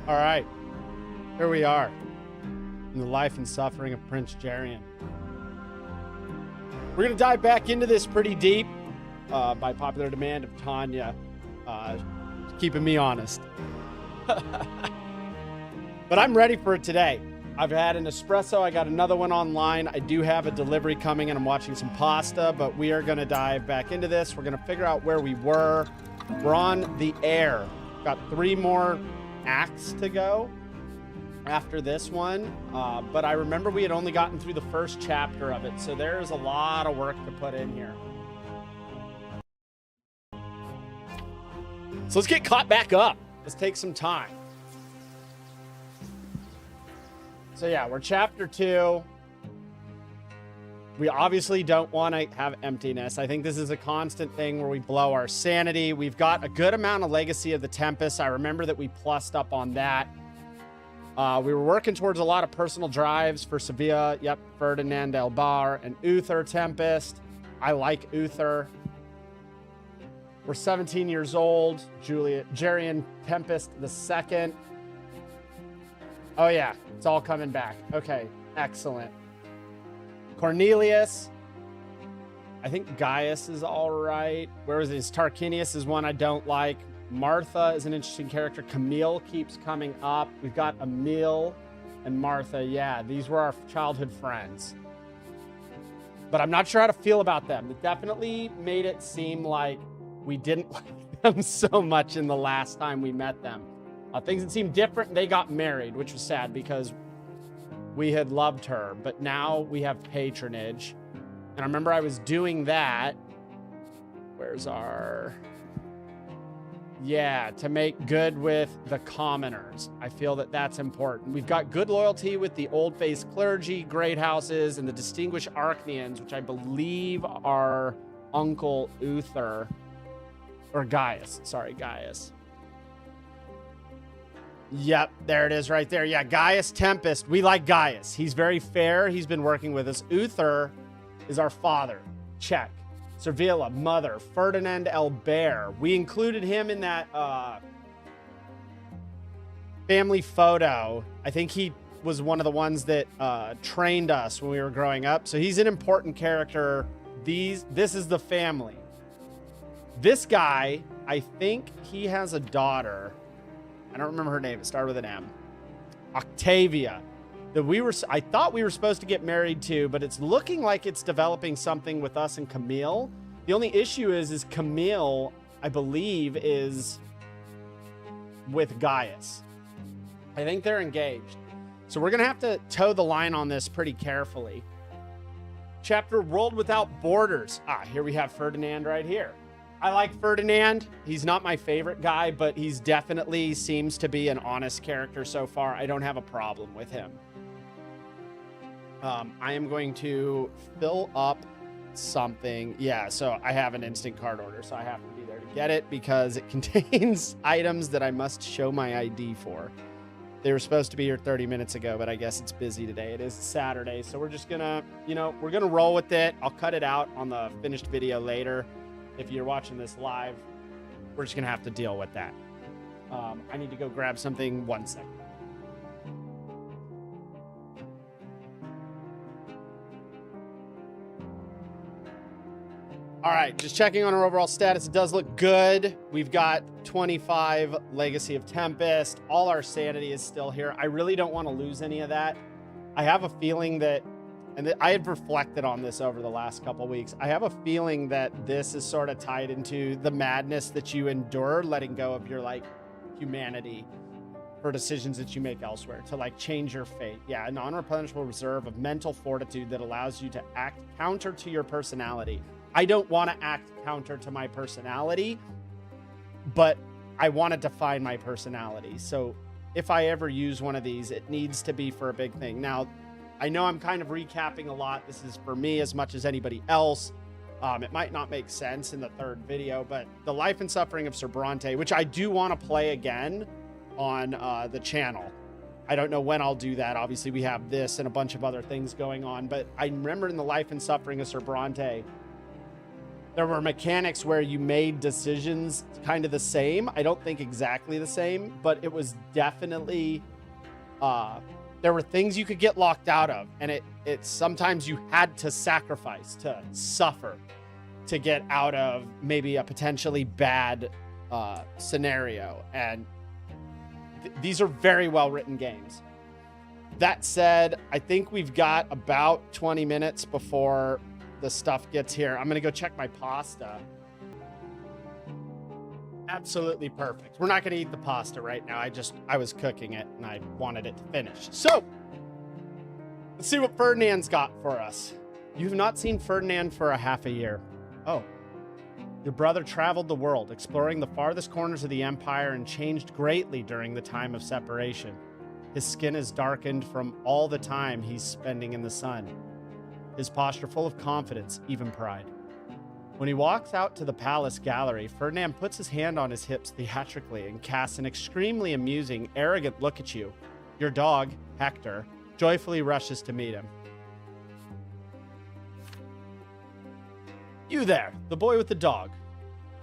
All right, here we are in the life and suffering of Prince Jerian. We're going to dive back into this pretty deep by popular demand of Tanya, keeping me honest. But I'm ready for it today. I've had an espresso. I got another one online. I do have a delivery coming and I'm watching some pasta, but we are going to dive back into this. We're going to figure out where we were. We're on the air. Got 3 more acts to go after this one. But I remember we had only gotten through the first chapter of it. So there's a lot of work to put in here. So let's get caught back up. Let's take some time. So yeah, we're chapter 2. We obviously don't want to have emptiness. I think this is a constant thing where we blow our sanity. We've got a good amount of legacy of the Tempest. I remember that we plussed up on that. We were working towards a lot of personal drives for Sevilla. Yep, Ferdinand Elbar and Uther Tempest. I like Uther. We're 17 years old. Jerian Tempest II. Oh yeah, it's all coming back. Okay, excellent. Cornelius. I think Gaius is all right. Where is this? Tarquinius is one I don't like. Martha is an interesting character. Camille keeps coming up. We've got Emil and Martha. Yeah, these were our childhood friends. But I'm not sure how to feel about them. It definitely made it seem like we didn't like them so much in the last time we met them. Things that seemed different, they got married, which was sad because we had loved her, but now we have patronage. And I remember I was doing that. Where's our... Yeah, to make good with the commoners. I feel that that's important. We've got good loyalty with the old-faced clergy, great houses, and the distinguished Arknians, which I believe are Uncle Uther, or Gaius. Sorry, Gaius. Yep, there it is right there. Yeah, Gaius Tempest. We like Gaius. He's very fair. He's been working with us. Uther is our father. Check. Servilla, mother. Ferdinand Elbar. We included him in that family photo. I think he was one of the ones that trained us when we were growing up. So he's an important character. This is the family. This guy, I think he has a daughter. I don't remember her name. It started with an M. Octavia. I thought we were supposed to get married to, but it's looking like it's developing something with us and Camille. The only issue is Camille, I believe, is with Gaius. I think they're engaged. So we're going to have to toe the line on this pretty carefully. Chapter World Without Borders. Here we have Ferdinand right here. I like Ferdinand. He's not my favorite guy, but he's definitely seems to be an honest character so far. I don't have a problem with him. I am going to fill up something. Yeah, so I have an instant card order, so I have to be there to get it because it contains items that I must show my ID for. They were supposed to be here 30 minutes ago, but I guess it's busy today. It is Saturday, so we're just gonna, we're gonna roll with it. I'll cut it out on the finished video later. If you're watching this live, we're just gonna have to deal with that. I need to go grab something. 1 second. All right, just checking on our overall status. It does look good. We've got 25 Legacy of Tempest. All our sanity is still here. I really don't want to lose any of that. I have a feeling that, and I had reflected on this over the last couple of weeks. I have a feeling that this is sort of tied into the madness that you endure, letting go of your humanity for decisions that you make elsewhere to change your fate. Yeah, a non-replenishable reserve of mental fortitude that allows you to act counter to your personality. I don't want to act counter to my personality, but I want to define my personality. So if I ever use one of these, it needs to be for a big thing. Now, I know I'm kind of recapping a lot. This is for me as much as anybody else. It might not make sense in the third video, but the life and suffering of Sir Brante, which I do want to play again on the channel. I don't know when I'll do that. Obviously, we have this and a bunch of other things going on, but I remember in the life and suffering of Sir Brante, There were mechanics where you made decisions kind of the same. I don't think exactly the same, but it was definitely, there were things you could get locked out of, and it sometimes you had to sacrifice, to suffer, to get out of maybe a potentially bad scenario. And these are very well written games. That said, I think we've got about 20 minutes before the stuff gets here. I'm going to go check my pasta. Absolutely perfect. We're not going to eat the pasta right now. I was cooking it and I wanted it to finish. So let's see what Ferdinand's got for us. You've not seen Ferdinand for a half a year. Oh, your brother traveled the world, exploring the farthest corners of the empire, and changed greatly during the time of separation. His skin is darkened from all the time he's spending in the sun. His posture full of confidence, even pride. When he walks out to the palace gallery, Ferdinand puts his hand on his hips theatrically and casts an extremely amusing, arrogant look at you. Your dog, Hector, joyfully rushes to meet him. You there, the boy with the dog.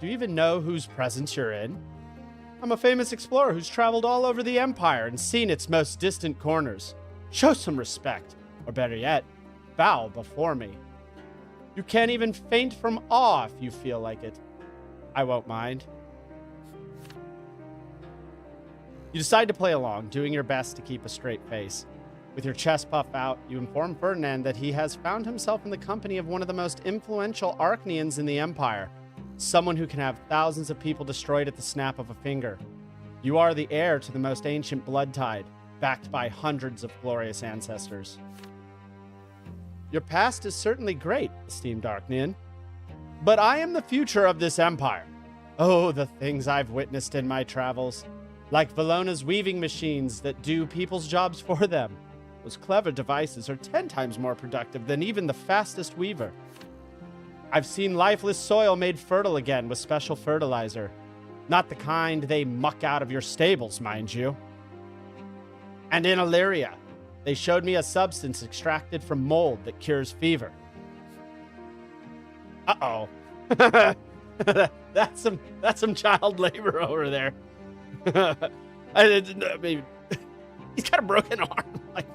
Do you even know whose presence you're in? I'm a famous explorer who's traveled all over the empire and seen its most distant corners. Show some respect, or better yet, bow before me. You can't even faint from awe if you feel like it. I won't mind. You decide to play along, doing your best to keep a straight face. With your chest puffed out, you inform Ferdinand that he has found himself in the company of one of the most influential Arknians in the Empire, someone who can have thousands of people destroyed at the snap of a finger. You are the heir to the most ancient blood tide, backed by hundreds of glorious ancestors. Your past is certainly great, esteemed Arknian, but I am the future of this empire. Oh, the things I've witnessed in my travels, like Vallona's weaving machines that do people's jobs for them. Those clever devices are 10 times more productive than even the fastest weaver. I've seen lifeless soil made fertile again with special fertilizer. Not the kind they muck out of your stables, mind you. And in Illyria, they showed me a substance extracted from mold that cures fever. Uh-oh. That's some child labor over there. I mean, he's got a broken arm. Like,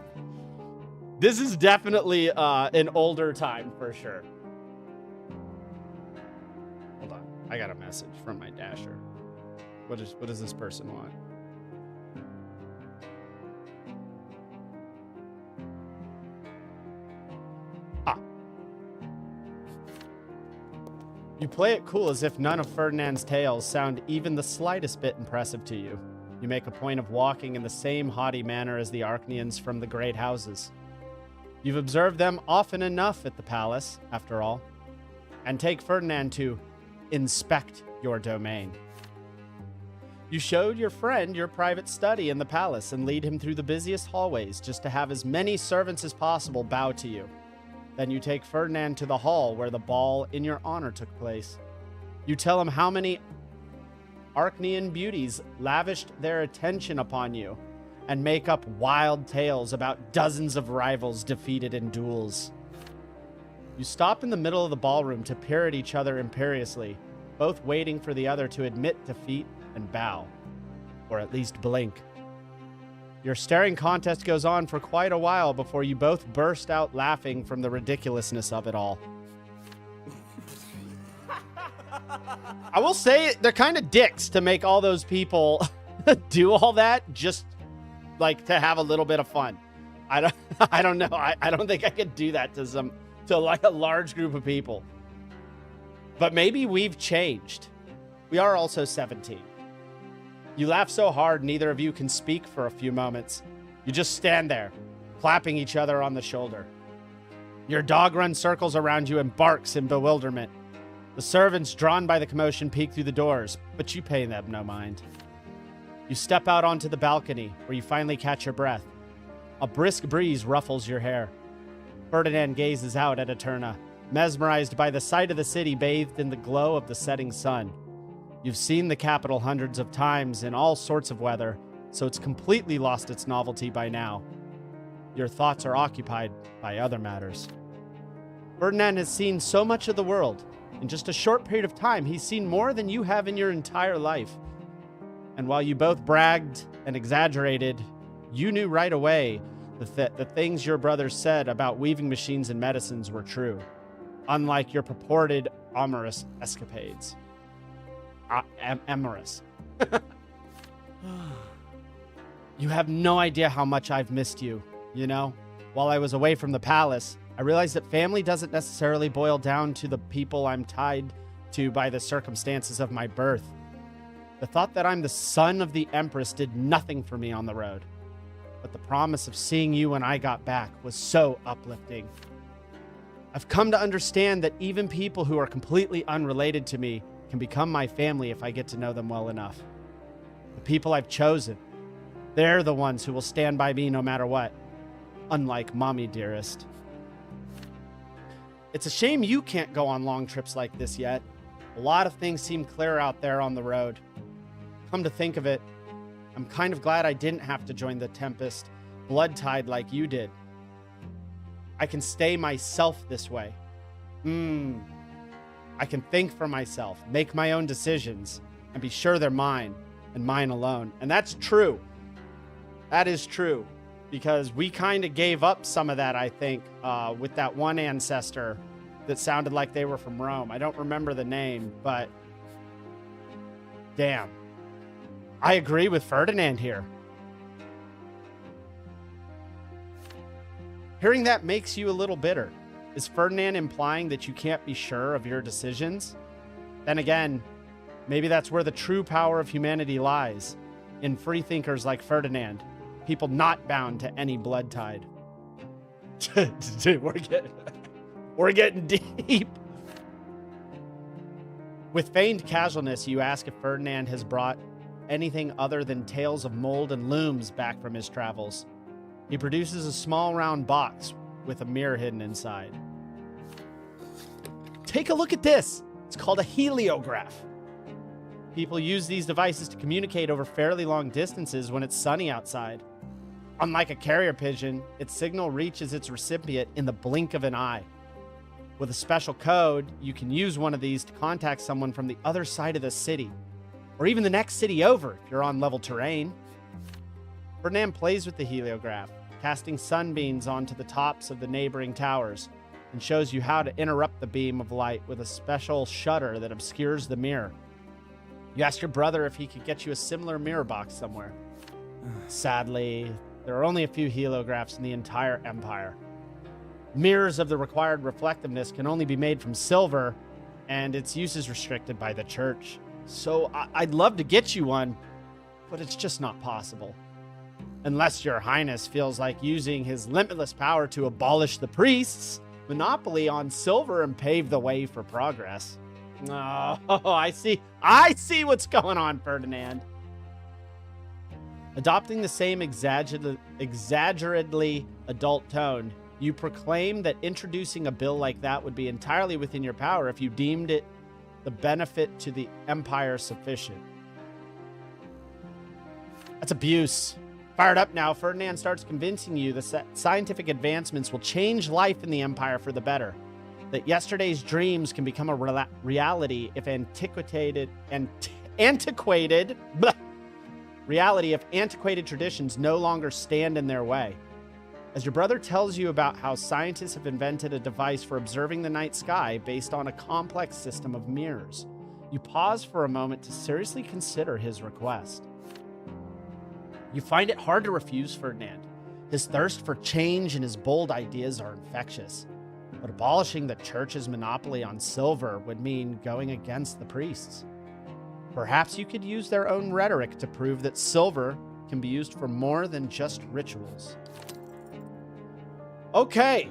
this is definitely an older time for sure. Hold on. I got a message from my dasher. What does this person want? You play it cool as if none of Ferdinand's tales sound even the slightest bit impressive to you. You make a point of walking in the same haughty manner as the Arknians from the great houses. You've observed them often enough at the palace, after all, and take Ferdinand to inspect your domain. You showed your friend your private study in the palace and lead him through the busiest hallways just to have as many servants as possible bow to you. Then you take Ferdinand to the hall where the ball in your honor took place. You tell him how many Arknian beauties lavished their attention upon you and make up wild tales about dozens of rivals defeated in duels. You stop in the middle of the ballroom to peer at each other imperiously, both waiting for the other to admit defeat and bow, or at least blink. Your staring contest goes on for quite a while before you both burst out laughing from the ridiculousness of it all. I will say they're kind of dicks to make all those people do all that just like to have a little bit of fun. I don't know. I don't think I could do that to like a large group of people. But maybe we've changed. We are also 17. You laugh so hard neither of you can speak for a few moments. You just stand there, clapping each other on the shoulder. Your dog runs circles around you and barks in bewilderment. The servants, drawn by the commotion, peek through the doors, but you pay them no mind. You step out onto the balcony, where you finally catch your breath. A brisk breeze ruffles your hair. Ferdinand gazes out at Eterna, mesmerized by the sight of the city bathed in the glow of the setting sun. You've seen the capital hundreds of times in all sorts of weather, so it's completely lost its novelty by now. Your thoughts are occupied by other matters. Ferdinand has seen so much of the world, In just a short period of time, he's seen more than you have in your entire life. And while you both bragged and exaggerated, you knew right away that the things your brothers said about weaving machines and medicines were true, unlike your purported amorous escapades. Amorous. You have no idea how much I've missed you, you know? While I was away from the palace, I realized that family doesn't necessarily boil down to the people I'm tied to by the circumstances of my birth. The thought that I'm the son of the Empress did nothing for me on the road. But the promise of seeing you when I got back was so uplifting. I've come to understand that even people who are completely unrelated to me can become my family if I get to know them well enough. The people I've chosen, they're the ones who will stand by me no matter what. Unlike Mommy Dearest. It's a shame you can't go on long trips like this yet. A lot of things seem clear out there on the road. Come to think of it, I'm kind of glad I didn't have to join the Tempest blood-tied like you did. I can stay myself this way. I can think for myself, make my own decisions, and be sure they're mine and mine alone. And that's true. That is true. Because we kind of gave up some of that, I think, with that one ancestor that sounded like they were from Rome. I don't remember the name, but damn. I agree with Ferdinand here. Hearing that makes you a little bitter. Is Ferdinand implying that you can't be sure of your decisions? Then again, maybe that's where the true power of humanity lies, in freethinkers like Ferdinand. People not bound to any blood tide. We're getting deep. With feigned casualness, you ask if Ferdinand has brought anything other than tales of mold and looms back from his travels. He produces a small round box with a mirror hidden inside. Take a look at this. It's called a heliograph. People use these devices to communicate over fairly long distances when it's sunny outside. Unlike a carrier pigeon, its signal reaches its recipient in the blink of an eye. With a special code, you can use one of these to contact someone from the other side of the city, or even the next city over if you're on level terrain. Ferdinand plays with the heliograph, casting sunbeams onto the tops of the neighboring towers, and shows you how to interrupt the beam of light with a special shutter that obscures the mirror. You ask your brother if he could get you a similar mirror box somewhere. Sadly, there are only a few heliographs in the entire empire. Mirrors of the required reflectiveness can only be made from silver, and its use is restricted by the church. So I'd love to get you one, but it's just not possible. Unless your highness feels like using his limitless power to abolish the priests' monopoly on silver and pave the way for progress. Oh, I see what's going on, Ferdinand. Adopting the same exaggeratedly adult tone, you proclaim that introducing a bill like that would be entirely within your power if you deemed it the benefit to the Empire sufficient. That's abuse. Fired up now, Ferdinand starts convincing you that scientific advancements will change life in the Empire for the better. That yesterday's dreams can become a reality if antiquated traditions no longer stand in their way. As your brother tells you about how scientists have invented a device for observing the night sky based on a complex system of mirrors, you pause for a moment to seriously consider his request. You find it hard to refuse Ferdinand. His thirst for change and his bold ideas are infectious. But abolishing the church's monopoly on silver would mean going against the priests. Perhaps you could use their own rhetoric to prove that silver can be used for more than just rituals. Okay.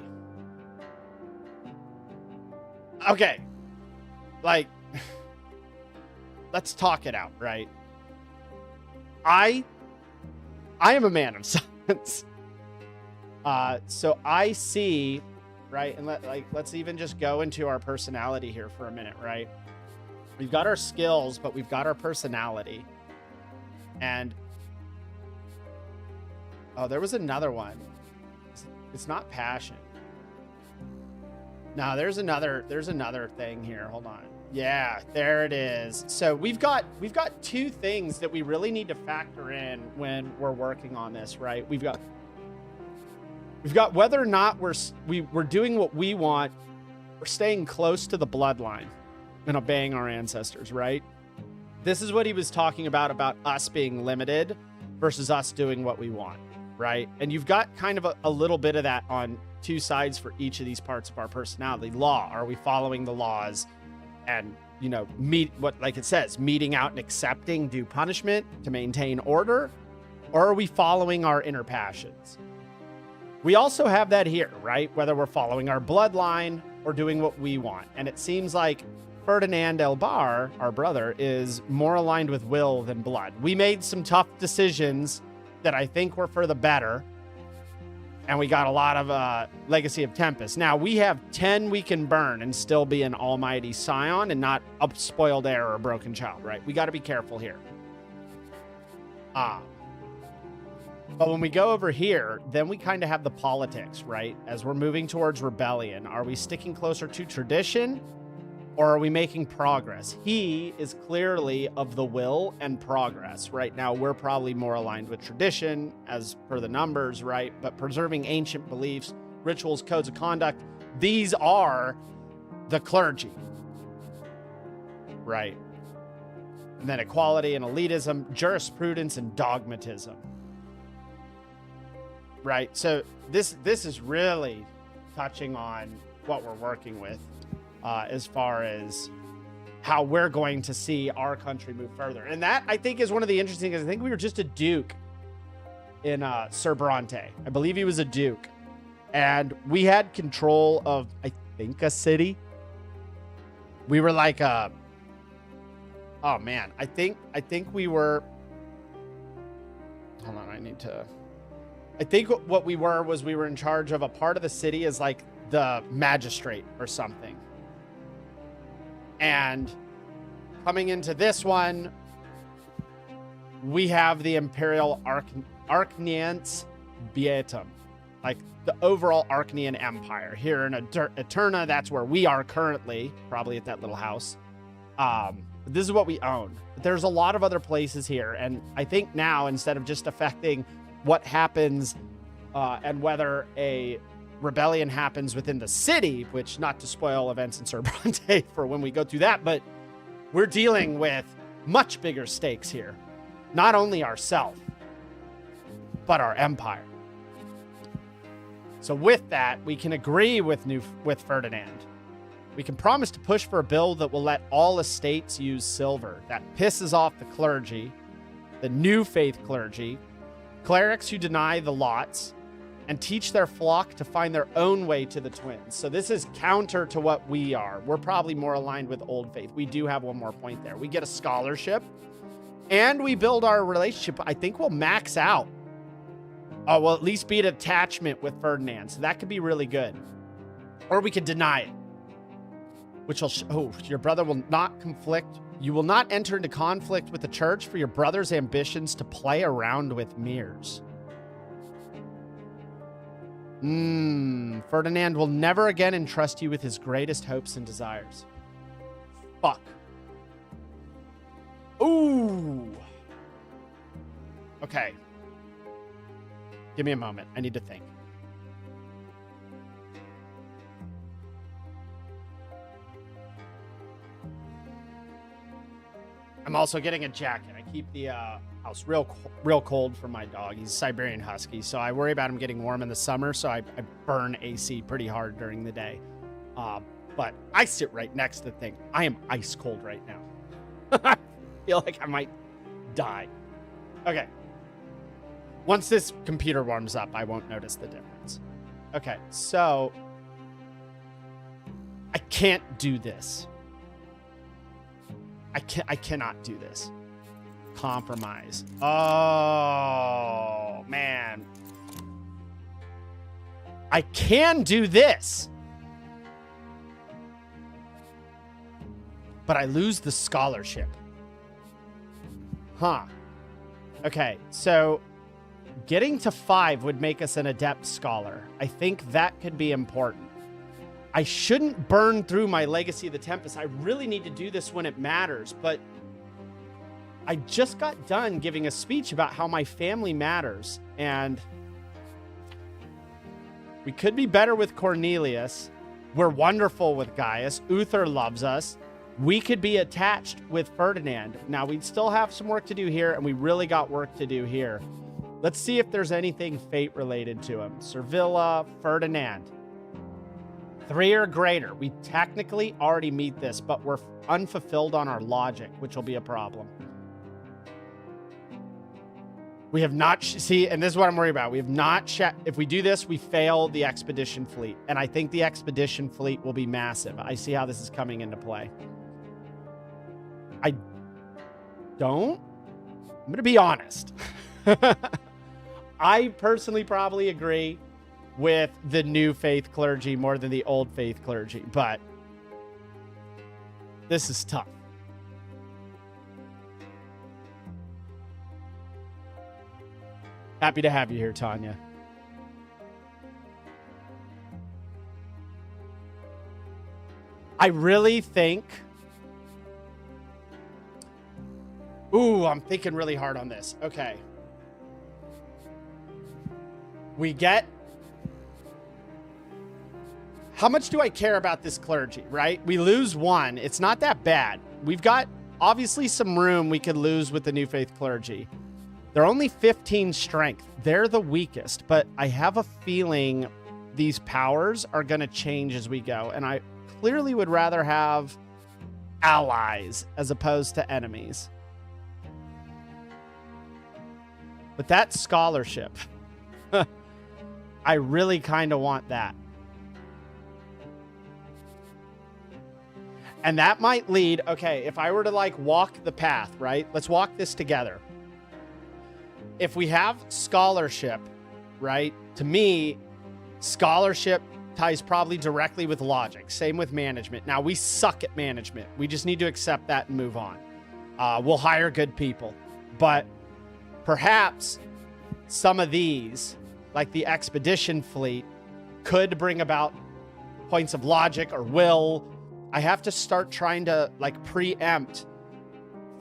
Like, let's talk it out, right? I am a man of science. So I see, right? And let's even just go into our personality here for a minute, right? We've got our skills, but we've got our personality. And oh, there was another one. It's not passion. No, there's another thing here. Hold on. Yeah, there it is. So we've got two things that we really need to factor in when we're working on this, right? We've got whether or not we're doing what we want, we're staying close to the bloodline and obeying our ancestors, right? This is what he was talking about us being limited versus us doing what we want, right? And you've got kind of a little bit of that on two sides for each of these parts of our personality. Law, are we following the laws and, you know, like it says, meting out and accepting due punishment to maintain order? Or are we following our inner passions? We also have that here, right? Whether we're following our bloodline or doing what we want. And it seems like Ferdinand Elbar, our brother, is more aligned with will than blood. We made some tough decisions that I think were for the better. And we got a lot of Legacy of Tempest. Now, we have 10 we can burn and still be an almighty scion and not a spoiled heir or a broken child, right? We got to be careful here. But when we go over here, then we kind of have the politics, right? As we're moving towards rebellion, are we sticking closer to tradition or are we making progress? He is clearly of the will and progress. Right now, we're probably more aligned with tradition as per the numbers, right? But preserving ancient beliefs, rituals, codes of conduct, these are the clergy, right? And then equality and elitism, jurisprudence and dogmatism. Right, so this is really touching on what we're working with as far as how we're going to see our country move further. And that, I think, is one of the interesting things. I think we were just a duke in Sir Brante. I believe he was a duke. And we had control of, I think, a city. We were like a... Oh, man. I think we were... Hold on, I need to... I think what we were was we were in charge of a part of the city as like the magistrate or something. And coming into this one, we have the imperial Arknian Beatum, like the overall Arknian Empire. Here in Eterna, that's where we are currently, probably at that little house. This is what we own. But there's a lot of other places here. And I think now, instead of just affecting what happens and whether a rebellion happens within the city, which, not to spoil events in Sir Brante for when we go through that, but we're dealing with much bigger stakes here. Not only ourselves, but our empire. So with that, we can agree with Ferdinand. We can promise to push for a bill that will let all estates use silver. That pisses off the clergy, the new faith clergy, clerics who deny the lots and teach their flock to find their own way to the twins. So this is counter to what we are. We're probably more aligned with old faith. We do have one more point there. We get a scholarship and we build our relationship. I think we'll max out. Oh, well, at least be an attachment with Ferdinand. So that could be really good. Or we could deny it, which will, your brother will not conflict. You will not enter into conflict with the church for your brother's ambitions to play around with mirrors. Ferdinand will never again entrust you with his greatest hopes and desires. Fuck. Ooh. Okay. Give me a moment. I need to think. I'm also getting a jacket. I keep the house real cold for my dog. He's a Siberian Husky, so I worry about him getting warm in the summer, so I burn AC pretty hard during the day. But I sit right next to the thing. I am ice cold right now. I feel like I might die. Okay. Once this computer warms up, I won't notice the difference. Okay, so I can't do this. I cannot do this. Compromise. Oh, man. I can do this. But I lose the scholarship. Huh. Okay, so getting to 5 would make us an adept scholar. I think that could be important. I shouldn't burn through my Legacy of the Tempest. I really need to do this when it matters, but I just got done giving a speech about how my family matters, and we could be better with Cornelius. We're wonderful with Gaius. Uther loves us. We could be attached with Ferdinand. Now, we'd still have some work to do here, and we really got work to do here. Let's see if there's anything fate related to him. Servilla, Ferdinand. 3 or greater. We technically already meet this, but we're unfulfilled on our logic, which will be a problem. We have not, see, and this is what I'm worried about. We have not, if we do this, we fail the expedition fleet. And I think the expedition fleet will be massive. I see how this is coming into play. I don't, I'm going to be honest. I personally probably agree with the new faith clergy more than the old faith clergy, but this is tough. Happy to have you here, Tanya. I really think... Ooh, I'm thinking really hard on this. Okay. We get... How much do I care about this clergy, right? We lose 1. It's not that bad. We've got, obviously, some room we could lose with the new faith clergy. They're only 15 strength. They're the weakest, but I have a feeling these powers are going to change as we go, and I clearly would rather have allies as opposed to enemies. But that scholarship, I really kind of want that. And that might lead, okay, if I were to like walk the path, right? Let's walk this together. If we have scholarship, right? To me, scholarship ties probably directly with logic. Same with management. Now, we suck at management. We just need to accept that and move on. We'll hire good people. But perhaps some of these, like the expedition fleet, could bring about points of logic or will. I have to start trying to like preempt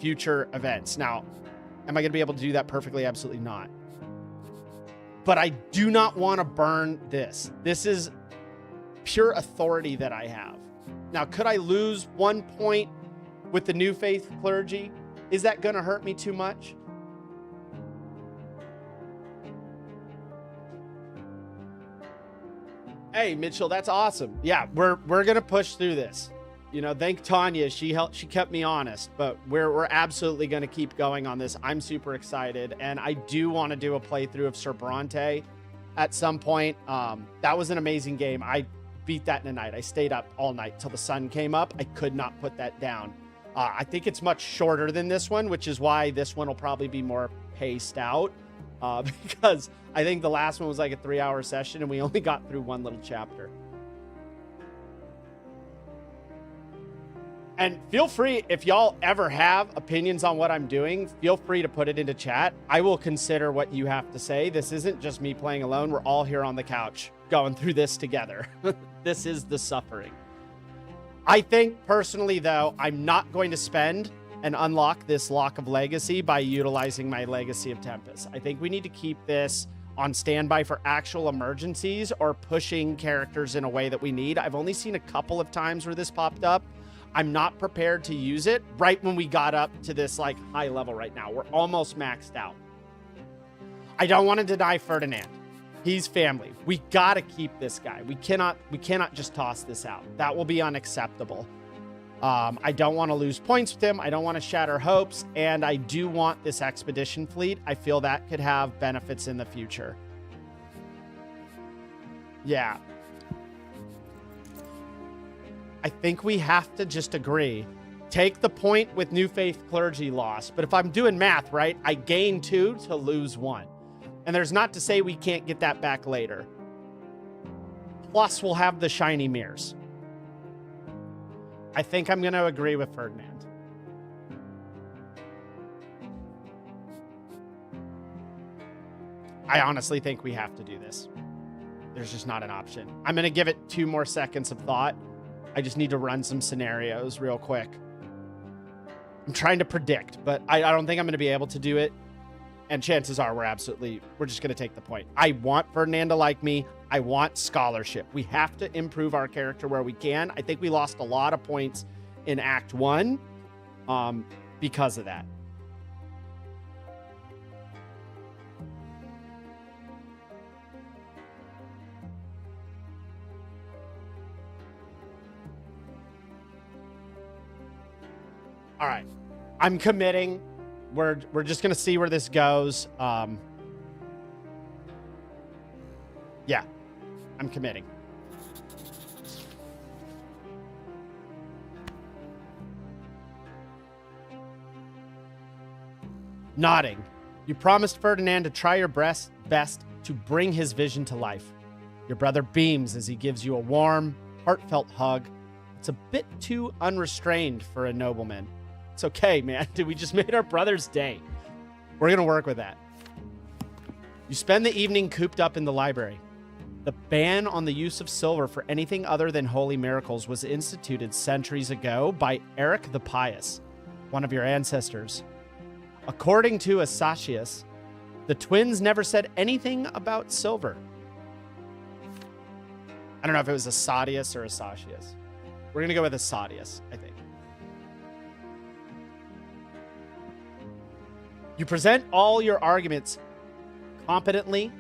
future events. Now, am I going to be able to do that perfectly? Absolutely not. But I do not want to burn this. This is pure authority that I have. Now, could I lose 1 point with the new faith clergy? Is that going to hurt me too much? Hey, Mitchell, that's awesome. Yeah, we're going to push through this. You know, thank Tanya. She kept me honest, but we're absolutely going to keep going on this. I'm super excited, and I do want to do a playthrough of Sir Brante at some point. That was an amazing game. I beat that in a night. I stayed up all night till the sun came up. I could not put that down. I think it's much shorter than this one, which is why this one will probably be more paced out, because I think the last one was like a 3-hour session, and we only got through one little chapter. And feel free, if y'all ever have opinions on what I'm doing, feel free to put it into chat. I will consider what you have to say. This isn't just me playing alone. We're all here on the couch going through this together. This is the suffering. I think personally, though, I'm not going to spend and unlock this lock of legacy by utilizing my Legacy of Tempest. I think we need to keep this on standby for actual emergencies or pushing characters in a way that we need. I've only seen a couple of times where this popped up. I'm not prepared to use it right when we got up to this like high level right now. We're almost maxed out. I don't want to deny Ferdinand. He's family. We got to keep this guy. We cannot just toss this out. That will be unacceptable. I don't want to lose points with him. I don't want to shatter hopes. And I do want this expedition fleet. I feel that could have benefits in the future. Yeah. I think we have to just agree. Take the point with new faith clergy loss. But if I'm doing math, right, I gain 2 to lose 1. And there's not to say we can't get that back later. Plus, we'll have the shiny mirrors. I think I'm going to agree with Ferdinand. I honestly think we have to do this. there's just not an option. I'm going to give it 2 more seconds of thought. I just need to run some scenarios real quick. I'm trying to predict, but I don't think I'm going to be able to do it. And chances are we're just going to take the point. I want Ferdinand to like me. I want scholarship. We have to improve our character where we can. I think we lost a lot of points in Act 1 because of that. All right, I'm committing. We're just gonna see where this goes. Yeah, I'm committing. Nodding. You promised Ferdinand to try your best to bring his vision to life. Your brother beams as he gives you a warm, heartfelt hug. It's a bit too unrestrained for a nobleman. It's okay, man. We just made our brother's day. We're going to work with that. You spend the evening cooped up in the library. The ban on the use of silver for anything other than holy miracles was instituted centuries ago by Eric the Pious, one of your ancestors. According to Asatius, the twins never said anything about silver. I don't know if it was Asatius or Asatius. We're going to go with Asatius, I think. You present all your arguments competently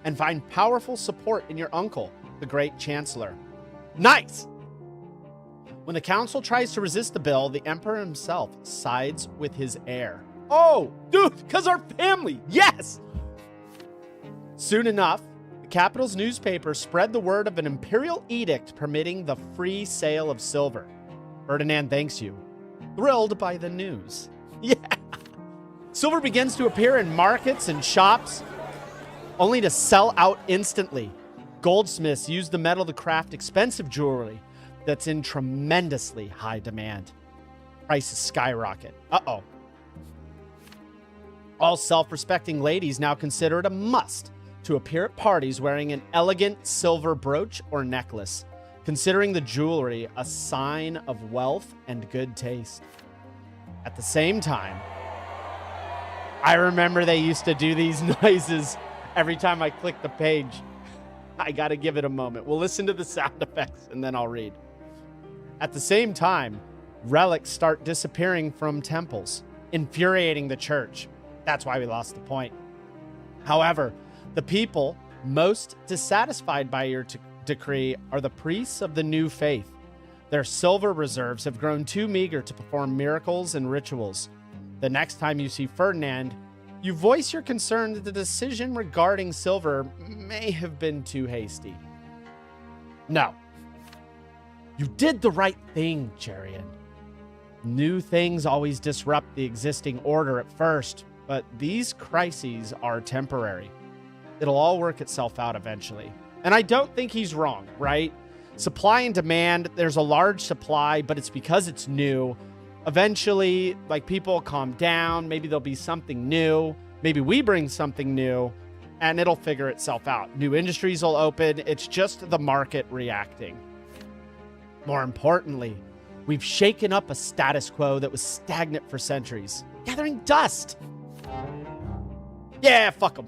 and find powerful support in your uncle, the great chancellor. Nice! When the council tries to resist the bill, the emperor himself sides with his heir. Oh, dude, because our family, yes! Soon enough, the capital's newspaper spread the word of an imperial edict permitting the free sale of silver. Ferdinand thanks you, thrilled by the news. Yeah! Silver begins to appear in markets and shops, only to sell out instantly. Goldsmiths use the metal to craft expensive jewelry that's in tremendously high demand. Prices skyrocket. Uh-oh. All self-respecting ladies now consider it a must to appear at parties wearing an elegant silver brooch or necklace, considering the jewelry a sign of wealth and good taste. At the same time, I remember they used to do these noises every time I click the page. I got to give it a moment. We'll listen to the sound effects and then I'll read. At the same time, relics start disappearing from temples, infuriating the church. That's why we lost the point. However, the people most dissatisfied by your decree are the priests of the new faith. Their silver reserves have grown too meager to perform miracles and rituals. The next time you see Ferdinand, you voice your concern that the decision regarding silver may have been too hasty. No. You did the right thing, Jerian. New things always disrupt the existing order at first, but these crises are temporary. It'll all work itself out eventually. And I don't think he's wrong, right? Supply and demand, there's a large supply, but it's because it's new. Eventually, like, people will calm down. Maybe there'll be something new. Maybe we bring something new, and it'll figure itself out. New industries will open. It's just the market reacting. More importantly, we've shaken up a status quo that was stagnant for centuries, gathering dust. Yeah, fuck them.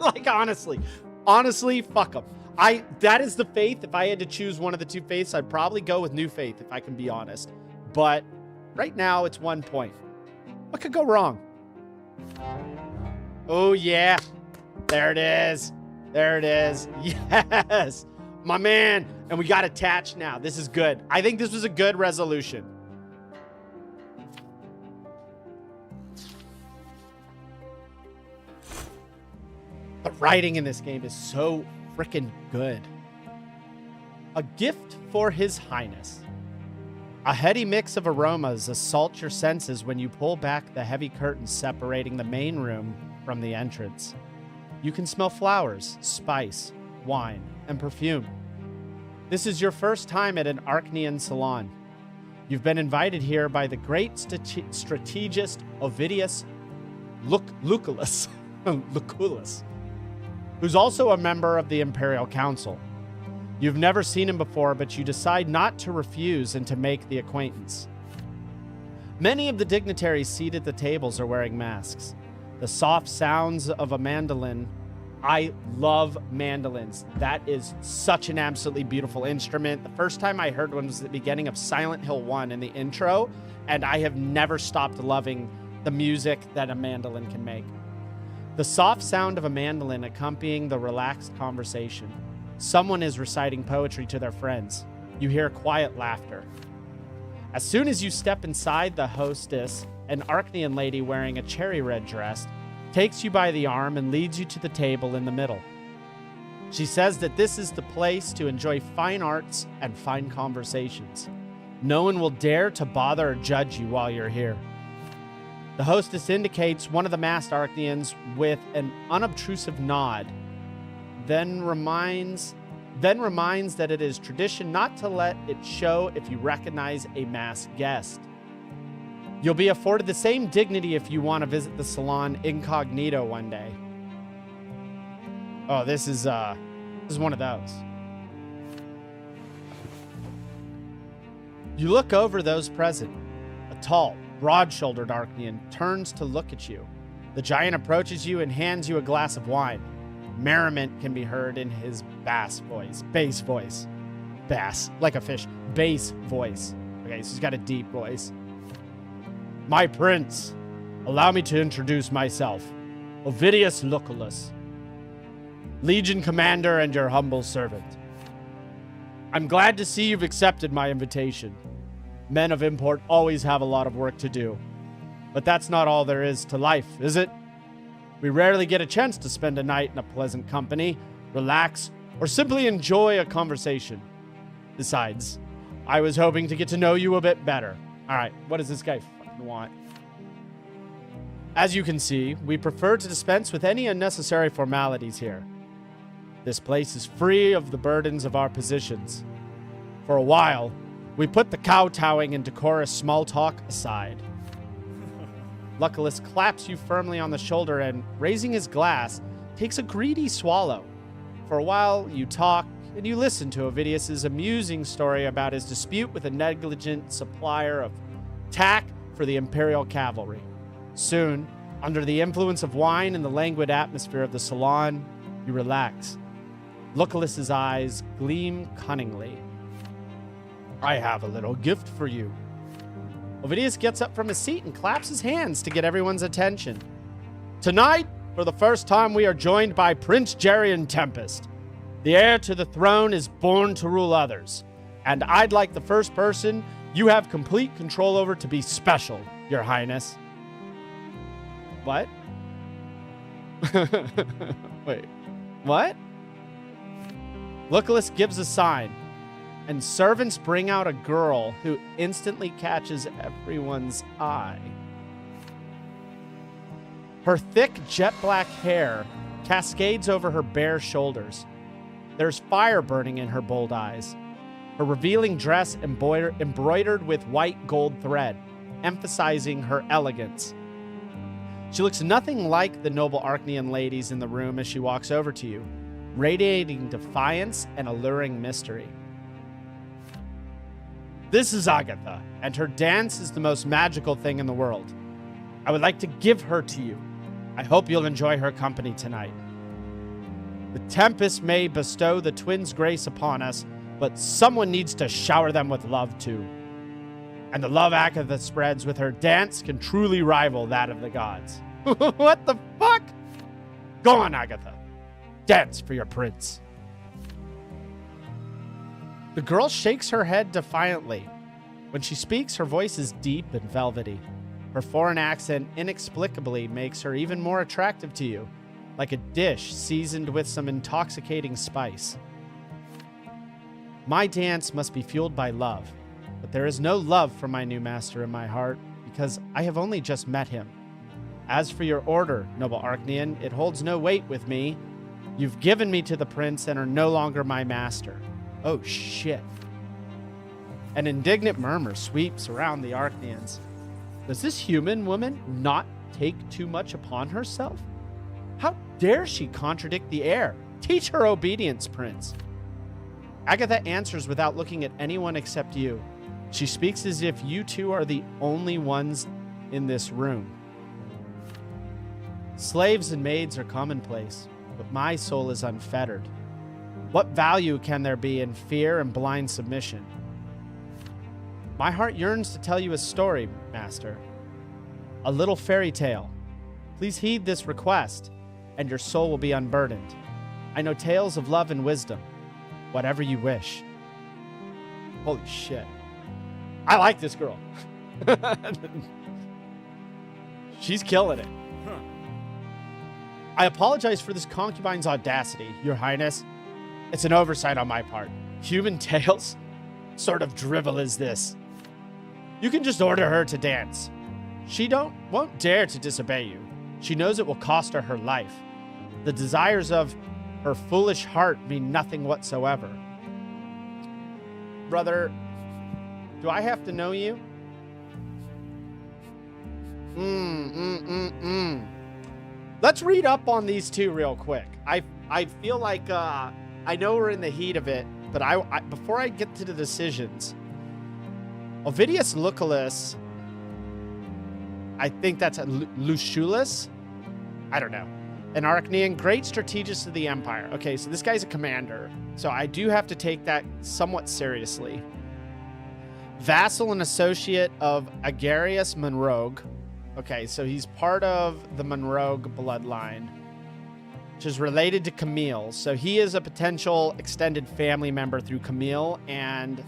Like, honestly, fuck them. That is the faith. If I had to choose one of the two faiths, I'd probably go with new faith, if I can be honest. But right now, it's 1 point. What could go wrong? Oh, yeah. There it is. There it is. Yes. My man. And we got attached now. This is good. I think this was a good resolution. The writing in this game is so freaking good. A gift for His Highness. A heady mix of aromas assault your senses when you pull back the heavy curtains separating the main room from the entrance. You can smell flowers, spice, wine, and perfume. This is your first time at an Arknian salon. You've been invited here by the great strategist Ovidius Lucullus. Lucullus. who's also a member of the Imperial Council. You've never seen him before, but you decide not to refuse and to make the acquaintance. Many of the dignitaries seated at the tables are wearing masks. The soft sounds of a mandolin. I love mandolins. That is such an absolutely beautiful instrument. The first time I heard one was at the beginning of Silent Hill 1 in the intro, and I have never stopped loving the music that a mandolin can make. The soft sound of a mandolin accompanying the relaxed conversation. Someone is reciting poetry to their friends. You hear quiet laughter. As soon as you step inside, the hostess, an Arknian lady wearing a cherry red dress, takes you by the arm and leads you to the table in the middle. She says that this is the place to enjoy fine arts and fine conversations. No one will dare to bother or judge you while you're here. The hostess indicates one of the masked Arknians with an unobtrusive nod, then reminds that it is tradition not to let it show if you recognize a masked guest. You'll be afforded the same dignity if you want to visit the salon incognito one day. Oh, this is one of those. You look over those present. A tall, broad-shouldered Arknian turns to look at you. The giant approaches you and hands you a glass of wine. Merriment can be heard in his bass voice. Bass, like a fish. Bass voice. Okay, so he's got a deep voice. My prince, allow me to introduce myself. Ovidius Lucullus, Legion Commander and your humble servant. I'm glad to see you've accepted my invitation. Men of import always have a lot of work to do. But that's not all there is to life, is it? We rarely get a chance to spend a night in a pleasant company, relax, or simply enjoy a conversation. Besides, I was hoping to get to know you a bit better. All right, what does this guy fucking want? As you can see, we prefer to dispense with any unnecessary formalities here. This place is free of the burdens of our positions. For a while, we put the kowtowing and decorous small talk aside. Lucullus claps you firmly on the shoulder and, raising his glass, takes a greedy swallow. For a while, you talk and you listen to Ovidius's amusing story about his dispute with a negligent supplier of tack for the imperial cavalry. Soon, under the influence of wine and the languid atmosphere of the salon, you relax. Lucullus's eyes gleam cunningly. I have a little gift for you. Ovidius gets up from his seat and claps his hands to get everyone's attention. Tonight, for the first time, we are joined by Prince Jerian Tempest. The heir to the throne is born to rule others, and I'd like the first person you have complete control over to be special, Your Highness. What? Wait, what? Lucullus gives a sign, and servants bring out a girl who instantly catches everyone's eye. Her thick, jet-black hair cascades over her bare shoulders. There's fire burning in her bold eyes. Her revealing dress embroidered with white gold thread, emphasizing her elegance. She looks nothing like the noble Arknian ladies in the room as she walks over to you, radiating defiance and alluring mystery. This is Agatha, and her dance is the most magical thing in the world. I would like to give her to you. I hope you'll enjoy her company tonight. The Tempest may bestow the twins' grace upon us, but someone needs to shower them with love too. And the love Agatha spreads with her dance can truly rival that of the gods. What the fuck? Go on, Agatha. Dance for your prince. The girl shakes her head defiantly. When she speaks, her voice is deep and velvety. Her foreign accent inexplicably makes her even more attractive to you, like a dish seasoned with some intoxicating spice. My dance must be fueled by love, but there is no love for my new master in my heart, because I have only just met him. As for your order, noble Arknian, it holds no weight with me. You've given me to the prince and are no longer my master. Oh, shit. An indignant murmur sweeps around the Arknians. Does this human woman not take too much upon herself? How dare she contradict the heir? Teach her obedience, Prince. Agatha answers without looking at anyone except you. She speaks as if you two are the only ones in this room. Slaves and maids are commonplace, but my soul is unfettered. What value can there be in fear and blind submission? My heart yearns to tell you a story, Master. A little fairy tale. Please heed this request, and your soul will be unburdened. I know tales of love and wisdom. Whatever you wish. Holy shit. I like this girl. She's killing it. I apologize for this concubine's audacity, Your Highness. It's an oversight on my part. Human tales? Sort of drivel is this? You can just order her to dance. She won't dare to disobey you. She knows it will cost her her life. The desires of her foolish heart mean nothing whatsoever. Brother, do I have to know you? Let's read up on these two real quick. I feel like I know we're in the heat of it, but I before I get to the decisions, Ovidius Lucullus, I think that's a Lucullus. I don't know. An Arknian, great strategist of the Empire. Okay, so this guy's a commander. So I do have to take that somewhat seriously. Vassal and associate of Agarius Monrogue. Okay, so he's part of the Monrogue bloodline, which is related to Camille. So he is a potential extended family member through Camille and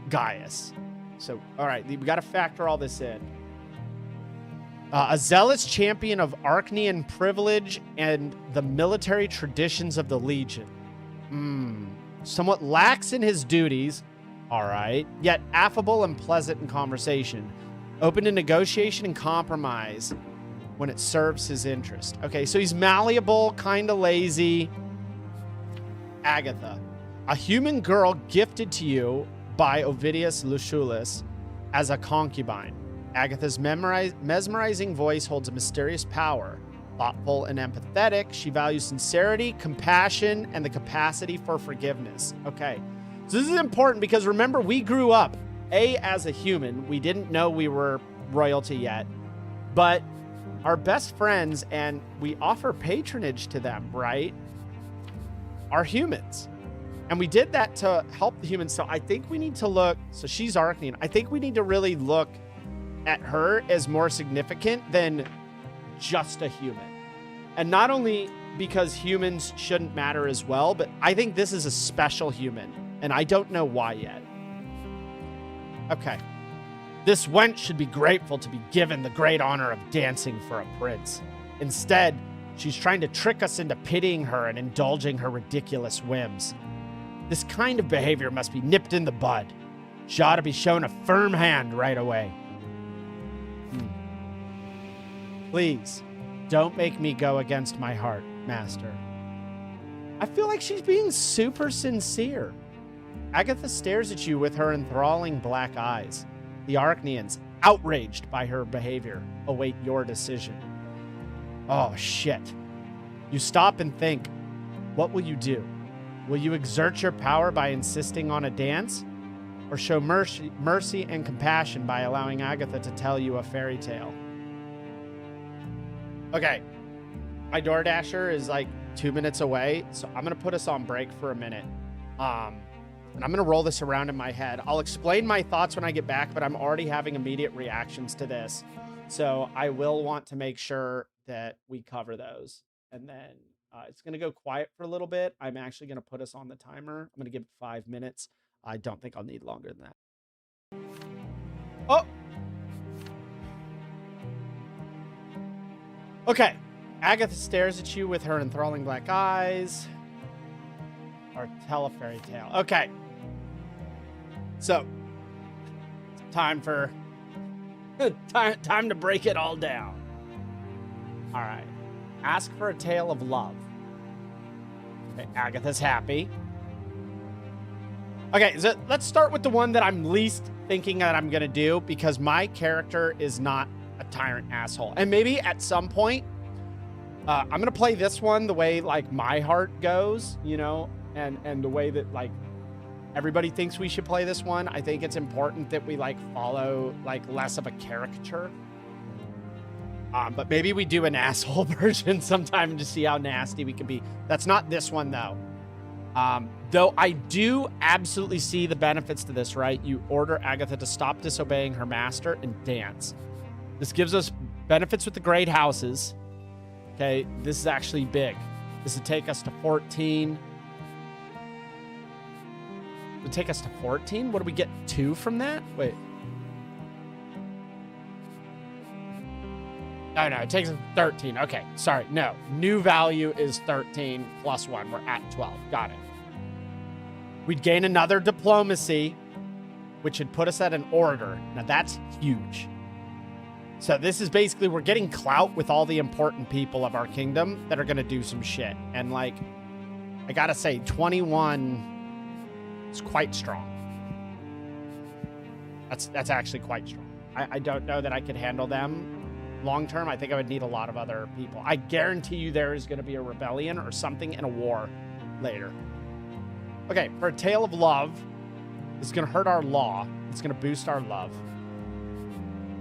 Gaius. So, all right, we got to factor all this in. A zealous champion of Arknian privilege and the military traditions of the Legion. Somewhat lax in his duties, all right, yet affable and pleasant in conversation. Open to negotiation and compromise when it serves his interest. Okay, so he's malleable, kind of lazy. Agatha, a human girl gifted to you by Ovidius Lucullus as a concubine. Agatha's mesmerizing voice holds a mysterious power. Thoughtful and empathetic, she values sincerity, compassion, and the capacity for forgiveness. Okay, so this is important because remember, we grew up, as a human. We didn't know we were royalty yet, but our best friends, and we offer patronage to them, right, are humans. And we did that to help the humans. So I think we need to look, so she's Arknian. I think we need to really look at her as more significant than just a human. And not only because humans shouldn't matter as well, but I think this is a special human, and I don't know why yet. Okay. This wench should be grateful to be given the great honor of dancing for a prince. Instead, she's trying to trick us into pitying her and indulging her ridiculous whims. This kind of behavior must be nipped in the bud. She ought to be shown a firm hand right away. Please, don't make me go against my heart, Master. I feel like she's being super sincere. Agatha stares at you with her enthralling black eyes. The Arknians, outraged by her behavior, await your decision. Oh, shit. You stop and think. What will you do? Will you exert your power by insisting on a dance? Or show mercy and compassion by allowing Agatha to tell you a fairy tale? Okay, my DoorDasher is like 2 minutes away, so I'm going to put us on break for a minute. And I'm going to roll this around in my head. I'll explain my thoughts when I get back, but I'm already having immediate reactions to this. So I will want to make sure that we cover those. And then it's going to go quiet for a little bit. I'm actually going to put us on the timer. I'm going to give it 5 minutes. I don't think I'll need longer than that. Oh! Okay. Agatha stares at you with her enthralling black eyes. Or tell a fairy tale. Okay. So, time for... time to break it all down. All right. Ask for a tale of love. Okay, Agatha's happy. Okay, so let's start with the one that I'm least thinking that I'm going to do, because my character is not a tyrant asshole. And maybe at some point, I'm going to play this one the way, like, my heart goes, you know, and the way that, like, everybody thinks we should play this one. I think it's important that we, like, follow, like, less of a caricature. But maybe we do an asshole version sometime to see how nasty we can be. That's not this one, though. Though I do absolutely see the benefits to this, right? You order Agatha to stop disobeying her master and dance. This gives us benefits with the great houses. Okay, this is actually big. This would take us to 14. It would take us to 14? What do we get? 2 from that? Wait. Oh, no, it takes us to 13. Okay, sorry. No, new value is 13 plus 1. We're at 12. Got it. We'd gain another diplomacy, which would put us at an order. Now, that's huge. So this is basically, we're getting clout with all the important people of our kingdom that are going to do some shit. And, like, I got to say, 21 is quite strong. That's actually quite strong. I don't know that I could handle them long term. I think I would need a lot of other people. I guarantee you there is going to be a rebellion or something in a war later. Okay, for a tale of love, it's going to hurt our law. It's going to boost our love.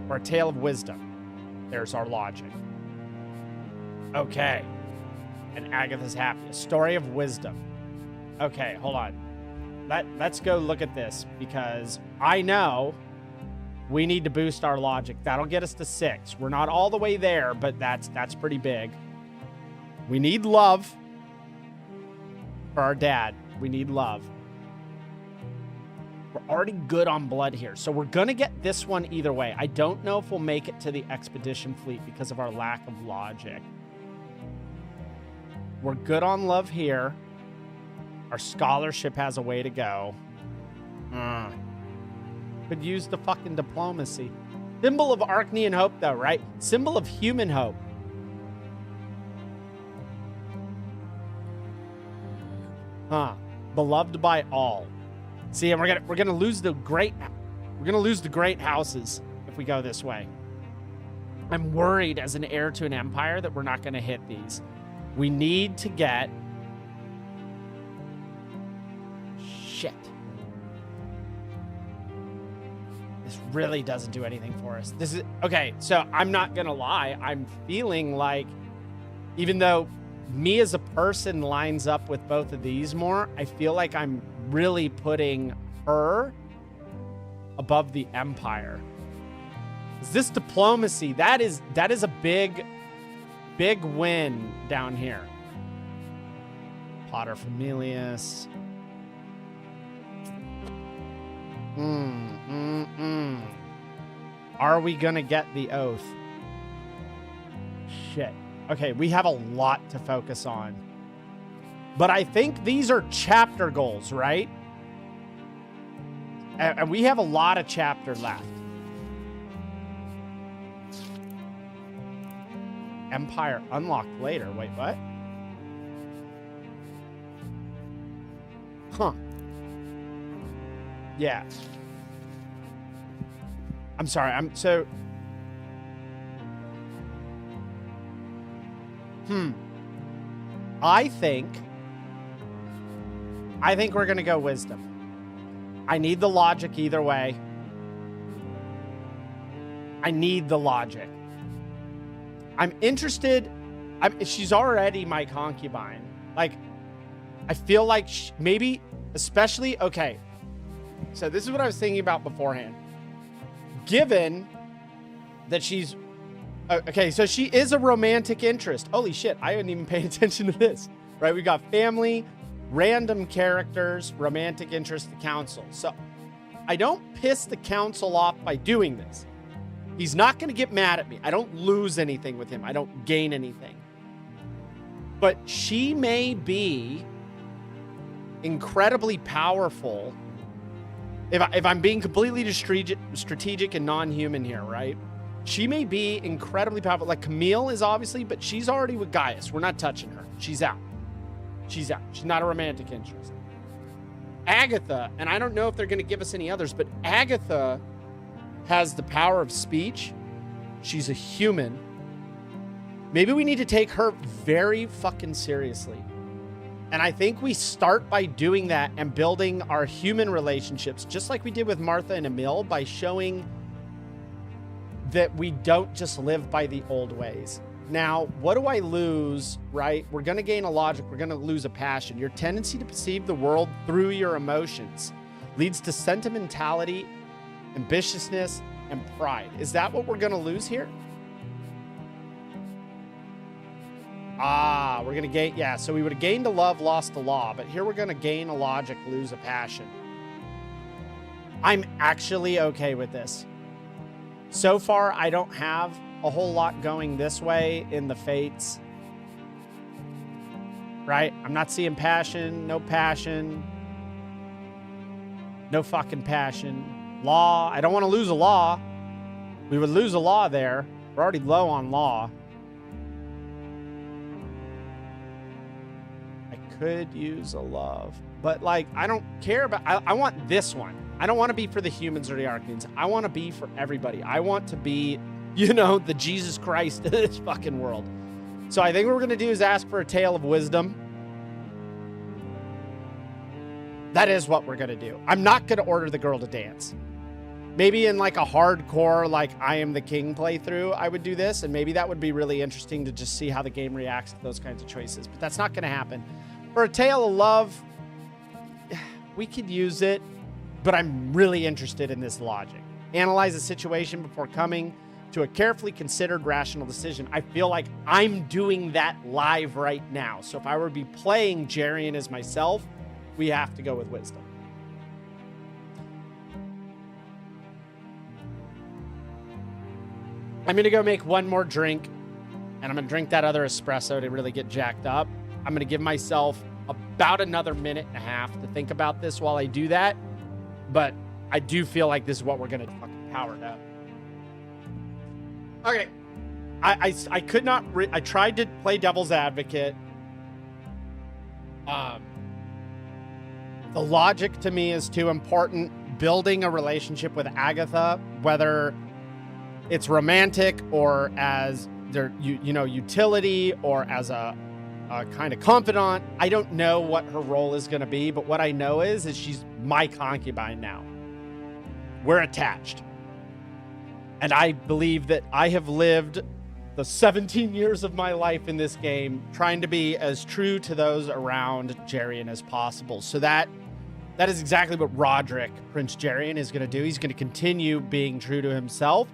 For a tale of wisdom, there's our logic. Okay. And Agatha's happy. A story of wisdom. Okay, hold on. Let's go look at this, because I know we need to boost our logic. That'll get us to 6. We're not all the way there, but that's pretty big. We need love for our dad. We need love. We're already good on blood here, so we're going to get this one either way. I don't know if we'll make it to the expedition fleet because of our lack of logic. We're good on love here. Our scholarship has a way to go. Could use the fucking diplomacy. Symbol of Arknian hope, though, right? Symbol of human hope. Huh. Beloved by all. See, and we're gonna lose the great houses if we go this way. I'm worried as an heir to an empire that we're not gonna hit these. We need to get shit. This really doesn't do anything for us. This is okay, so I'm not gonna lie, I'm feeling like, even though me as a person lines up with both of these more, I feel like I'm really putting her above the empire. This diplomacy, that is a big win down here. Pater Familias. Are we gonna get the oath? Shit. Okay, we have a lot to focus on. But I think these are chapter goals, right? And we have a lot of chapter left. Empire unlocked later. Wait, what? Huh. Yeah. I'm sorry. I think we're going to go wisdom. I need the logic either way. I need the logic. I'm interested. She's already my concubine. Like, I feel like maybe, especially, okay. So this is what I was thinking about beforehand. Given that she's, okay, so she is a romantic interest. Holy shit, I didn't even pay attention to this. Right, we got family, random characters, romantic interest, the council. So I don't piss the council off by doing this. He's not going to get mad at me. I don't lose anything with him. I don't gain anything. But she may be incredibly powerful. If I'm being completely strategic and non-human here, right? She may be incredibly powerful. Like Camille is obviously, but she's already with Gaius. We're not touching her. She's out. She's out. She's not a romantic interest. Agatha, and I don't know if they're going to give us any others, but Agatha has the power of speech. She's a human. Maybe we need to take her very fucking seriously. And I think we start by doing that and building our human relationships, just like we did with Martha and Emil, by showing that we don't just live by the old ways. Now, what do I lose, right? We're going to gain a logic. We're going to lose a passion. Your tendency to perceive the world through your emotions leads to sentimentality, ambitiousness, and pride. Is that what we're going to lose here? Ah, we're going to gain, yeah, so we would have gained a love, lost a law, but here we're going to gain a logic, lose a passion. I'm actually okay with this. So far, I don't have a whole lot going this way in the fates, right? I'm not seeing passion, no fucking passion. Law, I don't want to lose a law. We would lose a law there. We're already low on law. Could use a love, but like I don't care about, I want this one. I don't want to be for the humans or the Arknians. I want to be for everybody. I want to be, you know, the Jesus Christ of this fucking world. So I think what we're gonna do is ask for a tale of wisdom. That is what we're gonna do. I'm not gonna order the girl to dance. Maybe in like a hardcore, like I Am the King playthrough, I would do this, and maybe that would be really interesting to just see how the game reacts to those kinds of choices, but that's not gonna happen. For a tale of love, we could use it, but I'm really interested in this logic. Analyze the situation before coming to a carefully considered rational decision. I feel like I'm doing that live right now. So if I were to be playing Jerian as myself, we have to go with wisdom. I'm going to go make one more drink, and I'm going to drink that other espresso to really get jacked up. I'm going to give myself about another minute and a half to think about this while I do that. But I do feel like this is what we're going to fucking power it up. Okay. I could not... I tried to play devil's advocate. The logic to me is too important. Building a relationship with Agatha, whether it's romantic or as their, you know, utility or as a kind of confidant. I don't know what her role is going to be, but what I know is she's my concubine now. We're attached. And I believe that I have lived the 17 years of my life in this game trying to be as true to those around Jerian as possible. So that is exactly what Roderick, Prince Jerian, is going to do. He's going to continue being true to himself,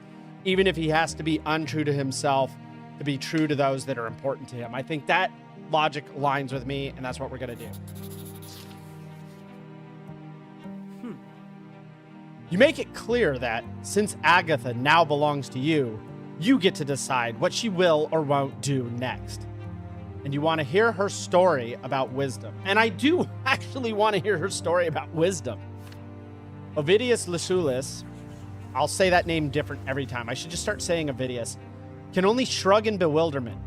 even if he has to be untrue to himself to be true to those that are important to him. I think that logic aligns with me, and that's what we're going to do. You make it clear that since Agatha now belongs to you, you get to decide what she will or won't do next. And you want to hear her story about wisdom. And I do actually want to hear her story about wisdom. Ovidius Lucullus, I'll say that name different every time. I should just start saying Ovidius, can only shrug in bewilderment.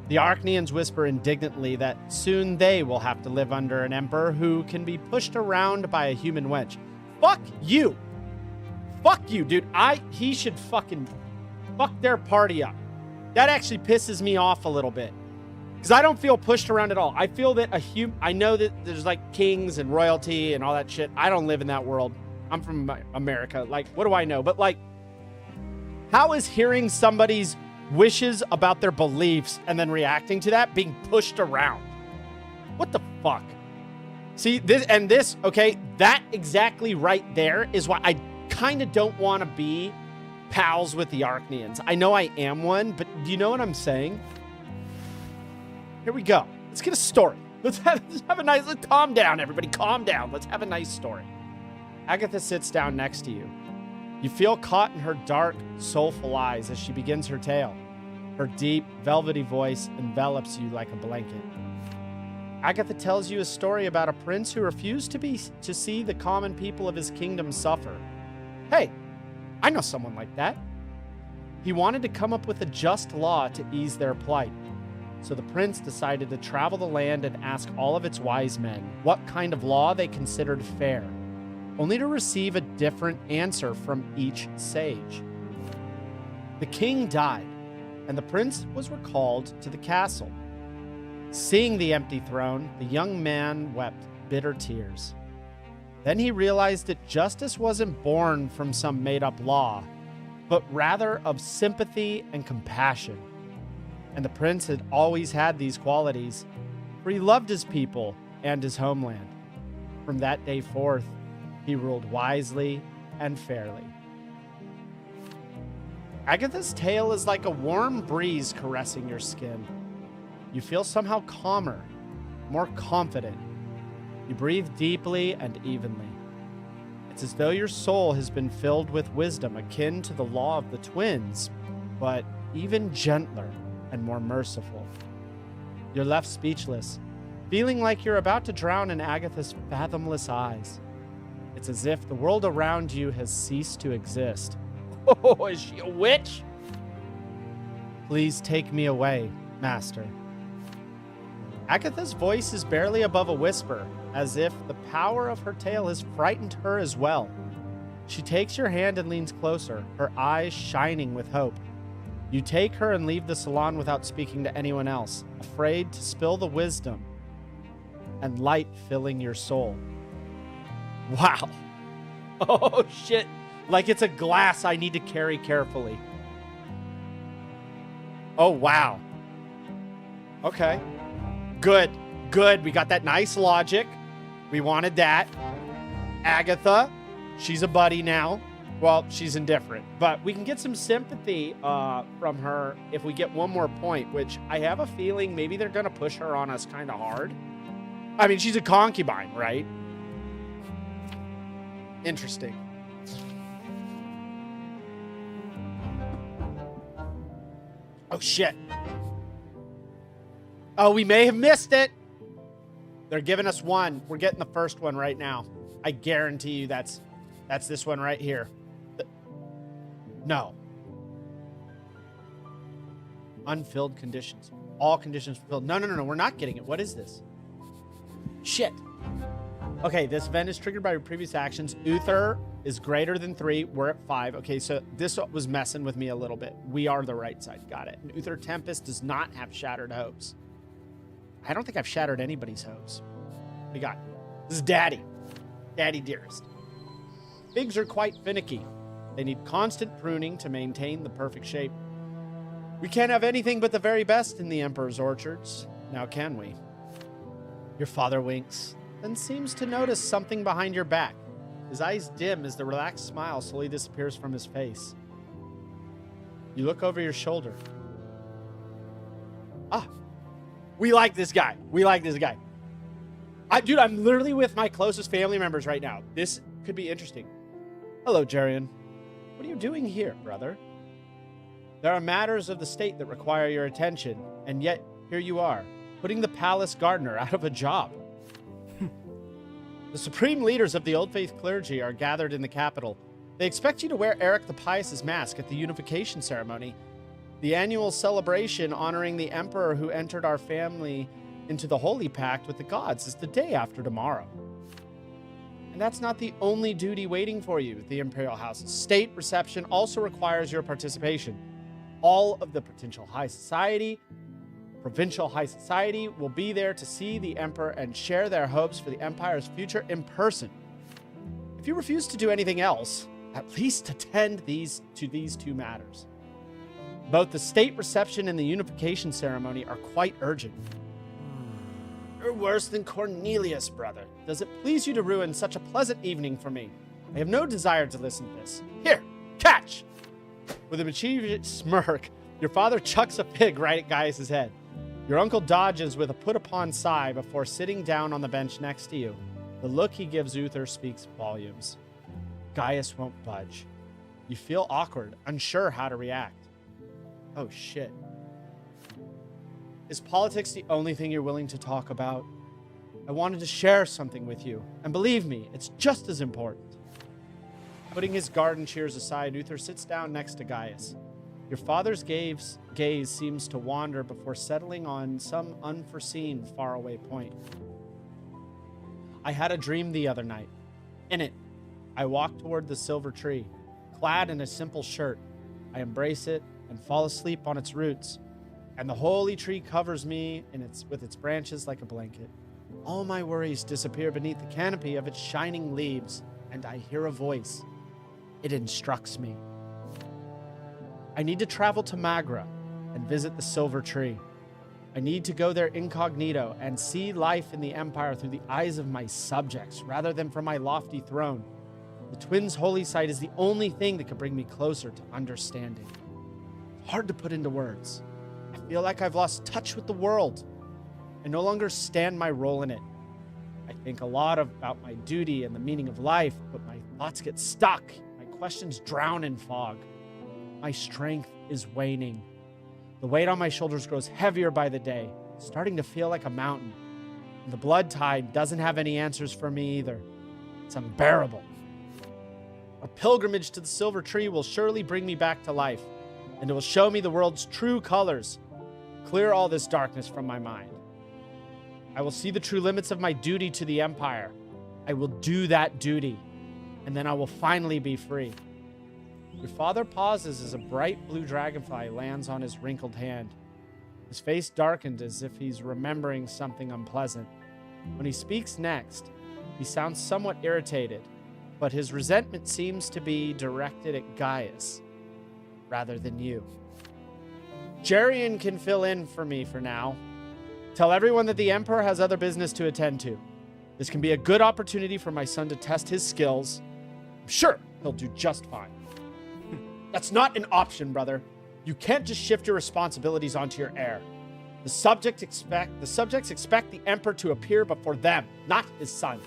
The Arknians whisper indignantly that soon they will have to live under an emperor who can be pushed around by a human wench. Fuck you. Fuck you, dude. He should fucking fuck their party up. That actually pisses me off a little bit. Because I don't feel pushed around at all. I feel that I know that there's like kings and royalty and all that shit. I don't live in that world. I'm from America. Like, what do I know? But like, how is hearing somebody's wishes about their beliefs and then reacting to that being pushed around? What the fuck? See, this, okay, that exactly right there is why I kind of don't want to be pals with the Arknians. I know I am one, but do you know what I'm saying? Here we go. Let's get a story. Let's have a nice, calm down, everybody. Calm down. Let's have a nice story. Agatha sits down next to you. You feel caught in her dark, soulful eyes as she begins her tale. Her deep, velvety voice envelops you like a blanket. Agatha tells you a story about a prince who refused to see the common people of his kingdom suffer. Hey, I know someone like that. He wanted to come up with a just law to ease their plight. So the prince decided to travel the land and ask all of its wise men what kind of law they considered fair, only to receive a different answer from each sage. The king died, and the prince was recalled to the castle. Seeing the empty throne, the young man wept bitter tears. Then he realized that justice wasn't born from some made-up law, but rather of sympathy and compassion. And the prince had always had these qualities, for he loved his people and his homeland. From that day forth, he ruled wisely and fairly. Agatha's tale is like a warm breeze caressing your skin. You feel somehow calmer, more confident. You breathe deeply and evenly. It's as though your soul has been filled with wisdom akin to the law of the twins, but even gentler and more merciful. You're left speechless, feeling like you're about to drown in Agatha's fathomless eyes. It's as if the world around you has ceased to exist. Oh, is she a witch? Please take me away, master. Agatha's voice is barely above a whisper, as if the power of her tale has frightened her as well. She takes your hand and leans closer, her eyes shining with hope. You take her and leave the salon without speaking to anyone else, afraid to spill the wisdom and light filling your soul. Wow. Oh, shit. Like it's a glass I need to carry carefully. Oh, wow. Okay. Good. Good. We got that nice logic. We wanted that. Agatha, she's a buddy now. Well, she's indifferent. But we can get some sympathy from her if we get one more point, which I have a feeling maybe they're going to push her on us kind of hard. I mean, she's a concubine, right? Interesting. Oh, shit. Oh, we may have missed it. They're giving us one. We're getting the first one right now. I guarantee you that's this one right here. No. Unfilled conditions. All conditions fulfilled. No. We're not getting it. What is this? Shit. Okay, this event is triggered by your previous actions. Uther is greater than 3. We're at 5. Okay, so this was messing with me a little bit. We are the right side. Got it. And Uther Tempest does not have shattered hopes. I don't think I've shattered anybody's hopes. We got this is Daddy. Daddy dearest. Figs are quite finicky. They need constant pruning to maintain the perfect shape. We can't have anything but the very best in the Emperor's orchards. Now can we? Your father winks, then seems to notice something behind your back. His eyes dim as the relaxed smile slowly disappears from his face. You look over your shoulder. Ah, we like this guy. We like this guy. Dude, I'm literally with my closest family members right now. This could be interesting. Hello, Jerian. What are you doing here, brother? There are matters of the state that require your attention, and yet here you are, putting the palace gardener out of a job. The supreme leaders of the Old Faith clergy are gathered in the capital. They expect you to wear Eric the Pious's mask at the unification ceremony, the annual celebration honoring the emperor who entered our family into the holy pact with the gods is the day after tomorrow. And that's not the only duty waiting for you, the imperial house's state reception also requires your participation. All of the provincial high society will be there to see the emperor and share their hopes for the empire's future in person. If you refuse to do anything else, at least attend these two matters. Both the state reception and the unification ceremony are quite urgent. You're worse than Cornelius, brother. Does it please you to ruin such a pleasant evening for me? I have no desire to listen to this. Here, catch! With a mischievous smirk, your father chucks a pig right at Gaius' head. Your uncle dodges with a put-upon sigh before sitting down on the bench next to you. The look he gives Uther speaks volumes. Gaius won't budge. You feel awkward, unsure how to react. Oh, shit. Is politics the only thing you're willing to talk about? I wanted to share something with you, and believe me, it's just as important. Putting his garden shears aside, Uther sits down next to Gaius. Your father's gaze seems to wander before settling on some unforeseen faraway point. I had a dream the other night. In it, I walk toward the silver tree, clad in a simple shirt. I embrace it and fall asleep on its roots. And the holy tree covers me with its branches like a blanket. All my worries disappear beneath the canopy of its shining leaves, and I hear a voice. It instructs me. I need to travel to Magra and visit the silver tree. I need to go there incognito and see life in the Empire through the eyes of my subjects rather than from my lofty throne. The twins' holy sight is the only thing that could bring me closer to understanding. It's hard to put into words. I feel like I've lost touch with the world. I no longer stand my role in it. I think a lot about my duty and the meaning of life, but my thoughts get stuck. My questions drown in fog. My strength is waning. The weight on my shoulders grows heavier by the day, starting to feel like a mountain. And the blood tide doesn't have any answers for me either. It's unbearable. A pilgrimage to the silver tree will surely bring me back to life, and it will show me the world's true colors, clear all this darkness from my mind. I will see the true limits of my duty to the Empire. I will do that duty, and then I will finally be free. Your father pauses as a bright blue dragonfly lands on his wrinkled hand. His face darkened as if he's remembering something unpleasant. When he speaks next, he sounds somewhat irritated, but his resentment seems to be directed at Gaius rather than you. Jerian can fill in for me for now. Tell everyone that the Emperor has other business to attend to. This can be a good opportunity for my son to test his skills. I'm sure he'll do just fine. That's not an option, brother. You can't just shift your responsibilities onto your heir. The subjects expect the Emperor to appear before them, not his son.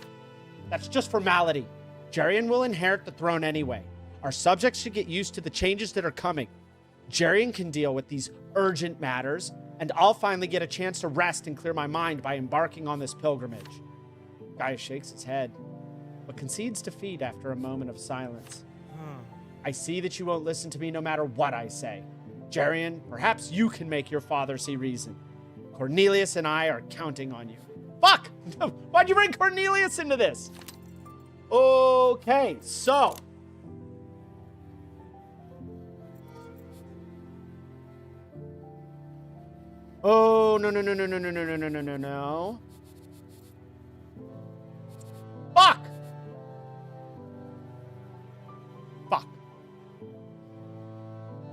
That's just formality. Jerian will inherit the throne anyway. Our subjects should get used to the changes that are coming. Jerian can deal with these urgent matters, and I'll finally get a chance to rest and clear my mind by embarking on this pilgrimage. Gaius shakes his head, but concedes defeat after a moment of silence. I see that you won't listen to me no matter what I say. Jerian, perhaps you can make your father see reason. Cornelius and I are counting on you. Fuck! Why'd you bring Cornelius into this? Okay, so. Oh, no. Fuck!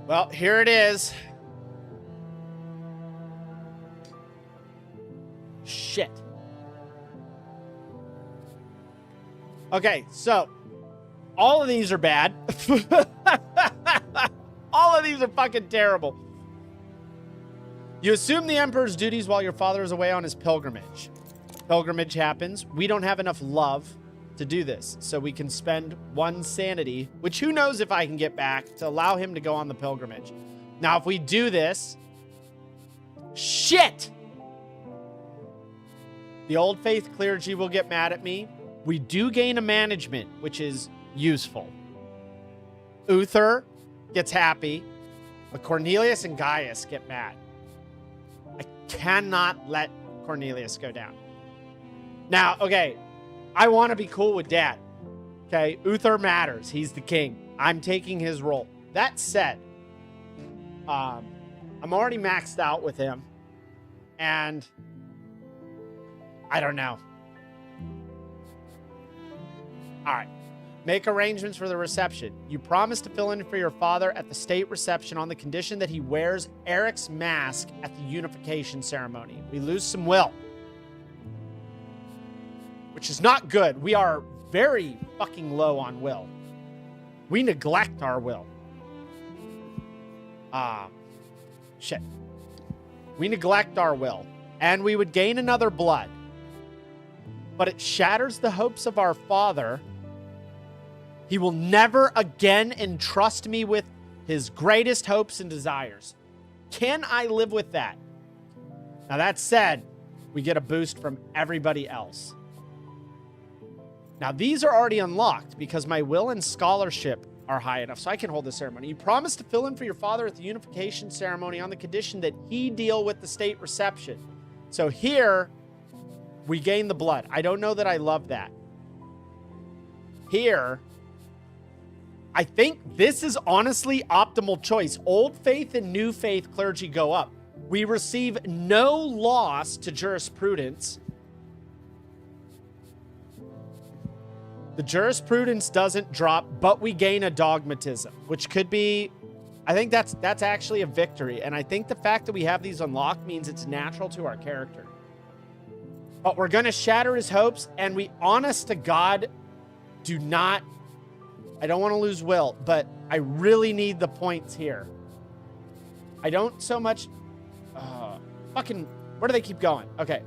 Well, here it is. Shit. Okay, so all of these are bad. All of these are fucking terrible. You assume the Emperor's duties while your father is away on his pilgrimage. Pilgrimage happens. We don't have enough love to do this, so we can spend 1 sanity, which who knows if I can get back, to allow him to go on the pilgrimage. Now, if we do this, shit! The Old Faith clergy will get mad at me. We do gain a management, which is useful. Uther gets happy, but Cornelius and Gaius get mad. I cannot let Cornelius go down. Now, okay, I want to be cool with Dad. Okay, Uther matters. He's the king. I'm taking his role. That said, I'm already maxed out with him, and I don't know. All right. Make arrangements for the reception. You promise to fill in for your father at the state reception on the condition that he wears Eric's mask at the unification ceremony. We lose some will, which is not good. We are very fucking low on will. We neglect our will. Shit. We neglect our will, and we would gain another blood. But it shatters the hopes of our father. He will never again entrust me with his greatest hopes and desires. Can I live with that? Now, that said, we get a boost from everybody else. Now, these are already unlocked because my will and scholarship are high enough, so I can hold the ceremony. You promise to fill in for your father at the unification ceremony on the condition that he deal with the state reception. So here, we gain the blood. I don't know that I love that. Here, I think this is honestly optimal choice. Old faith and new faith clergy go up. We receive no loss to jurisprudence. The jurisprudence doesn't drop, but we gain a dogmatism, which could be, I think that's actually a victory. And I think the fact that we have these unlocked means it's natural to our character. But we're going to shatter his hopes, and we, honest to God, do not, I don't want to lose will, but I really need the points here. I don't so much, fucking, where do they keep going? Okay.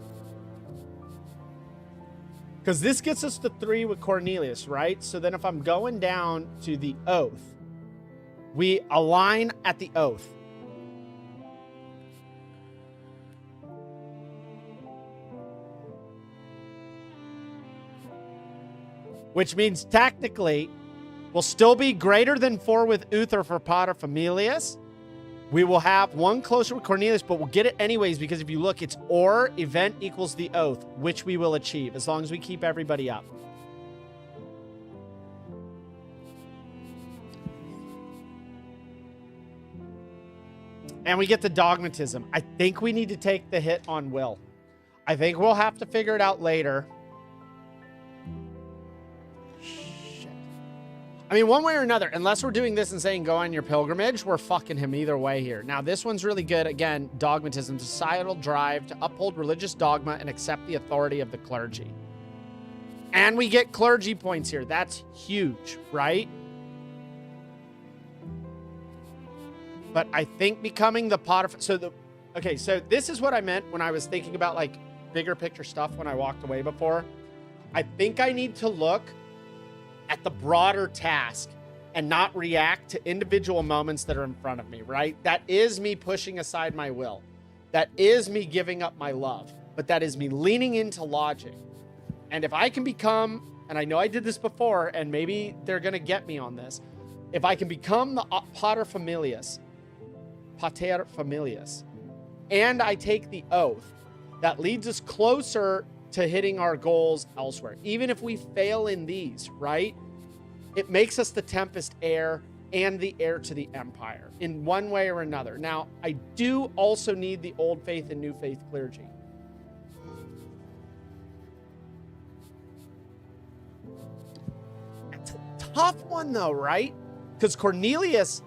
Because this gets us to 3 with Cornelius, right? So then if I'm going down to the oath, we align at the oath. Which means technically we'll still be greater than 4 with Uther for paterfamilias. We will have 1 closer with Cornelius, but we'll get it anyways, because if you look, it's or event equals the oath, which we will achieve as long as we keep everybody up. And we get the dogmatism. I think we need to take the hit on will. I think we'll have to figure it out later. I mean, one way or another, unless we're doing this and saying go on your pilgrimage, we're fucking him either way here. Now, this one's really good. Again, dogmatism, societal drive to uphold religious dogma and accept the authority of the clergy. And we get clergy points here. That's huge, right? But I think becoming the Potter... Okay, so this is what I meant when I was thinking about, like, bigger picture stuff when I walked away before. I think I need to look at the broader task and not react to individual moments that are in front of me, right? That is me pushing aside my will. That is me giving up my love, but that is me leaning into logic. And if I can become, and I know I did this before, and maybe they're going to get me on this, if I can become the paterfamilias, and I take the oath, that leads us closer to hitting our goals elsewhere. Even if we fail in these, right? It makes us the Tempest heir and the heir to the Empire in one way or another. Now, I do also need the old faith and new faith clergy. It's a tough one though, right? Because Cornelius,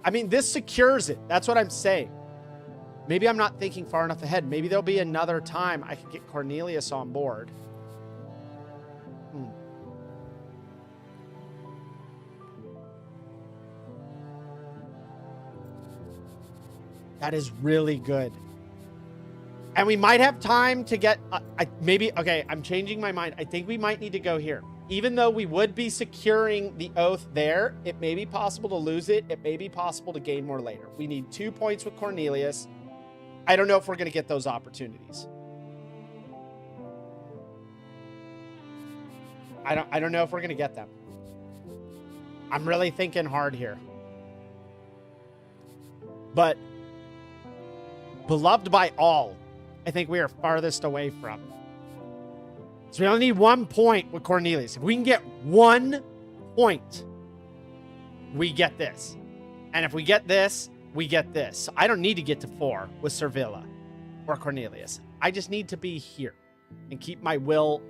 I mean, this secures it. That's what I'm saying. Maybe I'm not thinking far enough ahead. Maybe there'll be another time I can get Cornelius on board. That is really good. And we might have time to get, okay, I'm changing my mind. I think we might need to go here. Even though we would be securing the oath there, it may be possible to lose it. It may be possible to gain more later. We need 2 points with Cornelius. I don't know if we're going to get those opportunities. I don't know if we're going to get them. I'm really thinking hard here. But beloved by all, I think we are farthest away from. So we only need 1 point with Cornelius. If we can get 1 point, we get this. And if we get this, we get this. So I don't need to get to 4 with Servilla or Cornelius. I just need to be here and keep my will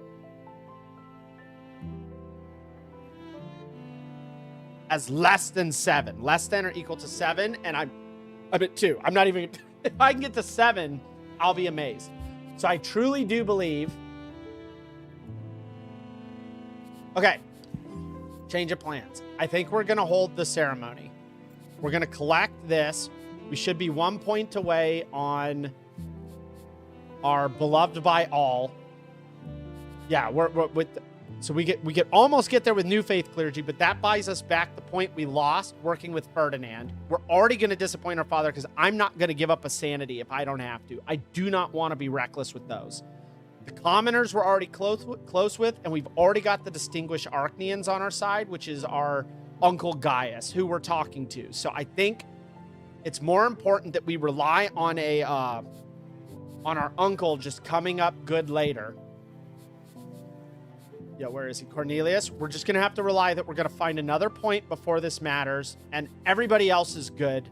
as less than 7. Less than or equal to 7, and I'm at 2. I'm not even... If I can get to 7, I'll be amazed. So I truly do believe... Okay. Change of plans. I think we're going to hold the ceremony. We're going to collect this. We should be 1 point away on our beloved by all. Yeah, we're with... So we get almost get there with new faith clergy, but that buys us back the point we lost working with Ferdinand. We're already going to disappoint our father because I'm not going to give up a sanity if I don't have to. I do not want to be reckless with those. The commoners we're already close with, and we've already got the distinguished Arknians on our side, which is our Uncle Gaius, who we're talking to. So I think it's more important that we rely on on our uncle just coming up good later. Yeah, where is he? Cornelius. We're just going to have to rely that we're going to find another point before this matters, and everybody else is good.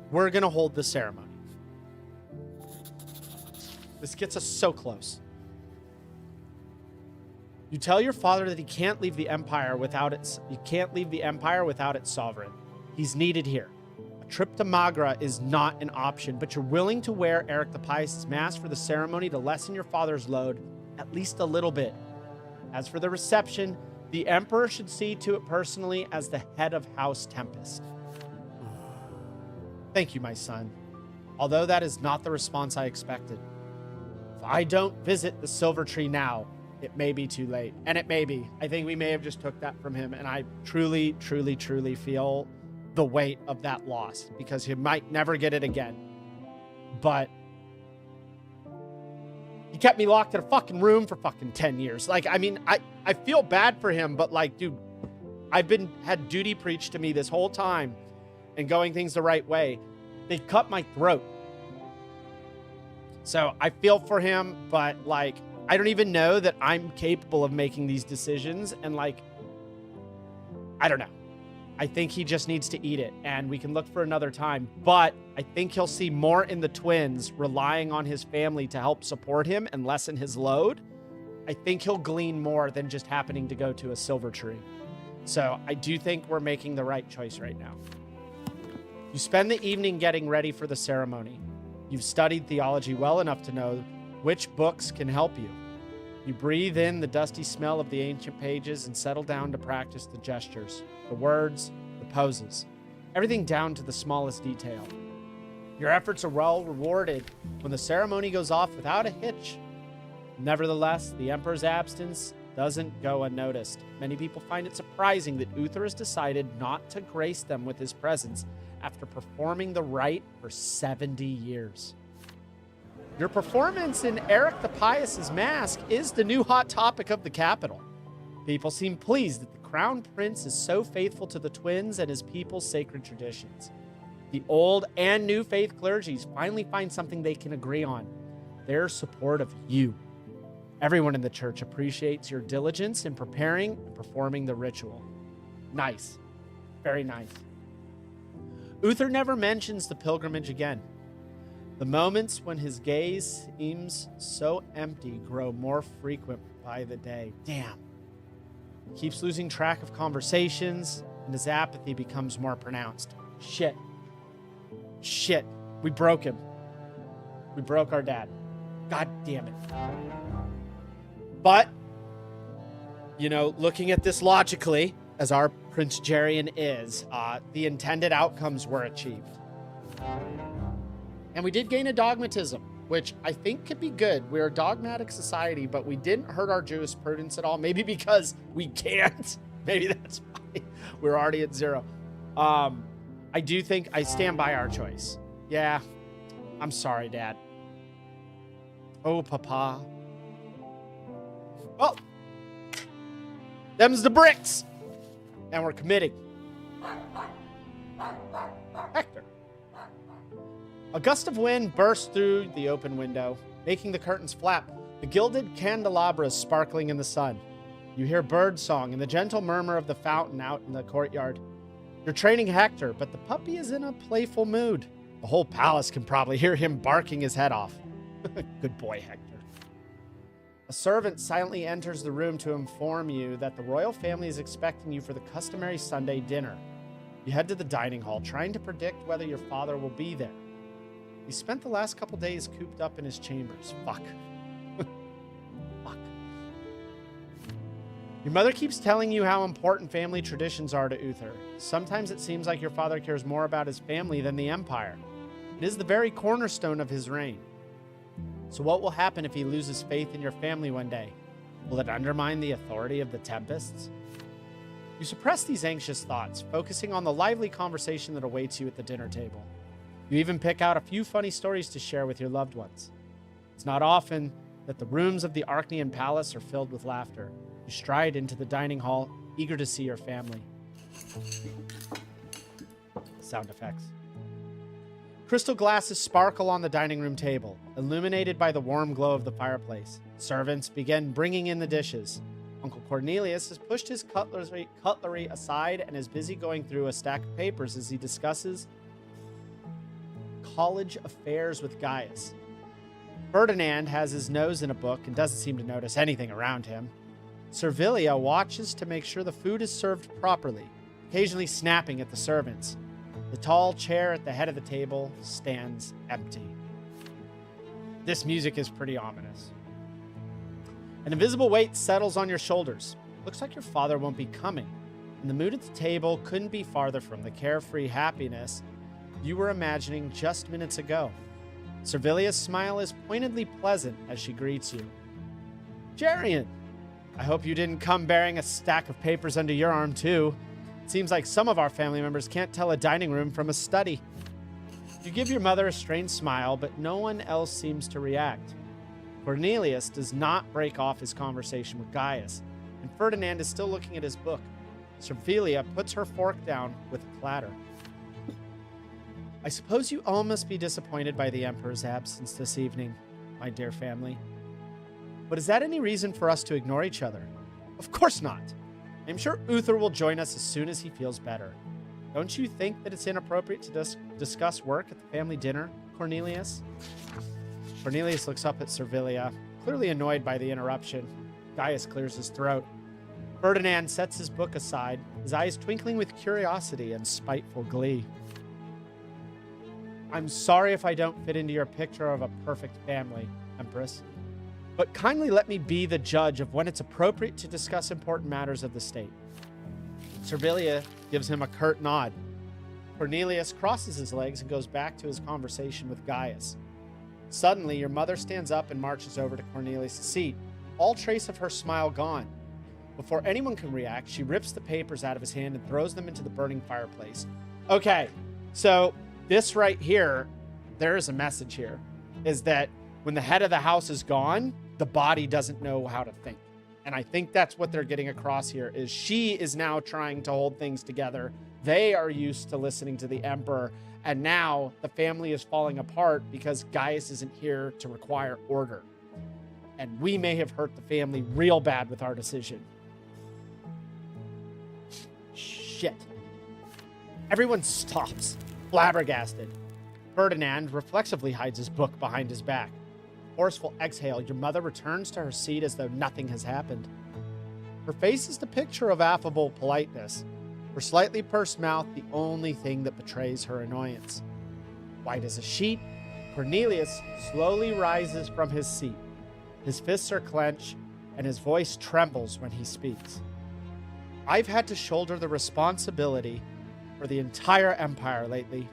We're going to hold the ceremony. This gets us so close. You tell your father that he can't leave the empire without its sovereign. He's needed here. A trip to Magra is not an option, but you're willing to wear Eric the Pious' mask for the ceremony to lessen your father's load at least a little bit. As for the reception, the emperor should see to it personally as the head of House Tempest. Thank you, my son. Although that is not the response I expected. If I don't visit the Silver Tree now, it may be too late. And it may be. I think we may have just took that from him. And I truly, truly, truly feel the weight of that loss because he might never get it again. But he kept me locked in a fucking room for fucking 10 years. Like, I mean, I feel bad for him, but like, dude, I've had duty preached to me this whole time and going things the right way. They cut my throat. So I feel for him, but like, I don't even know that I'm capable of making these decisions. And like, I don't know. I think he just needs to eat it and we can look for another time. But I think he'll see more in the twins relying on his family to help support him and lessen his load. I think he'll glean more than just happening to go to a Silver Tree. So I do think we're making the right choice right now. You spend the evening getting ready for the ceremony. You've studied theology well enough to know which books can help you. You breathe in the dusty smell of the ancient pages and settle down to practice the gestures, the words, the poses, everything down to the smallest detail. Your efforts are well rewarded when the ceremony goes off without a hitch. Nevertheless, the Emperor's absence doesn't go unnoticed. Many people find it surprising that Uther has decided not to grace them with his presence after performing the rite for 70 years. Your performance in Eric the Pious' mask is the new hot topic of the capital. People seem pleased that the crown prince is so faithful to the twins and his people's sacred traditions. The old and new faith clergies finally find something they can agree on: their support of you. Everyone in the church appreciates your diligence in preparing and performing the ritual. Nice. Very nice. Uther never mentions the pilgrimage again. The moments when his gaze seems so empty grow more frequent by the day. Damn. He keeps losing track of conversations, and his apathy becomes more pronounced. Shit. We broke him. We broke our dad. God damn it. But, you know, looking at this logically, as our Prince Jerian is, the intended outcomes were achieved. And we did gain a dogmatism, which I think could be good. We're a dogmatic society, but we didn't hurt our jurisprudence at all. Maybe because we can't. Maybe that's why we're already at 0. I do think I stand by our choice. Yeah, I'm sorry, Dad. Oh, Papa. Well, them's the bricks. And we're committing. Hector. A gust of wind burst through the open window, making the curtains flap, the gilded candelabras sparkling in the sun. You hear bird song and the gentle murmur of the fountain out in the courtyard. You're training Hector, but the puppy is in a playful mood. The whole palace can probably hear him barking his head off. Good boy, Hector. A servant silently enters the room to inform you that the royal family is expecting you for the customary Sunday dinner. You head to the dining hall, trying to predict whether your father will be there. He spent the last couple days cooped up in his chambers. Fuck. Fuck. Your mother keeps telling you how important family traditions are to Uther. Sometimes it seems like your father cares more about his family than the empire. It is the very cornerstone of his reign. So what will happen if he loses faith in your family one day? Will it undermine the authority of the Tempests? You suppress these anxious thoughts, focusing on the lively conversation that awaits you at the dinner table. You even pick out a few funny stories to share with your loved ones. It's not often that the rooms of the Arknian Palace are filled with laughter. You stride into the dining hall, eager to see your family. Sound effects. Crystal glasses sparkle on the dining room table, illuminated by the warm glow of the fireplace. Servants begin bringing in the dishes. Uncle Cornelius has pushed his cutlery aside and is busy going through a stack of papers as he discusses college affairs with Gaius. Ferdinand has his nose in a book and doesn't seem to notice anything around him. Servilia watches to make sure the food is served properly, occasionally snapping at the servants. The tall chair at the head of the table stands empty. This music is pretty ominous. An invisible weight settles on your shoulders. Looks like your father won't be coming, and the mood at the table couldn't be farther from the carefree happiness you were imagining just minutes ago. Servilia's smile is pointedly pleasant as she greets you. Jerian, I hope you didn't come bearing a stack of papers under your arm too. Seems like some of our family members can't tell a dining room from a study. You give your mother a strange smile, but no one else seems to react. Cornelius does not break off his conversation with Gaius, and Ferdinand is still looking at his book. Servilia puts her fork down with a clatter. I suppose you all must be disappointed by the Emperor's absence this evening, my dear family. But is that any reason for us to ignore each other? Of course not. I'm sure Uther will join us as soon as he feels better. Don't you think that it's inappropriate to discuss work at the family dinner, Cornelius? Cornelius looks up at Servilia, clearly annoyed by the interruption. Gaius clears his throat. Ferdinand sets his book aside, his eyes twinkling with curiosity and spiteful glee. I'm sorry if I don't fit into your picture of a perfect family, Empress. But kindly let me be the judge of when it's appropriate to discuss important matters of the state. Servilia gives him a curt nod. Cornelius crosses his legs and goes back to his conversation with Gaius. Suddenly, your mother stands up and marches over to Cornelius' seat, all trace of her smile gone. Before anyone can react, she rips the papers out of his hand and throws them into the burning fireplace. Okay, so this right here, there is a message here, is that when the head of the house is gone, the body doesn't know how to think. And I think that's what they're getting across here, is she is now trying to hold things together. They are used to listening to the Emperor, and now the family is falling apart because Gaius isn't here to require order. And we may have hurt the family real bad with our decision. Shit. Everyone stops, flabbergasted. Ferdinand reflexively hides his book behind his back. Forceful exhale, your mother returns to her seat as though nothing has happened. Her face is the picture of affable politeness, her slightly pursed mouth the only thing that betrays her annoyance. White as a sheet, Cornelius slowly rises from his seat. His fists are clenched, and his voice trembles when he speaks. I've had to shoulder the responsibility for the entire empire lately.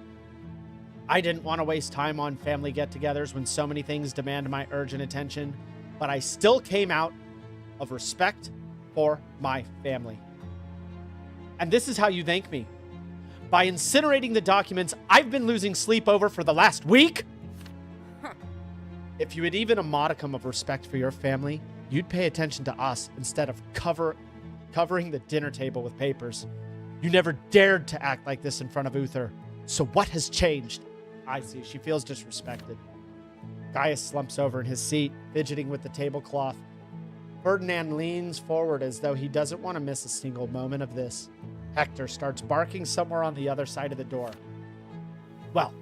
I didn't want to waste time on family get-togethers when so many things demand my urgent attention, but I still came out of respect for my family. And this is how you thank me. By incinerating the documents I've been losing sleep over for the last week? If you had even a modicum of respect for your family, you'd pay attention to us instead of covering the dinner table with papers. You never dared to act like this in front of Uther. So what has changed? I see. She feels disrespected. Gaius slumps over in his seat, fidgeting with the tablecloth. Ferdinand leans forward as though he doesn't want to miss a single moment of this. Hector starts barking somewhere on the other side of the door. Well,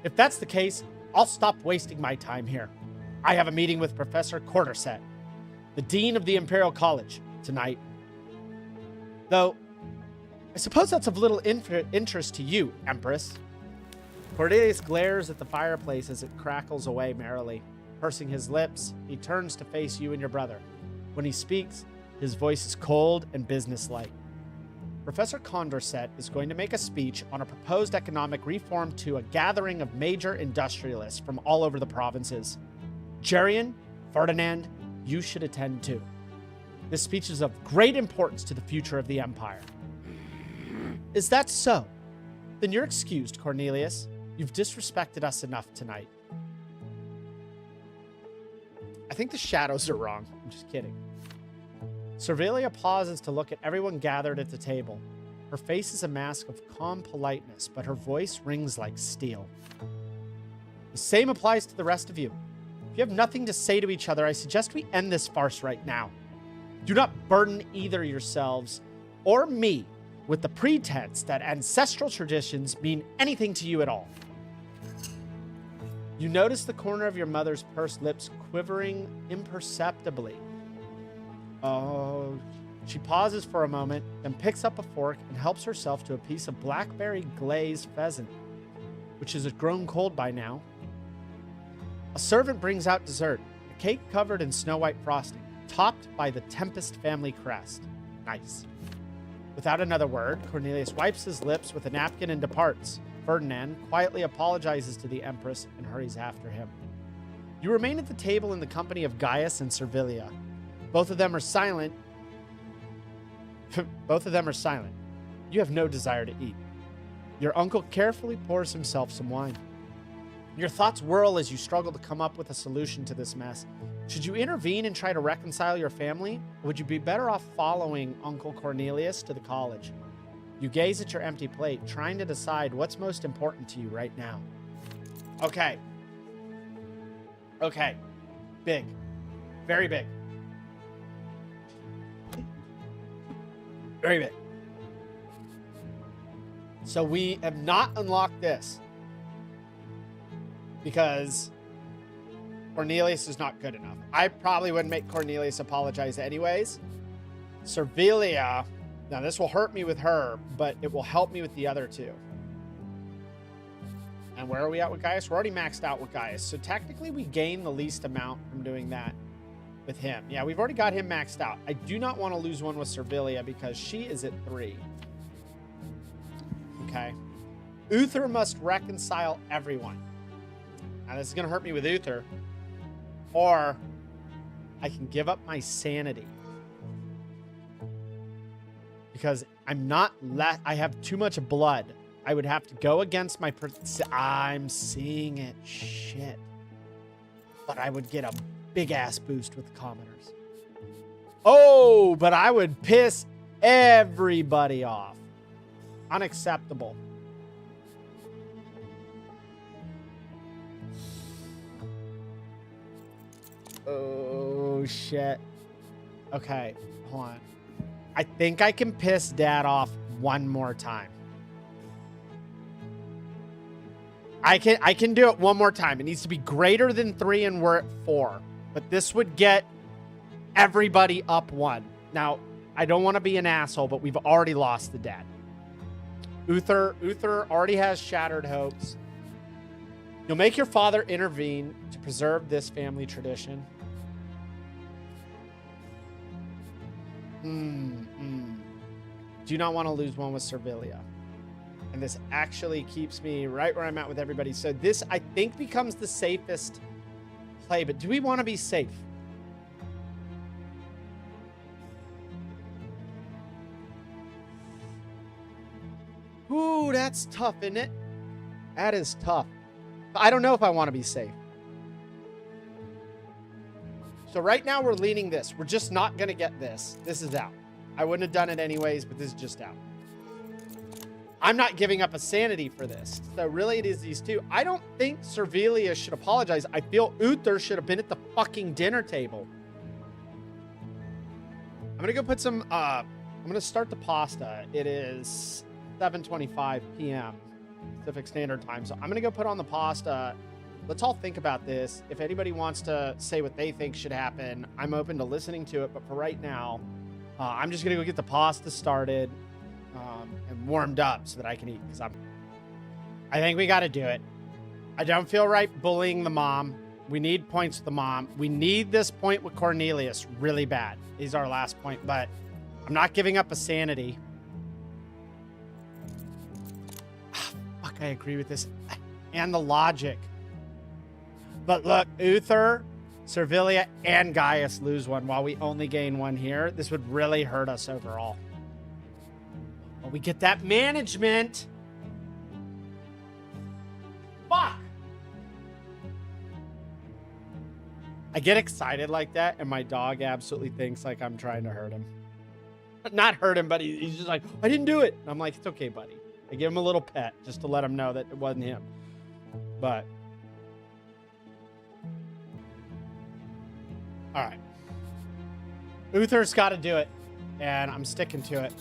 if that's the case, I'll stop wasting my time here. I have a meeting with Professor Corderset, the Dean of the Imperial College, tonight. Though, I suppose that's of little interest to you, Empress. Cornelius glares at the fireplace as it crackles away merrily. Pursing his lips, he turns to face you and your brother. When he speaks, his voice is cold and businesslike. Professor Condorcet is going to make a speech on a proposed economic reform to a gathering of major industrialists from all over the provinces. Jerian, Ferdinand, you should attend too. This speech is of great importance to the future of the Empire. Is that so? Then you're excused, Cornelius. You've disrespected us enough tonight. I think the shadows are wrong. I'm just kidding. Servilia pauses to look at everyone gathered at the table. Her face is a mask of calm politeness, but her voice rings like steel. The same applies to the rest of you. If you have nothing to say to each other, I suggest we end this farce right now. Do not burden either yourselves or me with the pretense that ancestral traditions mean anything to you at all. You notice the corner of your mother's pursed lips quivering imperceptibly. Oh, she pauses for a moment, then picks up a fork and helps herself to a piece of blackberry glazed pheasant, which has grown cold by now. A servant brings out dessert, a cake covered in snow-white frosting, topped by the Tempest family crest. Nice. Without another word, Cornelius wipes his lips with a napkin and departs. Ferdinand quietly apologizes to the Empress and hurries after him. You remain at the table in the company of Gaius and Servilia. Both of them are silent. You have no desire to eat. Your uncle carefully pours himself some wine. Your thoughts whirl as you struggle to come up with a solution to this mess. Should you intervene and try to reconcile your family? Or would you be better off following Uncle Cornelius to the college? You gaze at your empty plate, trying to decide what's most important to you right now. Okay. Big. Very big. Very big. So we have not unlocked this because Cornelius is not good enough. I probably wouldn't make Cornelius apologize anyways. Servilia, now this will hurt me with her, but it will help me with the other two. And where are we at with Gaius? We're already maxed out with Gaius. So technically we gain the least amount from doing that with him. Yeah, we've already got him maxed out. I do not want to lose one with Servilia because she is at 3. Okay. Uther must reconcile everyone. Now this is going to hurt me with Uther. Or I can give up my sanity. Because I have too much blood. I would have to go against my... I'm seeing it. Shit. But I would get a big-ass boost with the commoners. Oh, but I would piss everybody off. Unacceptable. Oh, shit. Okay, hold on. I think I can piss Dad off one more time. I can do it one more time. It needs to be greater than 3 and we're at 4. But this would get everybody up 1. Now, I don't want to be an asshole, but we've already lost the Dad. Uther already has shattered hopes. You'll make your father intervene to preserve this family tradition. Do not want to lose one with Servilia. And this actually keeps me right where I'm at with everybody. So this, I think, becomes the safest play. But do we want to be safe? Ooh, that's tough, isn't it? That is tough. I don't know if I want to be safe. So right now we're leaning this. We're just not going to get this. This is out. I wouldn't have done it anyways, but this is just out. I'm not giving up a sanity for this. So really it is these two. I don't think Servilia should apologize. I feel Uther should have been at the fucking dinner table. I'm going to go put some, I'm going to start the pasta. It is 7:25 p.m. Pacific Standard Time. So I'm going to go put on the pasta. Let's all think about this. If anybody wants to say what they think should happen, I'm open to listening to it. But for right now, I'm just going to go get the pasta started and warmed up so that I can eat. Because I think we got to do it. I don't feel right bullying the mom. We need points with the mom. We need this point with Cornelius really bad. He's our last point, but I'm not giving up a sanity. Fuck, I agree with this. And the logic. But look, Uther, Servilia, and Gaius lose one while we only gain one here. This would really hurt us overall. But we get that management. Fuck. I get excited like that, and my dog absolutely thinks like I'm trying to hurt him. not hurt him, but he's just like, I didn't do it. And I'm like, it's okay, buddy. I give him a little pet just to let him know that it wasn't him. But all right, Uther's got to do it, and I'm sticking to it.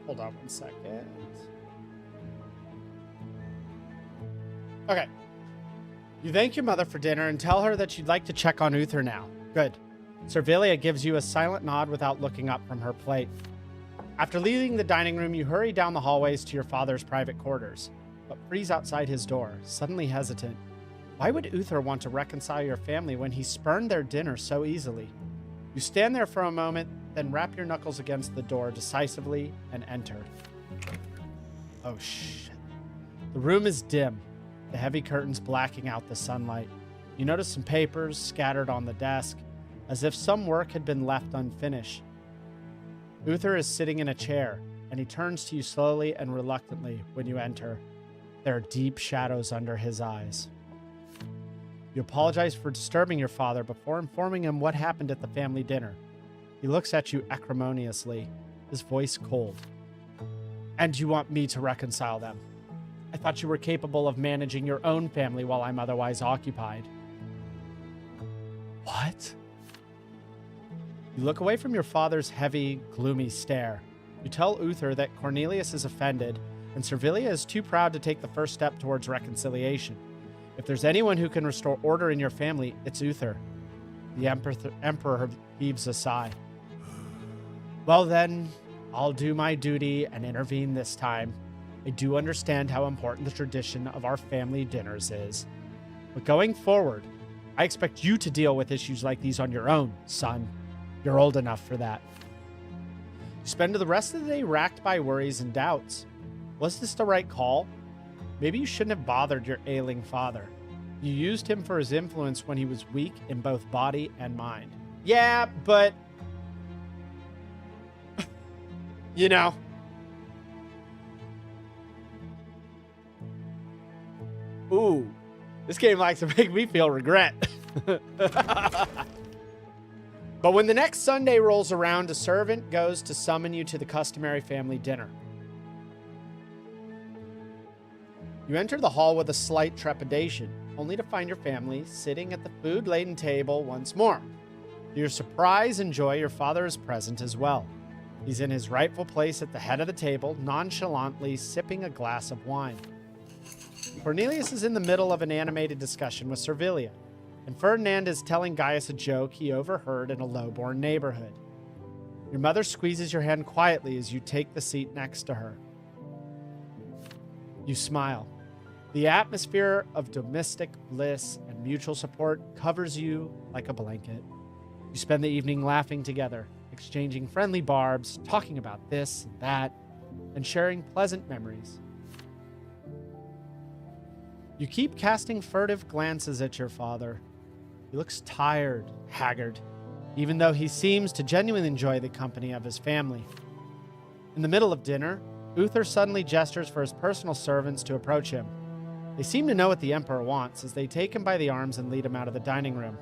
Hold on 1 second. Okay. You thank your mother for dinner and tell her that you'd like to check on Uther now. Good. Servilia gives you a silent nod without looking up from her plate. After leaving the dining room, you hurry down the hallways to your father's private quarters, but freeze outside his door, suddenly hesitant. Why would Uther want to reconcile your family when he spurned their dinner so easily? You stand there for a moment, then wrap your knuckles against the door decisively and enter. Oh, shit. The room is dim, the heavy curtains blacking out the sunlight. You notice some papers scattered on the desk, as if some work had been left unfinished. Uther is sitting in a chair, and he turns to you slowly and reluctantly when you enter. There are deep shadows under his eyes. You apologize for disturbing your father before informing him what happened at the family dinner. He looks at you acrimoniously, his voice cold. And you want me to reconcile them? I thought you were capable of managing your own family while I'm otherwise occupied. What? You look away from your father's heavy, gloomy stare. You tell Uther that Cornelius is offended, and Servilia is too proud to take the first step towards reconciliation. If there's anyone who can restore order in your family, it's Uther. The Emperor heaves a sigh. Well then, I'll do my duty and intervene this time. I do understand how important the tradition of our family dinners is. But going forward, I expect you to deal with issues like these on your own, son. You're old enough for that. You spend the rest of the day racked by worries and doubts. Was this the right call? Maybe you shouldn't have bothered your ailing father. You used him for his influence when he was weak in both body and mind. Yeah, but... you know... Ooh, this game likes to make me feel regret. But when the next Sunday rolls around, a servant goes to summon you to the customary family dinner. You enter the hall with a slight trepidation, only to find your family sitting at the food-laden table once more. To your surprise and joy, your father is present as well. He's in his rightful place at the head of the table, nonchalantly sipping a glass of wine. Cornelius is in the middle of an animated discussion with Servilia, and Ferdinand is telling Gaius a joke he overheard in a low-born neighborhood. Your mother squeezes your hand quietly as you take the seat next to her. You smile. The atmosphere of domestic bliss and mutual support covers you like a blanket. You spend the evening laughing together, exchanging friendly barbs, talking about this and that, and sharing pleasant memories. You keep casting furtive glances at your father. He looks tired, haggard, even though he seems to genuinely enjoy the company of his family. In the middle of dinner, Uther suddenly gestures for his personal servants to approach him. They seem to know what the Emperor wants as they take him by the arms and lead him out of the dining room.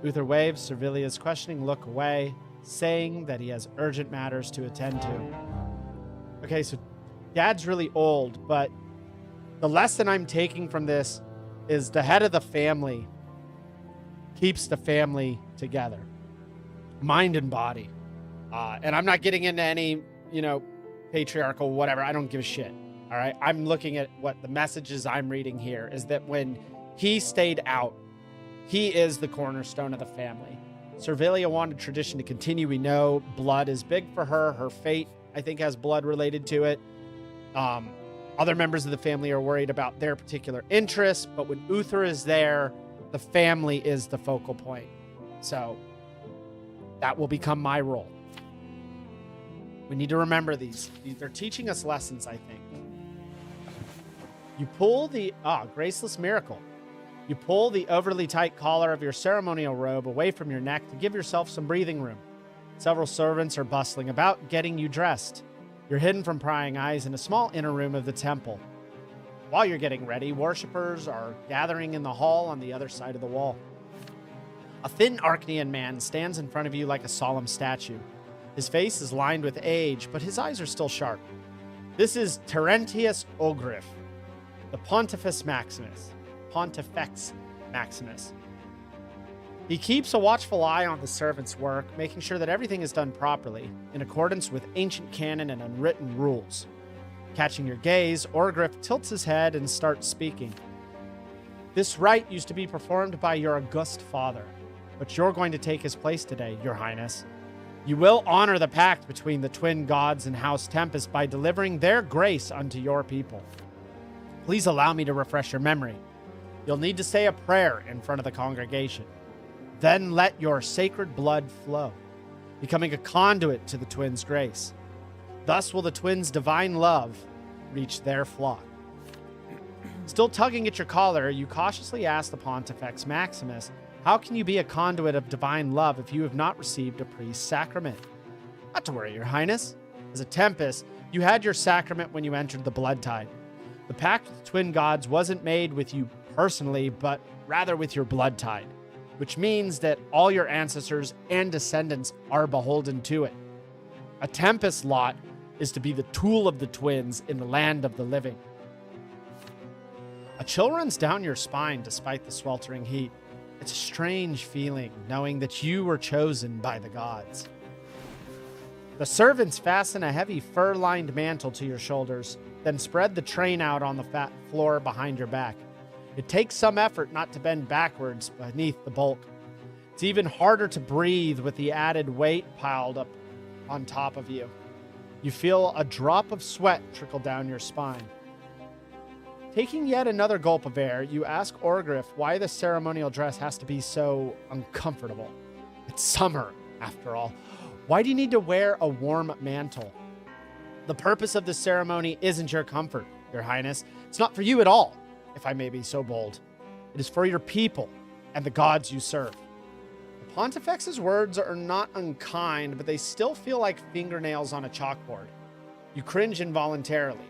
Uther waves Servilia's questioning look away, saying that he has urgent matters to attend to. Okay, so Dad's really old, but the lesson I'm taking from this is the head of the family keeps the family together, mind and body. And I'm not getting into any, patriarchal whatever. I don't give a shit. All right. I'm looking at what the messages I'm reading here is that when he stayed out, he is the cornerstone of the family. Servilia wanted tradition to continue. We know blood is big for her. Her fate, I think, has blood related to it. Other members of the family are worried about their particular interests, but when Uther is there, the family is the focal point. So that will become my role. We need to remember these. They're teaching us lessons, I think. You pull graceless miracle. You pull the overly tight collar of your ceremonial robe away from your neck to give yourself some breathing room. Several servants are bustling about, getting you dressed. You're hidden from prying eyes in a small inner room of the temple. While you're getting ready, worshippers are gathering in the hall on the other side of the wall. A thin Arknian man stands in front of you like a solemn statue. His face is lined with age, but his eyes are still sharp. This is Terentius Ogriff, the Pontifex Maximus. He keeps a watchful eye on the servants' work, making sure that everything is done properly, in accordance with ancient canon and unwritten rules. Catching your gaze, Ogriff tilts his head and starts speaking. This rite used to be performed by your august father, but you're going to take his place today, your highness. You will honor the pact between the twin gods and House Tempest by delivering their grace unto your people. Please allow me to refresh your memory. You'll need to say a prayer in front of the congregation. Then let your sacred blood flow, becoming a conduit to the twins' grace. Thus will the twins' divine love reach their flock. Still tugging at your collar, you cautiously ask the Pontifex Maximus, how can you be a conduit of divine love if you have not received a priest's sacrament? Not to worry, your highness. As a Tempest, you had your sacrament when you entered the blood tide. The pact with the twin gods wasn't made with you personally, but rather with your blood tide, which means that all your ancestors and descendants are beholden to it. A Tempest lot is to be the tool of the twins in the land of the living. A chill runs down your spine despite the sweltering heat. It's a strange feeling knowing that you were chosen by the gods. The servants fasten a heavy fur-lined mantle to your shoulders, then spread the train out on the fat floor behind your back. It takes some effort not to bend backwards beneath the bulk. It's even harder to breathe with the added weight piled up on top of you. You feel a drop of sweat trickle down your spine. Taking yet another gulp of air, you ask Ogriff why the ceremonial dress has to be so uncomfortable. It's summer, after all. Why do you need to wear a warm mantle? The purpose of the ceremony isn't your comfort, your highness. It's not for you at all, if I may be so bold. It is for your people and the gods you serve. The Pontifex's words are not unkind, but they still feel like fingernails on a chalkboard. You cringe involuntarily.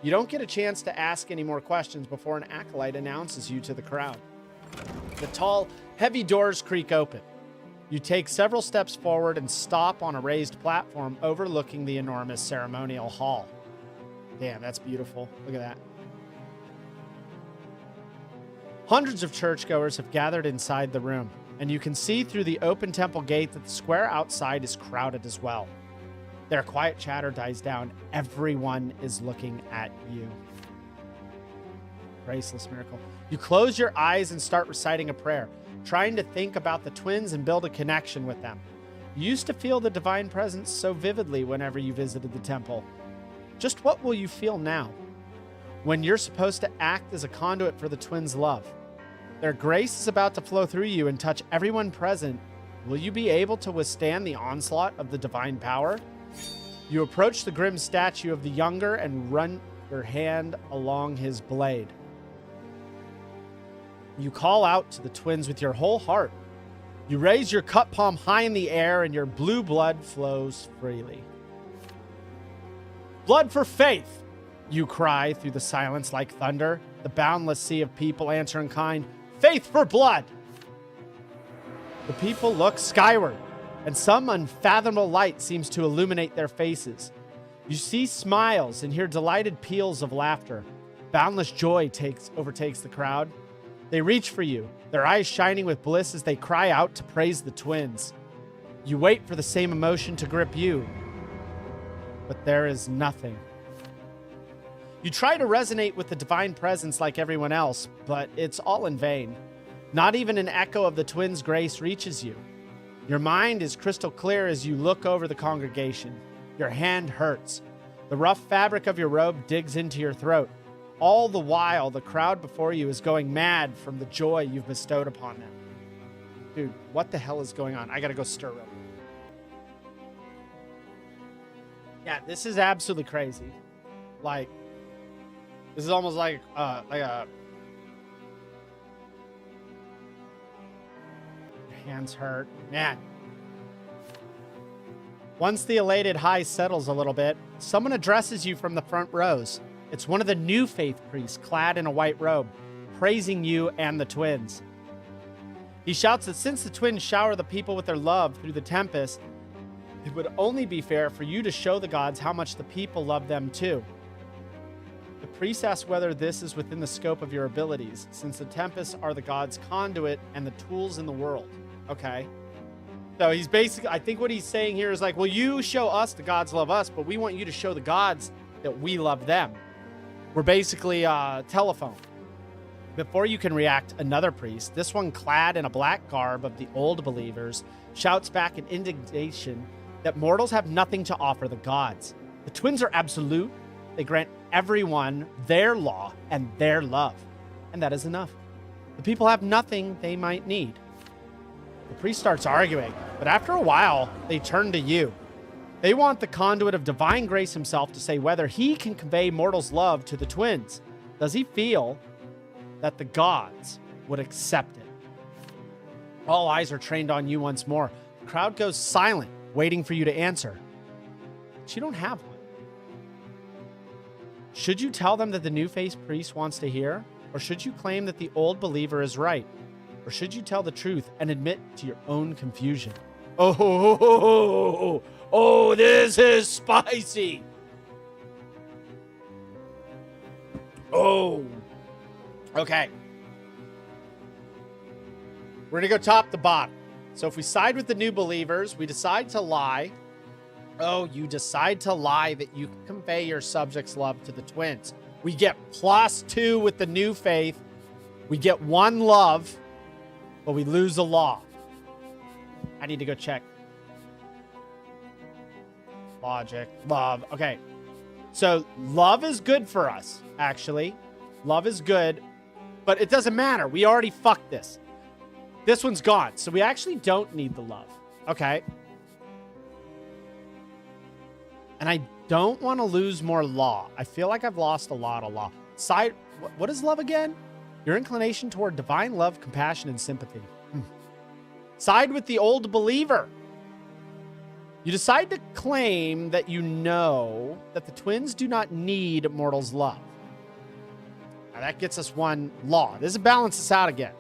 You don't get a chance to ask any more questions before an acolyte announces you to the crowd. The tall, heavy doors creak open. You take several steps forward and stop on a raised platform overlooking the enormous ceremonial hall. Damn, that's beautiful. Look at that. Hundreds of churchgoers have gathered inside the room, and you can see through the open temple gate that the square outside is crowded as well. Their quiet chatter dies down. Everyone is looking at you. Graceless miracle. You close your eyes and start reciting a prayer, trying to think about the twins and build a connection with them. You used to feel the divine presence so vividly whenever you visited the temple. Just what will you feel now, when you're supposed to act as a conduit for the twins' love? Their grace is about to flow through you and touch everyone present. Will you be able to withstand the onslaught of the divine power? You approach the grim statue of the younger and run your hand along his blade. You call out to the twins with your whole heart. You raise your cup palm high in the air and your blue blood flows freely. Blood for faith, you cry through the silence like thunder, the boundless sea of people answer in kind, faith for blood! The people look skyward, and some unfathomable light seems to illuminate their faces. You see smiles and hear delighted peals of laughter. Boundless joy overtakes the crowd. They reach for you, their eyes shining with bliss as they cry out to praise the twins. You wait for the same emotion to grip you, but there is nothing. You try to resonate with the divine presence like everyone else, but it's all in vain. Not even an echo of the twins' grace reaches you. Your mind is crystal clear as you look over the congregation. Your hand hurts. The rough fabric of your robe digs into your throat. All the while, the crowd before you is going mad from the joy you've bestowed upon them. Dude, what the hell is going on? I gotta go stir real quick. Yeah, this is absolutely crazy. Like, This is almost like a... Hands hurt. Man. Once the elated high settles a little bit, someone addresses you from the front rows. It's one of the new faith priests clad in a white robe, praising you and the twins. He shouts that since the twins shower the people with their love through the Tempest, it would only be fair for you to show the gods how much the people love them too. The priest asks whether this is within the scope of your abilities, since the Tempests are the gods' conduit and the tools in the world. Okay. So he's basically, I think what he's saying here is like, well, you show us the gods love us, but we want you to show the gods that we love them. We're basically telephone. Before you can react, another priest, this one clad in a black garb of the old believers, shouts back in indignation that mortals have nothing to offer the gods. The twins are absolute. They grant everyone their law and their love. And that is enough. The people have nothing they might need. The priest starts arguing, but after a while, they turn to you. They want the conduit of divine grace himself to say whether he can convey mortals' love to the twins. Does he feel that the gods would accept it? All eyes are trained on you once more. The crowd goes silent, waiting for you to answer. But you don't have one. Should you tell them that the new faith priest wants to hear? Or should you claim that the old believer is right? Or should you tell the truth and admit to your own confusion? Oh, this is spicy. Oh. Okay. We're going to go top to bottom. So if we side with the new believers, we decide to lie. Oh, you decide to lie that you can convey your subjects' love to the twins. We get +2 with the new faith. We get 1 love, but we lose the law. I need to go check. Logic, love. Okay. So love is good for us, actually. Love is good, but it doesn't matter. We already fucked this. This one's gone, so we actually don't need the love. Okay. And I don't want to lose more law. I feel like I've lost a lot of law. Side, what is love again? Your inclination toward divine love, compassion, and sympathy. Side with the old believer. You decide to claim that you know that the twins do not need mortals' love. Now that gets us 1 law. This balances us out again.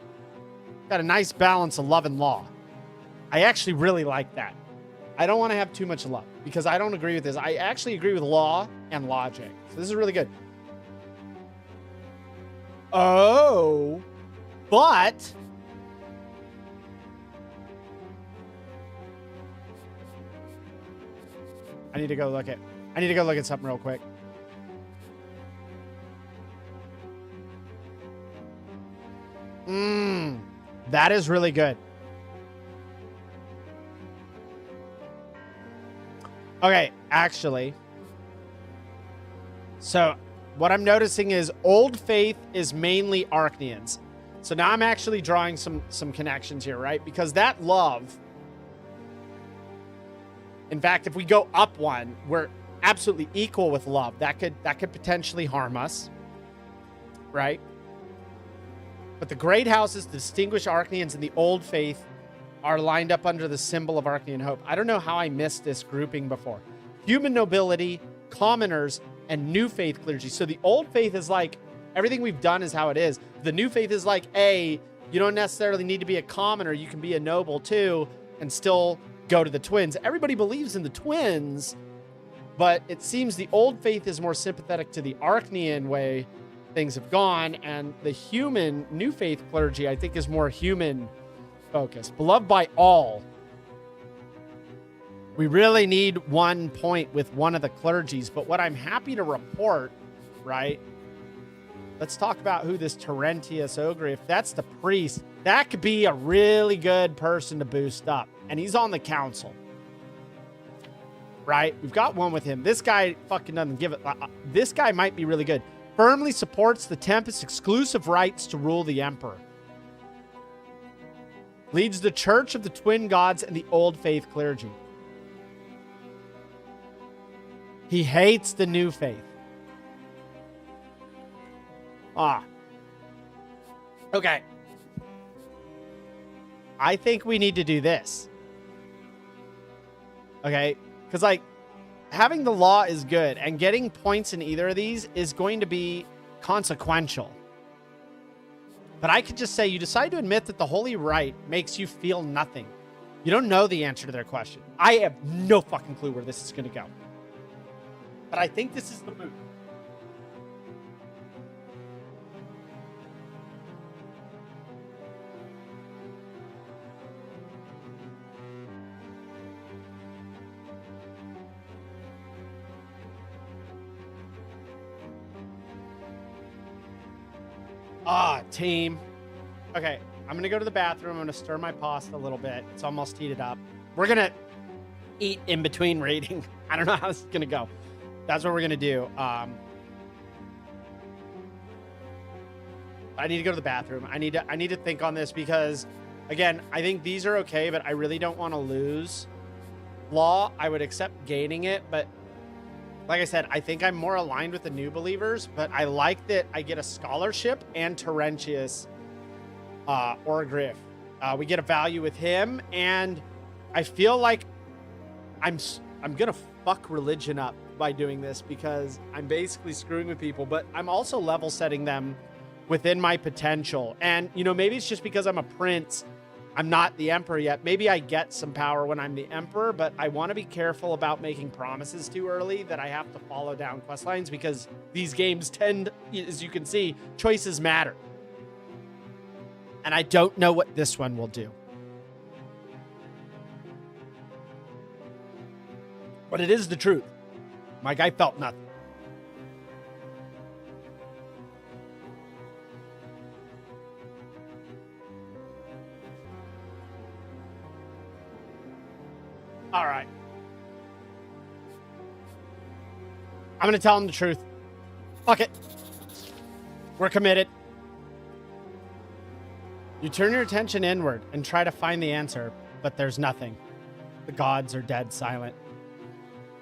Got a nice balance of love and law. I actually really like that. I don't want to have too much love because I don't agree with this. I actually agree with law and logic. So this is really good. Oh, but I need to go look at something real quick. That is really good. Okay, actually. So what I'm noticing is old faith is mainly Arknians. So now I'm actually drawing some connections here, right? Because that love, in fact, if we go up 1, we're absolutely equal with love. That could potentially harm us, right? But the great houses, the distinguished Arknians, and the old faith are lined up under the symbol of Arknian hope. I don't know how I missed this grouping before. Human nobility, commoners, and new faith clergy. So the old faith is like, everything we've done is how it is. The new faith is like, you don't necessarily need to be a commoner. You can be a noble too and still go to the twins. Everybody believes in the twins, but it seems the old faith is more sympathetic to the Arknian way things have gone, and the human new faith clergy, I think, is more human focused. Beloved by all. We really need 1 point with one of the clergies, but what I'm happy to report, right? Let's talk about who this Terentius Ogre, if that's the priest, that could be a really good person to boost up. And he's on the council, right? We've got 1 with him. This guy fucking doesn't give it. This guy might be really good. Firmly supports the Tempest's exclusive rights to rule the Emperor. Leads the Church of the Twin Gods and the Old Faith clergy. He hates the New Faith. Okay. I think we need to do this. Okay? Because, like, having the law is good, and getting points in either of these is going to be consequential. But I could just say you decide to admit that the holy rite makes you feel nothing. You don't know the answer to their question. I have no fucking clue where this is going to go. But I think this is the move. Team. Okay, I'm gonna go to the bathroom. I'm gonna stir my pasta a little bit. It's almost heated up. We're gonna eat in between reading. I don't know how this is gonna go. That's what we're gonna do. I need to go to the bathroom. I need to think on this because, again, I think these are okay, but I really don't want to lose law. I would accept gaining it, but like I said, I think I'm more aligned with the new believers, but I like that I get a scholarship and Terentius Orgriff. We get a value with him, and I feel like I'm gonna fuck religion up by doing this because I'm basically screwing with people, but I'm also level setting them within my potential. And, you know, maybe it's just because I'm a prince. I'm not the emperor yet. Maybe I get some power when I'm the emperor, but I want to be careful about making promises too early that I have to follow down quest lines because these games tend, as you can see, choices matter. And I don't know what this one will do. But it is the truth. My guy felt nothing. All right. I'm going to tell him the truth. Fuck it. We're committed. You turn your attention inward and try to find the answer, but there's nothing. The gods are dead silent.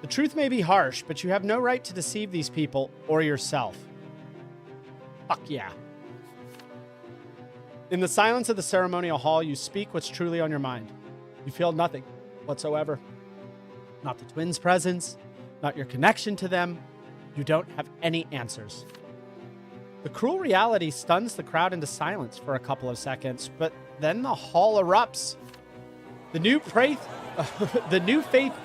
The truth may be harsh, but you have no right to deceive these people or yourself. Fuck yeah. In the silence of the ceremonial hall, you speak what's truly on your mind. You feel nothing whatsoever. Not the twins' presence, not your connection to them. You don't have any answers. The cruel reality stuns the crowd into silence for a couple of seconds, but then the hall erupts. The new faith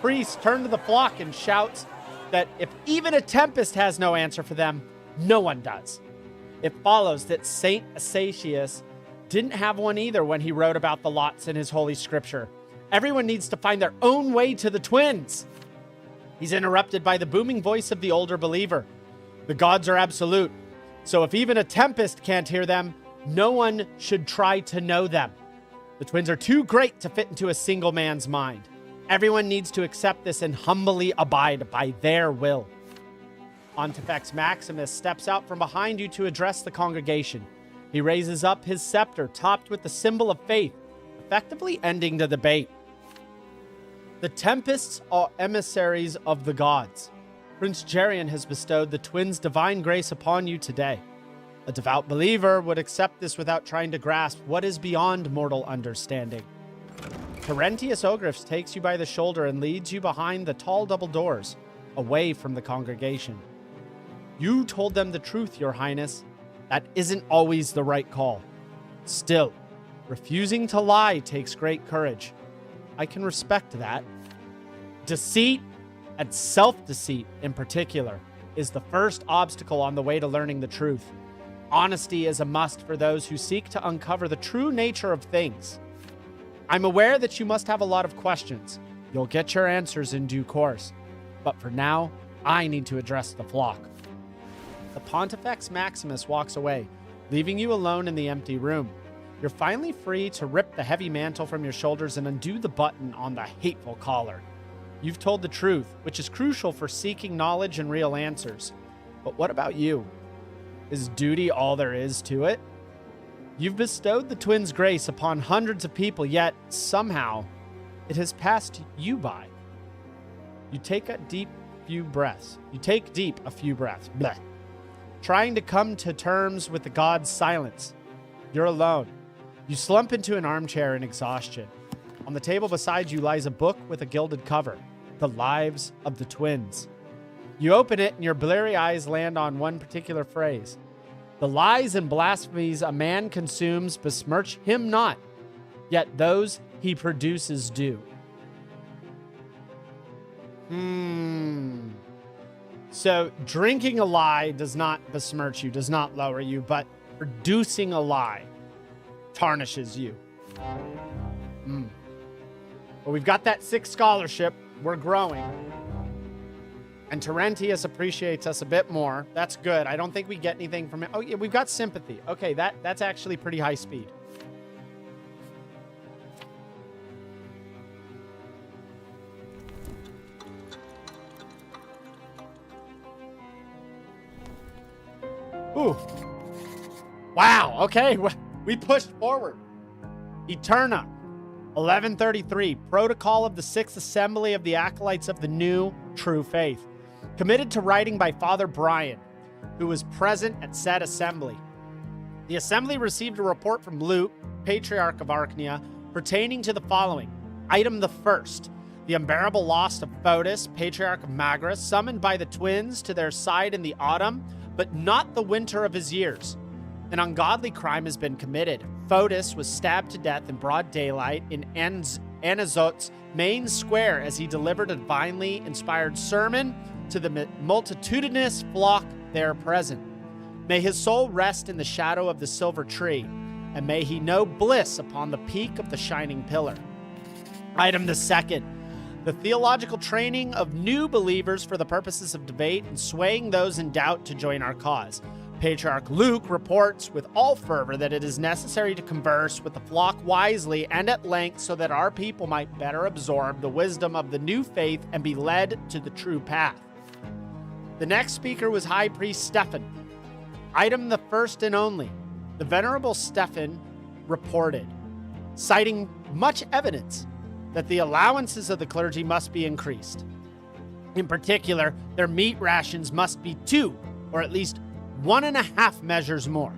priest turns to the flock and shouts that if even a Tempest has no answer for them, no one does. It follows that Saint Asatius didn't have one either when he wrote about the lots in his holy scripture. Everyone needs to find their own way to the twins. He's interrupted by the booming voice of the older believer. The gods are absolute, so if even a Tempest can't hear them, no one should try to know them. The twins are too great to fit into a single man's mind. Everyone needs to accept this and humbly abide by their will. Pontifex Maximus steps out from behind you to address the congregation. He raises up his scepter, topped with the symbol of faith, effectively ending the debate. The Tempests are emissaries of the gods. Prince Jerian has bestowed the twins' divine grace upon you today. A devout believer would accept this without trying to grasp what is beyond mortal understanding. Terentius Orgriff takes you by the shoulder and leads you behind the tall double doors, away from the congregation. You told them the truth, Your Highness. That isn't always the right call. Still, refusing to lie takes great courage. I can respect that. Deceit, and self-deceit in particular, is the first obstacle on the way to learning the truth. Honesty is a must for those who seek to uncover the true nature of things. I'm aware that you must have a lot of questions. You'll get your answers in due course. But for now, I need to address the flock. The Pontifex Maximus walks away, leaving you alone in the empty room. You're finally free to rip the heavy mantle from your shoulders and undo the button on the hateful collar. You've told the truth, which is crucial for seeking knowledge and real answers. But what about you? Is duty all there is to it? You've bestowed the twins' grace upon hundreds of people, yet somehow it has passed you by. You take a few breaths. Bleh. trying to come to terms with the god's silence. You're alone. You slump into an armchair in exhaustion. On the table beside you lies a book with a gilded cover, The Lives of the Twins. You open it and your bleary eyes land on one particular phrase. The lies and blasphemies a man consumes besmirch him not, yet those he produces do. So drinking a lie does not besmirch you, does not lower you, but producing a lie tarnishes you. Well, we've got that 6 scholarship. We're growing. And Terentius appreciates us a bit more. That's good. I don't think we get anything from it. Oh, yeah, we've got sympathy. Okay, that's actually pretty high speed. Ooh. Wow, okay. We pushed forward. Eterna, 1133, Protocol of the Sixth Assembly of the Acolytes of the New True Faith. Committed to writing by Father Brian, who was present at said assembly. The assembly received a report from Luke, Patriarch of Arknia, pertaining to the following. Item the first, the unbearable loss of Fotis, Patriarch of Magra, summoned by the twins to their side in the autumn, but not the winter of his years. An ungodly crime has been committed. Fotis was stabbed to death in broad daylight in Anazot's main square as he delivered a divinely inspired sermon to the multitudinous flock there present. May his soul rest in the shadow of the silver tree, and may he know bliss upon the peak of the shining pillar. Item the second, the theological training of new believers for the purposes of debate and swaying those in doubt to join our cause. Patriarch Luke reports with all fervor that it is necessary to converse with the flock wisely and at length so that our people might better absorb the wisdom of the new faith and be led to the true path. The next speaker was High Priest Stephan. Item the first and only. The Venerable Stephan reported, citing much evidence, that the allowances of the clergy must be increased. In particular, their meat rations must be 2, or at least 1.5 measures more,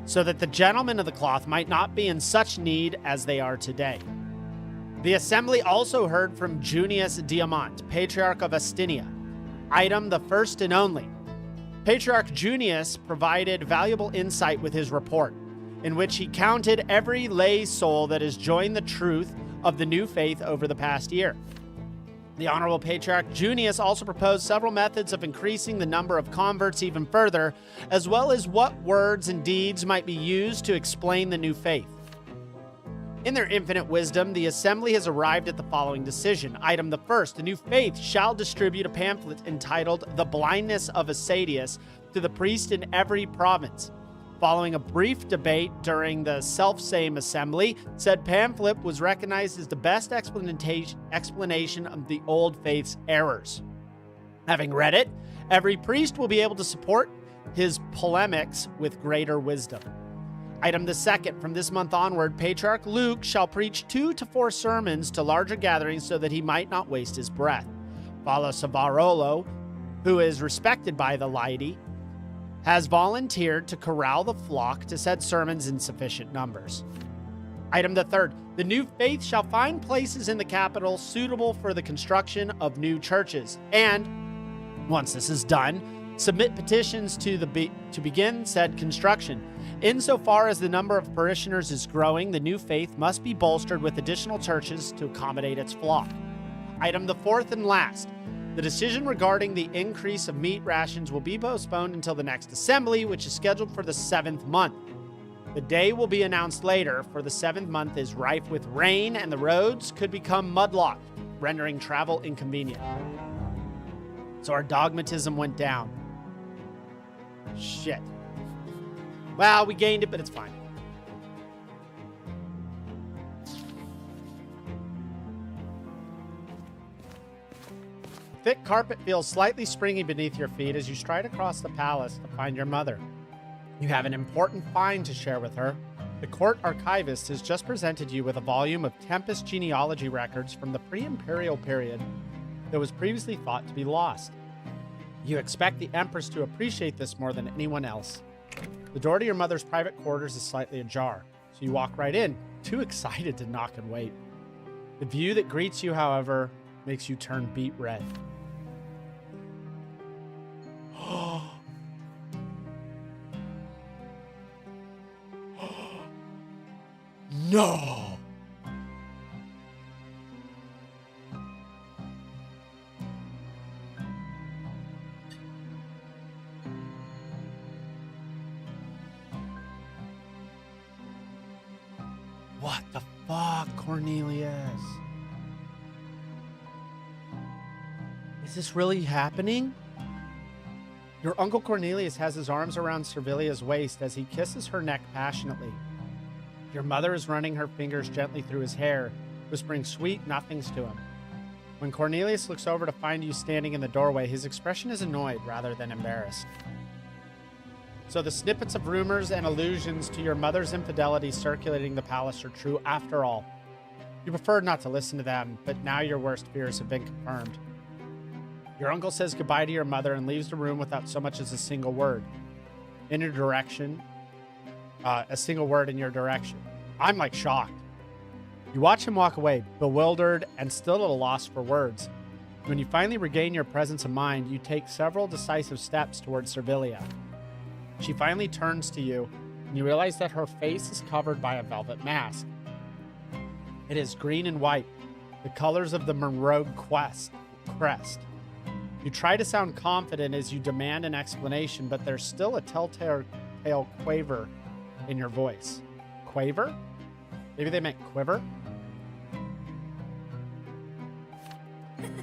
so that the gentlemen of the cloth might not be in such need as they are today. The assembly also heard from Junius Diamant, Patriarch of Astinia. Item the first and only. Patriarch Junius provided valuable insight with his report, in which he counted every lay soul that has joined the truth of the new faith over the past year. The Honorable Patriarch Junius also proposed several methods of increasing the number of converts even further, as well as what words and deeds might be used to explain the new faith. In their infinite wisdom, the assembly has arrived at the following decision. Item the first, the new faith shall distribute a pamphlet entitled The Blindness of Asadius to the priest in every province. Following a brief debate during the selfsame assembly, said pamphlet was recognized as the best explanation of the old faith's errors. Having read it, every priest will be able to support his polemics with greater wisdom. Item the second, from this month onward, Patriarch Luke shall preach 2 to 4 sermons to larger gatherings so that he might not waste his breath. Father Savarolo, who is respected by the laity, has volunteered to corral the flock to said sermons in sufficient numbers. Item the third, the new faith shall find places in the capital suitable for the construction of new churches, and, once this is done, submit petitions to begin said construction. Insofar as the number of parishioners is growing, the new faith must be bolstered with additional churches to accommodate its flock. Item the fourth and last, the decision regarding the increase of meat rations will be postponed until the next assembly, which is scheduled for the 7th month. The day will be announced later, for the 7th month is rife with rain and the roads could become mudlocked, rendering travel inconvenient. So our dogmatism went down. Shit. Well, we gained it, but it's fine. Thick carpet feels slightly springy beneath your feet as you stride across the palace to find your mother. You have an important find to share with her. The court archivist has just presented you with a volume of Tempest genealogy records from the pre-imperial period that was previously thought to be lost. You expect the Empress to appreciate this more than anyone else. The door to your mother's private quarters is slightly ajar, so you walk right in, too excited to knock and wait. The view that greets you, however, makes you turn beet red. No! What the fuck, Cornelius? Is this really happening? Your Uncle Cornelius has his arms around Servilia's waist as he kisses her neck passionately. Your mother is running her fingers gently through his hair, whispering sweet nothings to him. When Cornelius looks over to find you standing in the doorway, his expression is annoyed rather than embarrassed. So the snippets of rumors and allusions to your mother's infidelity circulating the palace are true after all. You preferred not to listen to them, but now your worst fears have been confirmed. Your uncle says goodbye to your mother and leaves the room without so much as a single word. In your direction, a single word in your direction. I'm like shocked. You watch him walk away, bewildered and still at a loss for words. When you finally regain your presence of mind, you take several decisive steps towards Servilia. She finally turns to you, and you realize that her face is covered by a velvet mask. It is green and white, the colors of the Monroe crest. You try to sound confident as you demand an explanation, but there's still a telltale quaver in your voice. Quaver? Maybe they meant quiver?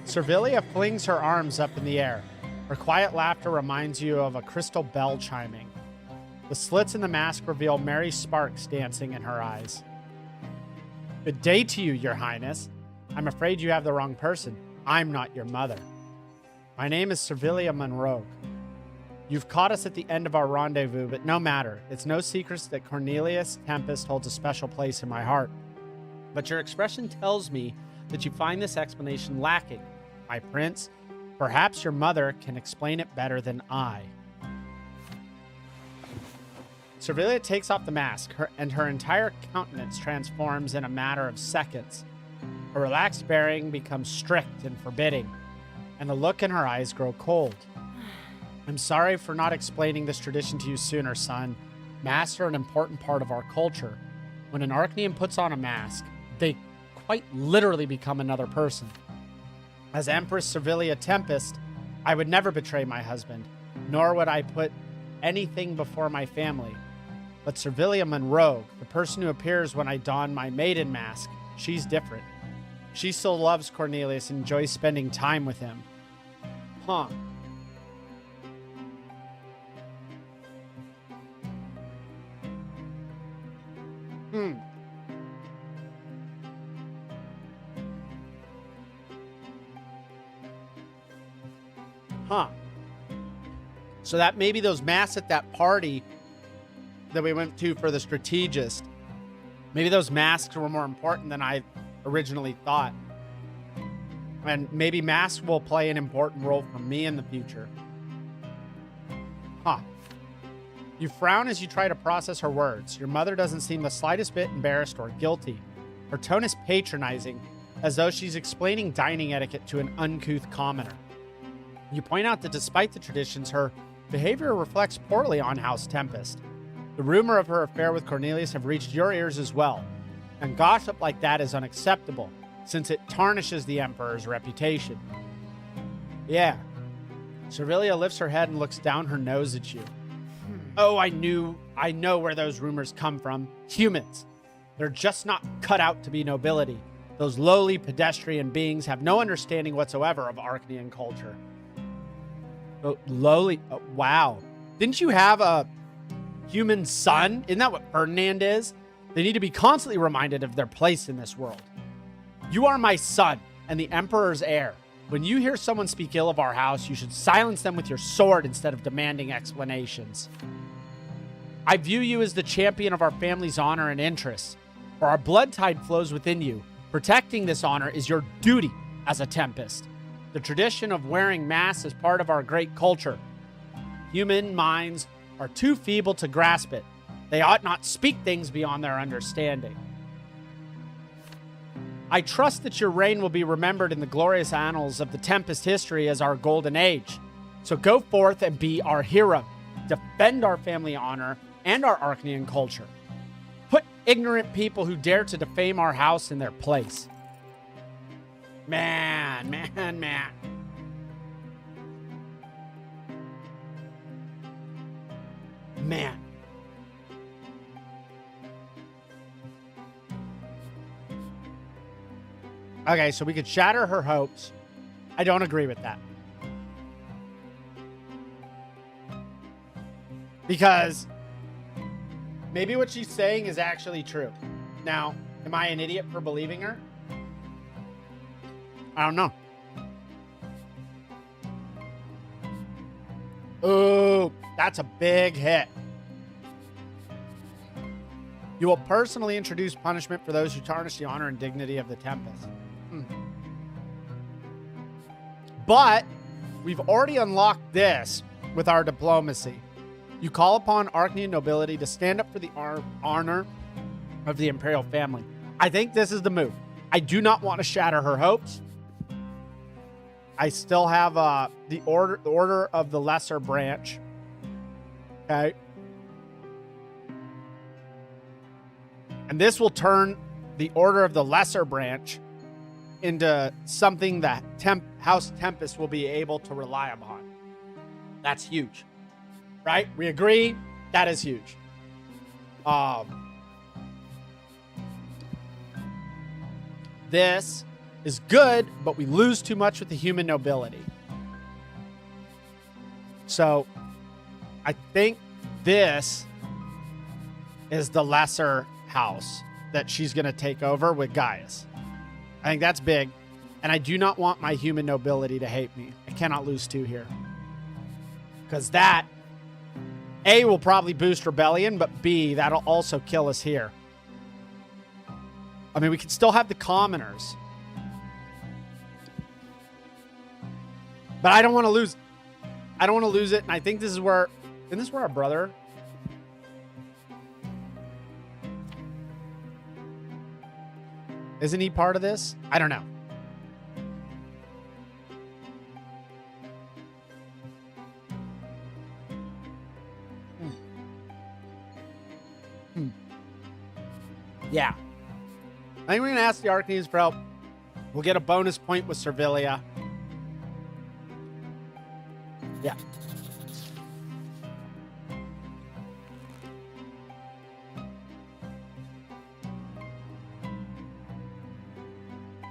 Servilia flings her arms up in the air. Her quiet laughter reminds you of a crystal bell chiming. The slits in the mask reveal merry sparks dancing in her eyes. Good day to you, Your Highness. I'm afraid you have the wrong person. I'm not your mother. My name is Servilia Monroe. You've caught us at the end of our rendezvous, but no matter. It's no secret that Cornelius Tempest holds a special place in my heart. But your expression tells me that you find this explanation lacking. My prince, perhaps your mother can explain it better than I. Servilia takes off the mask, and her entire countenance transforms in a matter of seconds. Her relaxed bearing becomes strict and forbidding, and the look in her eyes grow cold. I'm sorry for not explaining this tradition to you sooner, son. Masks are an important part of our culture. When an Arknian puts on a mask, they quite literally become another person. As Empress Servilia Tempest, I would never betray my husband, nor would I put anything before my family. But Servilia Monroe, the person who appears when I don my maiden mask, she's different. She still loves Cornelius and enjoys spending time with him. Huh. Huh. So that maybe those masks at that party that we went to for the strategist, maybe those masks were more important than I originally thought. And maybe masks will play an important role for me in the future. Huh. You frown as you try to process her words. Your mother doesn't seem the slightest bit embarrassed or guilty. Her tone is patronizing, as though she's explaining dining etiquette to an uncouth commoner. You point out that despite the traditions, her behavior reflects poorly on House Tempest. The rumor of her affair with Cornelius have reached your ears as well, and gossip like that is unacceptable, since it tarnishes the Emperor's reputation. Yeah. Servilia lifts her head and looks down her nose at you. Oh, I know where those rumors come from. Humans. They're just not cut out to be nobility. Those lowly pedestrian beings have no understanding whatsoever of Arknian culture. Wow. Didn't you have a human son? Isn't that what Ferdinand is? They need to be constantly reminded of their place in this world. You are my son and the Emperor's heir. When you hear someone speak ill of our house, you should silence them with your sword instead of demanding explanations. I view you as the champion of our family's honor and interests, for our blood tide flows within you. Protecting this honor is your duty as a Tempest. The tradition of wearing masks is part of our great culture. Human minds are too feeble to grasp it. They ought not speak things beyond their understanding. I trust that your reign will be remembered in the glorious annals of the Tempest history as our golden age. So go forth and be our hero. Defend our family honor and our Arknian culture. Put ignorant people who dare to defame our house in their place. Man. Okay, so we could shatter her hopes. I don't agree with that. Because maybe what she's saying is actually true. Now, am I an idiot for believing her? I don't know. Ooh, that's a big hit. You will personally introduce punishment for those who tarnish the honor and dignity of the Tempest. But we've already unlocked this with our diplomacy. You call upon Arknian nobility to stand up for the honor of the imperial family. I think this is the move. I do not want to shatter her hopes. I still have the order of the lesser branch. Okay. And this will turn the order of the lesser branch into something that House Tempest will be able to rely upon. That's huge. Right? We agree? That is huge. This is good, but we lose too much with the human nobility. So I think this is the lesser house that she's going to take over with Gaius. I think that's big. And I do not want my human nobility to hate me. I cannot lose 2 here. Because that, A, will probably boost rebellion, but B, that'll also kill us here. I mean, we can still have the commoners. But I don't want to lose. I don't want to lose it. And I think this is where, isn't this where our brother? Isn't he part of this? I don't know. Yeah. I think we're going to ask the Arknians for help. We'll get a bonus point with Servilia. Yeah.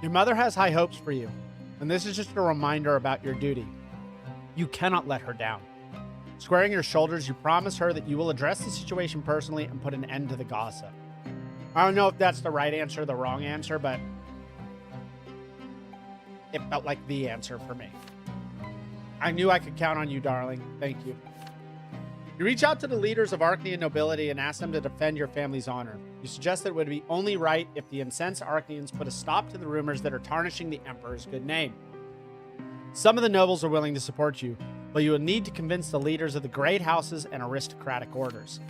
Your mother has high hopes for you, and this is just a reminder about your duty. You cannot let her down. Squaring your shoulders, you promise her that you will address the situation personally and put an end to the gossip. I don't know if that's the right answer or the wrong answer, but it felt like the answer for me. I knew I could count on you, darling. Thank you. You reach out to the leaders of Arknian nobility and ask them to defend your family's honor. You suggest that it would be only right if the incensed Arknians put a stop to the rumors that are tarnishing the Emperor's good name. Some of the nobles are willing to support you, but you will need to convince the leaders of the great houses and aristocratic orders.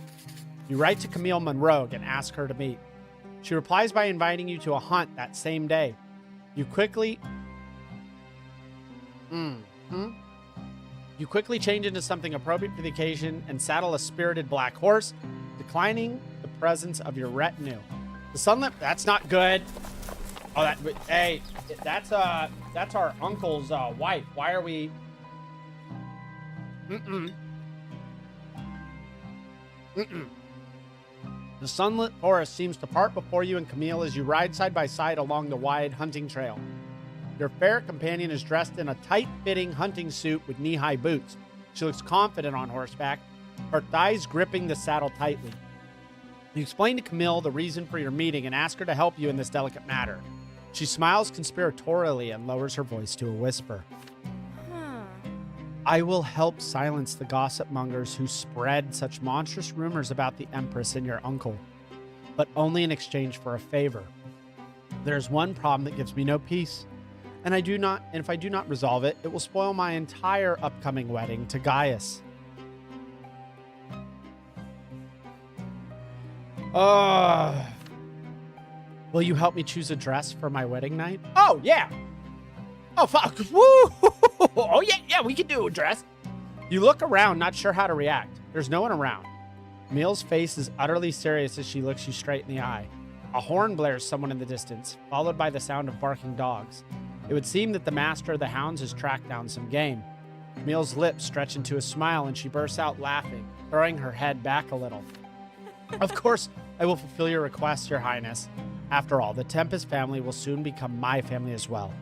You write to Camille Monroe and ask her to meet. She replies by inviting you to a hunt that same day. You quickly change into something appropriate for the occasion and saddle a spirited black horse, declining the presence of your retinue. The sunlit, that's not good. Oh, hey, that's our uncle's wife. Why are we? The sunlit forest seems to part before you and Camille as you ride side by side along the wide hunting trail. Your fair companion is dressed in a tight-fitting hunting suit with knee-high boots. She looks confident on horseback, her thighs gripping the saddle tightly. You explain to Camille the reason for your meeting and ask her to help you in this delicate matter. She smiles conspiratorially and lowers her voice to a whisper. I will help silence the gossip mongers who spread such monstrous rumors about the Empress and your uncle, but only in exchange for a favor. There's one problem that gives me no peace. And if I do not resolve it, it will spoil my entire upcoming wedding to Gaius. Will you help me choose a dress for my wedding night? Oh, yeah. Oh, fuck. Woo! Oh, yeah, we can do a dress. You look around, not sure how to react. There's no one around. Camille's face is utterly serious as she looks you straight in the eye. A horn blares somewhat in the distance, followed by the sound of barking dogs. It would seem that the master of the hounds has tracked down some game. Camille's lips stretch into a smile and she bursts out laughing, throwing her head back a little. Of course, I will fulfill your request, Your Highness. After all, the Tempest family will soon become my family as well.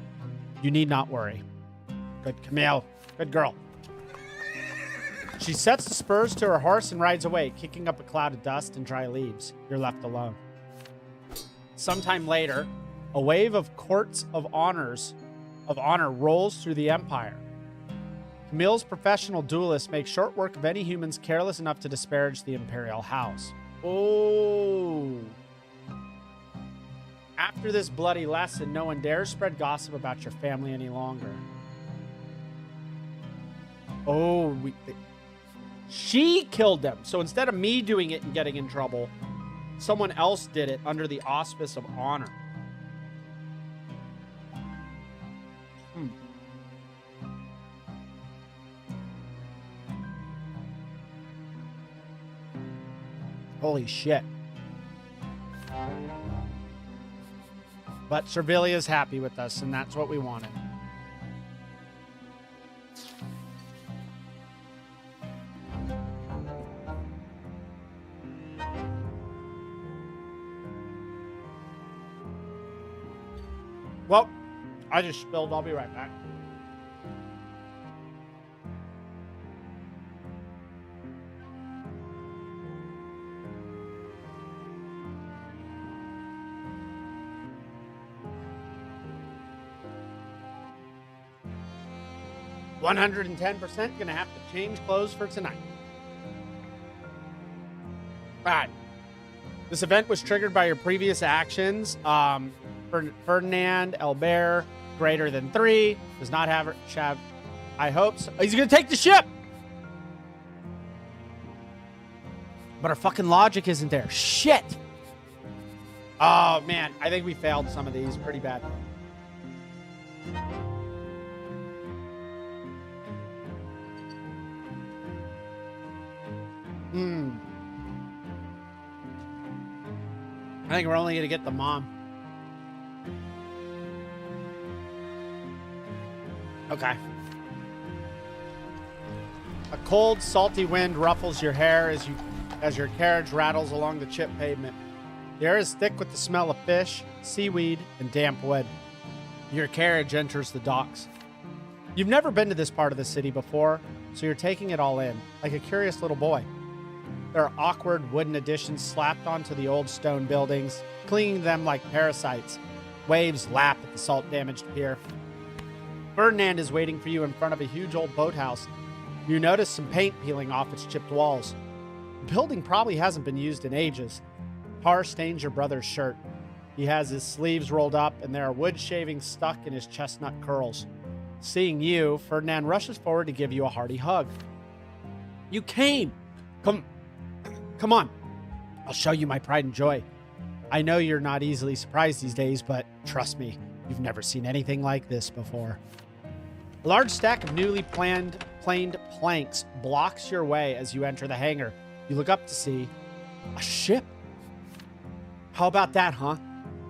You need not worry. Good Camille. Good girl. She sets the spurs to her horse and rides away, kicking up a cloud of dust and dry leaves. You're left alone. Sometime later, a wave of courts of honor rolls through the Empire. Camille's professional duelists make short work of any humans careless enough to disparage the imperial house. Oh. After this bloody lesson, no one dares spread gossip about your family any longer. Oh, she killed them. So instead of me doing it and getting in trouble, someone else did it under the auspice of honor. Holy shit. But Servilia's happy with us, and that's what we wanted. Well, I just spilled. I'll be right back. $110% gonna have to change clothes for tonight. All right. This event was triggered by your previous actions. Ferdinand Albert, greater than 3, does not have I hope so. He's gonna take the ship. But our fucking logic isn't there. Shit. Oh man, I think we failed some of these pretty bad. I think we're only gonna get the mom. Okay. A cold, salty wind ruffles your hair as your carriage rattles along the chipped pavement. The air is thick with the smell of fish, seaweed, and damp wood. Your carriage enters the docks. You've never been to this part of the city before, so you're taking it all in, like a curious little boy. There are awkward wooden additions slapped onto the old stone buildings, clinging to them like parasites. Waves lap at the salt-damaged pier. Ferdinand is waiting for you in front of a huge old boathouse. You notice some paint peeling off its chipped walls. The building probably hasn't been used in ages. Tar stains your brother's shirt. He has his sleeves rolled up, and there are wood shavings stuck in his chestnut curls. Seeing you, Ferdinand rushes forward to give you a hearty hug. You came! Come on. I'll show you my pride and joy. I know you're not easily surprised these days, but trust me, you've never seen anything like this before. A large stack of newly planed planks blocks your way as you enter the hangar. You look up to see a ship. How about that, huh?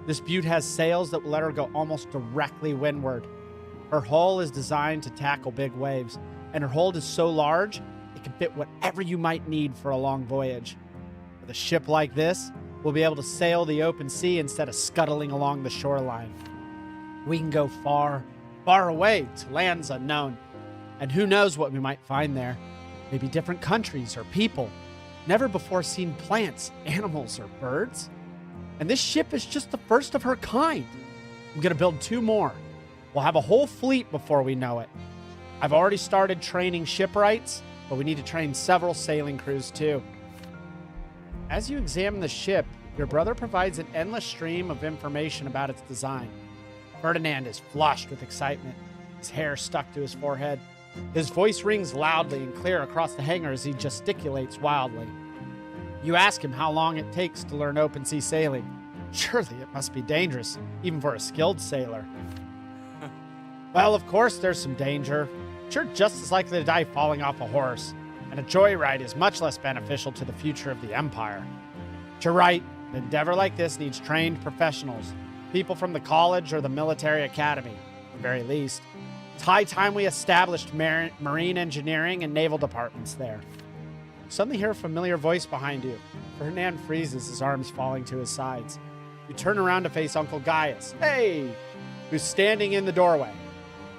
This beaut has sails that will let her go almost directly windward. Her hull is designed to tackle big waves, and her hold is so large, it can fit whatever you might need for a long voyage. With a ship like this, we'll be able to sail the open sea instead of scuttling along the shoreline. We can go far, far away to lands unknown. And who knows what we might find there. Maybe different countries or people. Never before seen plants, animals, or birds. And this ship is just the first of her kind. I'm going to build 2 more. We'll have a whole fleet before we know it. I've already started training shipwrights, but we need to train several sailing crews too. As you examine the ship, your brother provides an endless stream of information about its design. Ferdinand is flushed with excitement, his hair stuck to his forehead. His voice rings loudly and clear across the hangar as he gesticulates wildly. You ask him how long it takes to learn open sea sailing. Surely it must be dangerous, even for a skilled sailor. Well, of course there's some danger. You're just as likely to die falling off a horse, and a joyride is much less beneficial to the future of the Empire. But you're right, an endeavor like this needs trained professionals, people from the college or the military academy, at the very least. It's high time we established marine engineering and naval departments there. You suddenly hear a familiar voice behind you. Ferdinand freezes, his arms falling to his sides. You turn around to face Uncle Gaius, hey, who's standing in the doorway.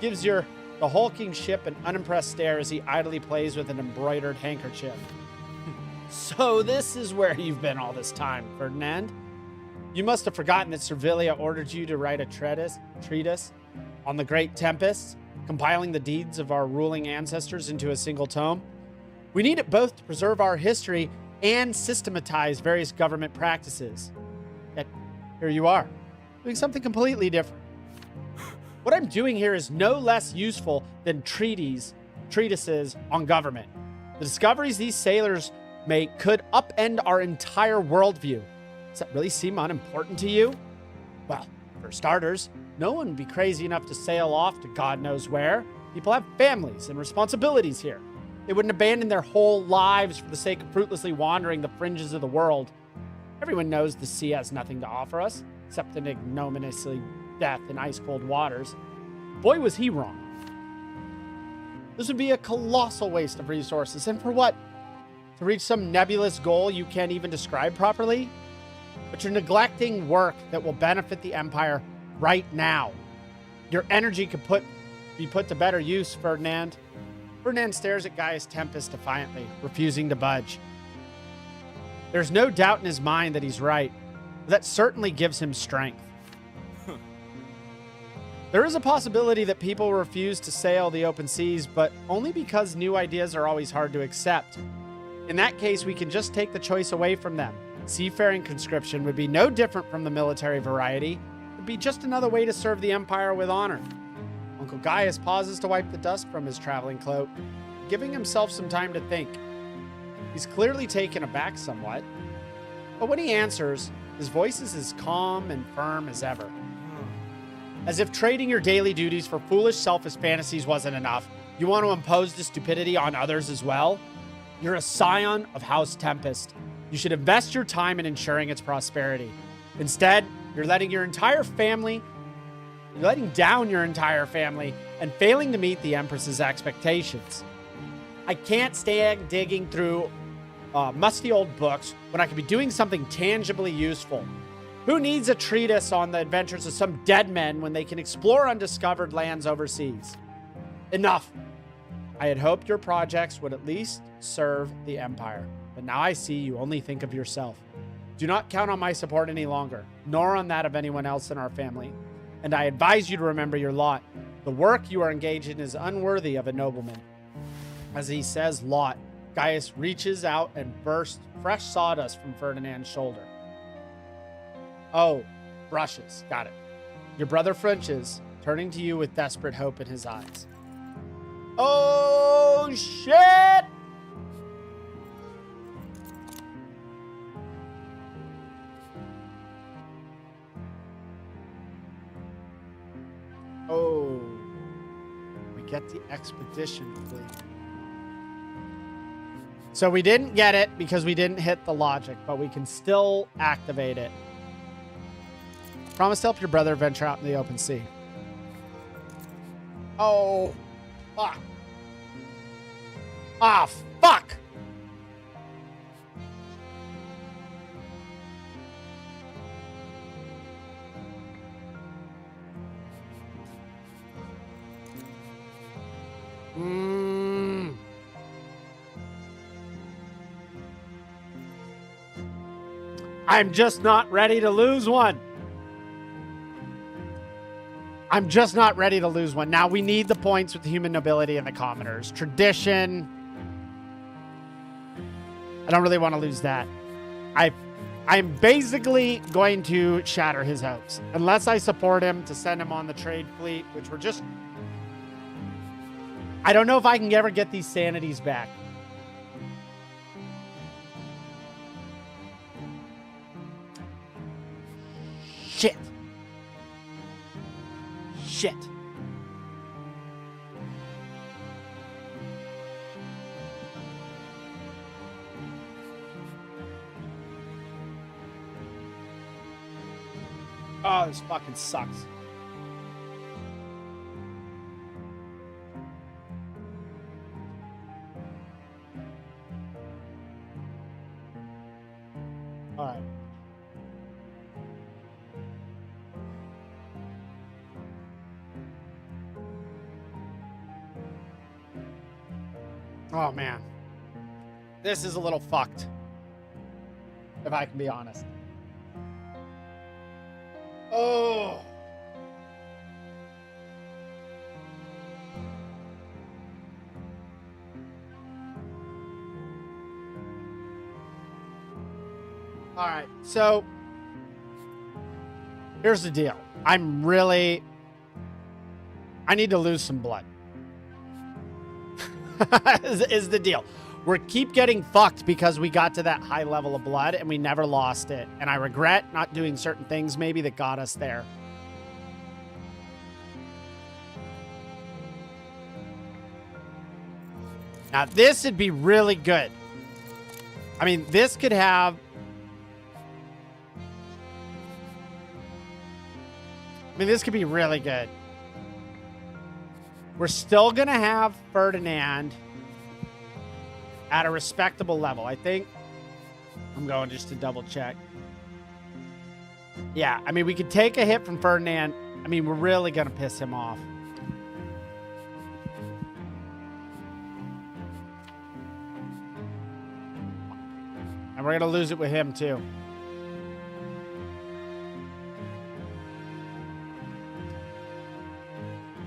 Gives the hulking ship an unimpressed stare as he idly plays with an embroidered handkerchief. So this is where you've been all this time, Ferdinand. You must have forgotten that Servilia ordered you to write a treatise on the great Tempest, compiling the deeds of our ruling ancestors into a single tome. We need it both to preserve our history and systematize various government practices. Yet here you are, doing something completely different. What I'm doing here is no less useful than treatises on government. The discoveries these sailors make could upend our entire worldview. Does that really seem unimportant to you? Well, for starters, no one would be crazy enough to sail off to God knows where. People have families and responsibilities here. They wouldn't abandon their whole lives for the sake of fruitlessly wandering the fringes of the world. Everyone knows the sea has nothing to offer us, except an ignominiously death in ice-cold waters. Boy, was he wrong. This would be a colossal waste of resources. And for what? To reach some nebulous goal you can't even describe properly? But you're neglecting work that will benefit the Empire right now. Your energy could be put to better use, Ferdinand. Ferdinand stares at Gaius Tempest defiantly, refusing to budge. There's no doubt in his mind that he's right, but that certainly gives him strength. There is a possibility that people refuse to sail the open seas, but only because new ideas are always hard to accept. In that case, we can just take the choice away from them. Seafaring conscription would be no different from the military variety. It would be just another way to serve the Empire with honor. Uncle Gaius pauses to wipe the dust from his traveling cloak, giving himself some time to think. He's clearly taken aback somewhat, but when he answers, his voice is as calm and firm as ever. As if trading your daily duties for foolish, selfish fantasies wasn't enough, you want to impose the stupidity on others as well? You're a scion of House Tempest. You should invest your time in ensuring its prosperity. Instead, you're letting down your entire family and failing to meet the Empress's expectations. I can't stand digging through musty old books when I could be doing something tangibly useful. Who needs a treatise on the adventures of some dead men when they can explore undiscovered lands overseas? Enough. I had hoped your projects would at least serve the Empire, but now I see you only think of yourself. Do not count on my support any longer, nor on that of anyone else in our family. And I advise you to remember your lot. The work you are engaged in is unworthy of a nobleman. As he says lot, Gaius reaches out and bursts fresh sawdust from Ferdinand's shoulder. Oh, brushes. Got it. Your brother flinches, turning to you with desperate hope in his eyes. Oh, shit! Oh, we get the expedition fleet. So we didn't get it because we didn't hit the logic, but we can still activate it. Promise to help your brother venture out in the open sea. Oh, fuck. Ah, fuck. I'm just not ready to lose one. I'm just not ready to lose one. Now, we need the points with the human nobility and the commoners. Tradition. I don't really want to lose that. I I'm basically going to shatter his hopes. Unless I support him to send him on the trade fleet, which we're just... I don't know if I can ever get these sanities back. Shit. Shit. Oh, this fucking sucks. All right. Oh, man. This is a little fucked, if I can be honest. Oh. All right. So here's the deal. I need to lose some blood. is the deal. We keep getting fucked because we got to that high level of blood and we never lost it. And I regret not doing certain things maybe that got us there. Now this would be really good. I mean, this could have... this could be really good. We're still going to have Ferdinand at a respectable level. I think I'm going just to double check. Yeah, I mean, we could take a hit from Ferdinand. I mean, we're really going to piss him off. And we're going to lose it with him, too.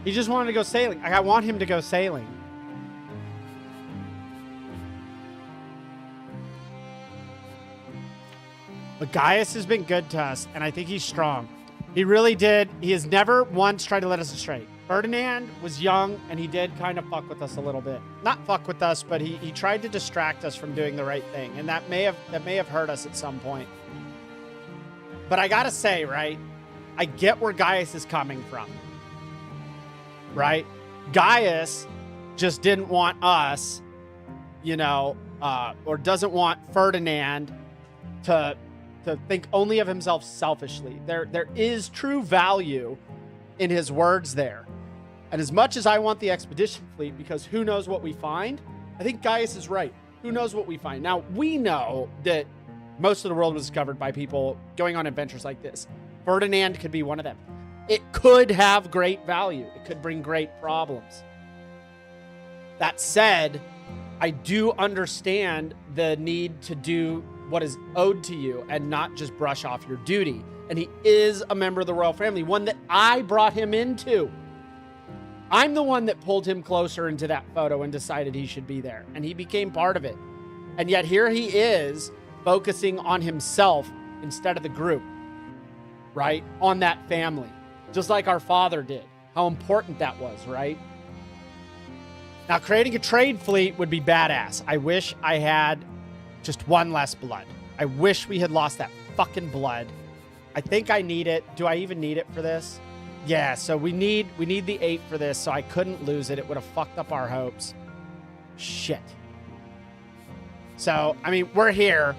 He just wanted to go sailing. I want him to go sailing. But Gaius has been good to us, and I think he's strong. He really did. He has never once tried to let us astray. Ferdinand was young, and he did kind of fuck with us a little bit. Not fuck with us, but he tried to distract us from doing the right thing, and that may have hurt us at some point. But I gotta say, right, I get where Gaius is coming from. Right? Gaius just didn't want us, you know, or doesn't want Ferdinand to think only of himself selfishly. There is true value in his words there. And as much as I want the expedition fleet, because who knows what we find, I think Gaius is right. Who knows what we find? Now, we know that most of the world was discovered by people going on adventures like this. Ferdinand could be one of them. It could have great value. It could bring great problems. That said, I do understand the need to do what is owed to you and not just brush off your duty. And he is a member of the royal family, one that I brought him into. I'm the one that pulled him closer into that photo and decided he should be there. And he became part of it. And yet here he is focusing on himself instead of the group, right? On that family. Just like our father did. How important that was, right? Now, creating a trade fleet would be badass. I wish I had just one less blood. I wish we had lost that fucking blood. I think I need it. Do I even need it for this? Yeah, so we need the 8 for this, so I couldn't lose it. It would have fucked up our hopes. Shit. So, I mean, we're here.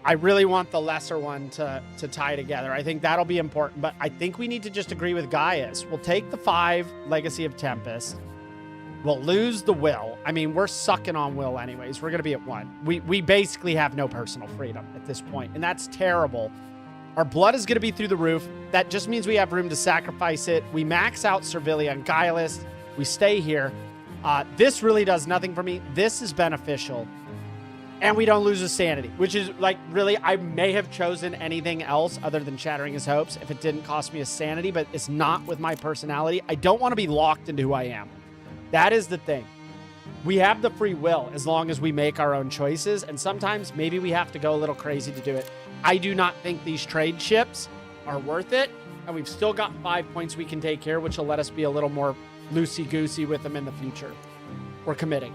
I really want the lesser one to tie together. I think that'll be important, but I think we need to just agree with Gaius. We'll take the 5 Legacy of Tempest. We'll lose the will. I mean, we're sucking on will anyways. We're going to be at 1. We basically have no personal freedom at this point, and that's terrible. Our blood is going to be through the roof. That just means we have room to sacrifice it. We max out Servilia and Guileless. We stay here. This really does nothing for me. This is beneficial. And we don't lose his sanity, which is like, really, I may have chosen anything else other than shattering his hopes if it didn't cost me a sanity, but it's not with my personality. I don't want to be locked into who I am. That is the thing. We have the free will as long as we make our own choices, and sometimes maybe we have to go a little crazy to do it. I do not think these trade ships are worth it, and we've still got 5 points we can take here, which will let us be a little more loosey-goosey with them in the future. We're committing.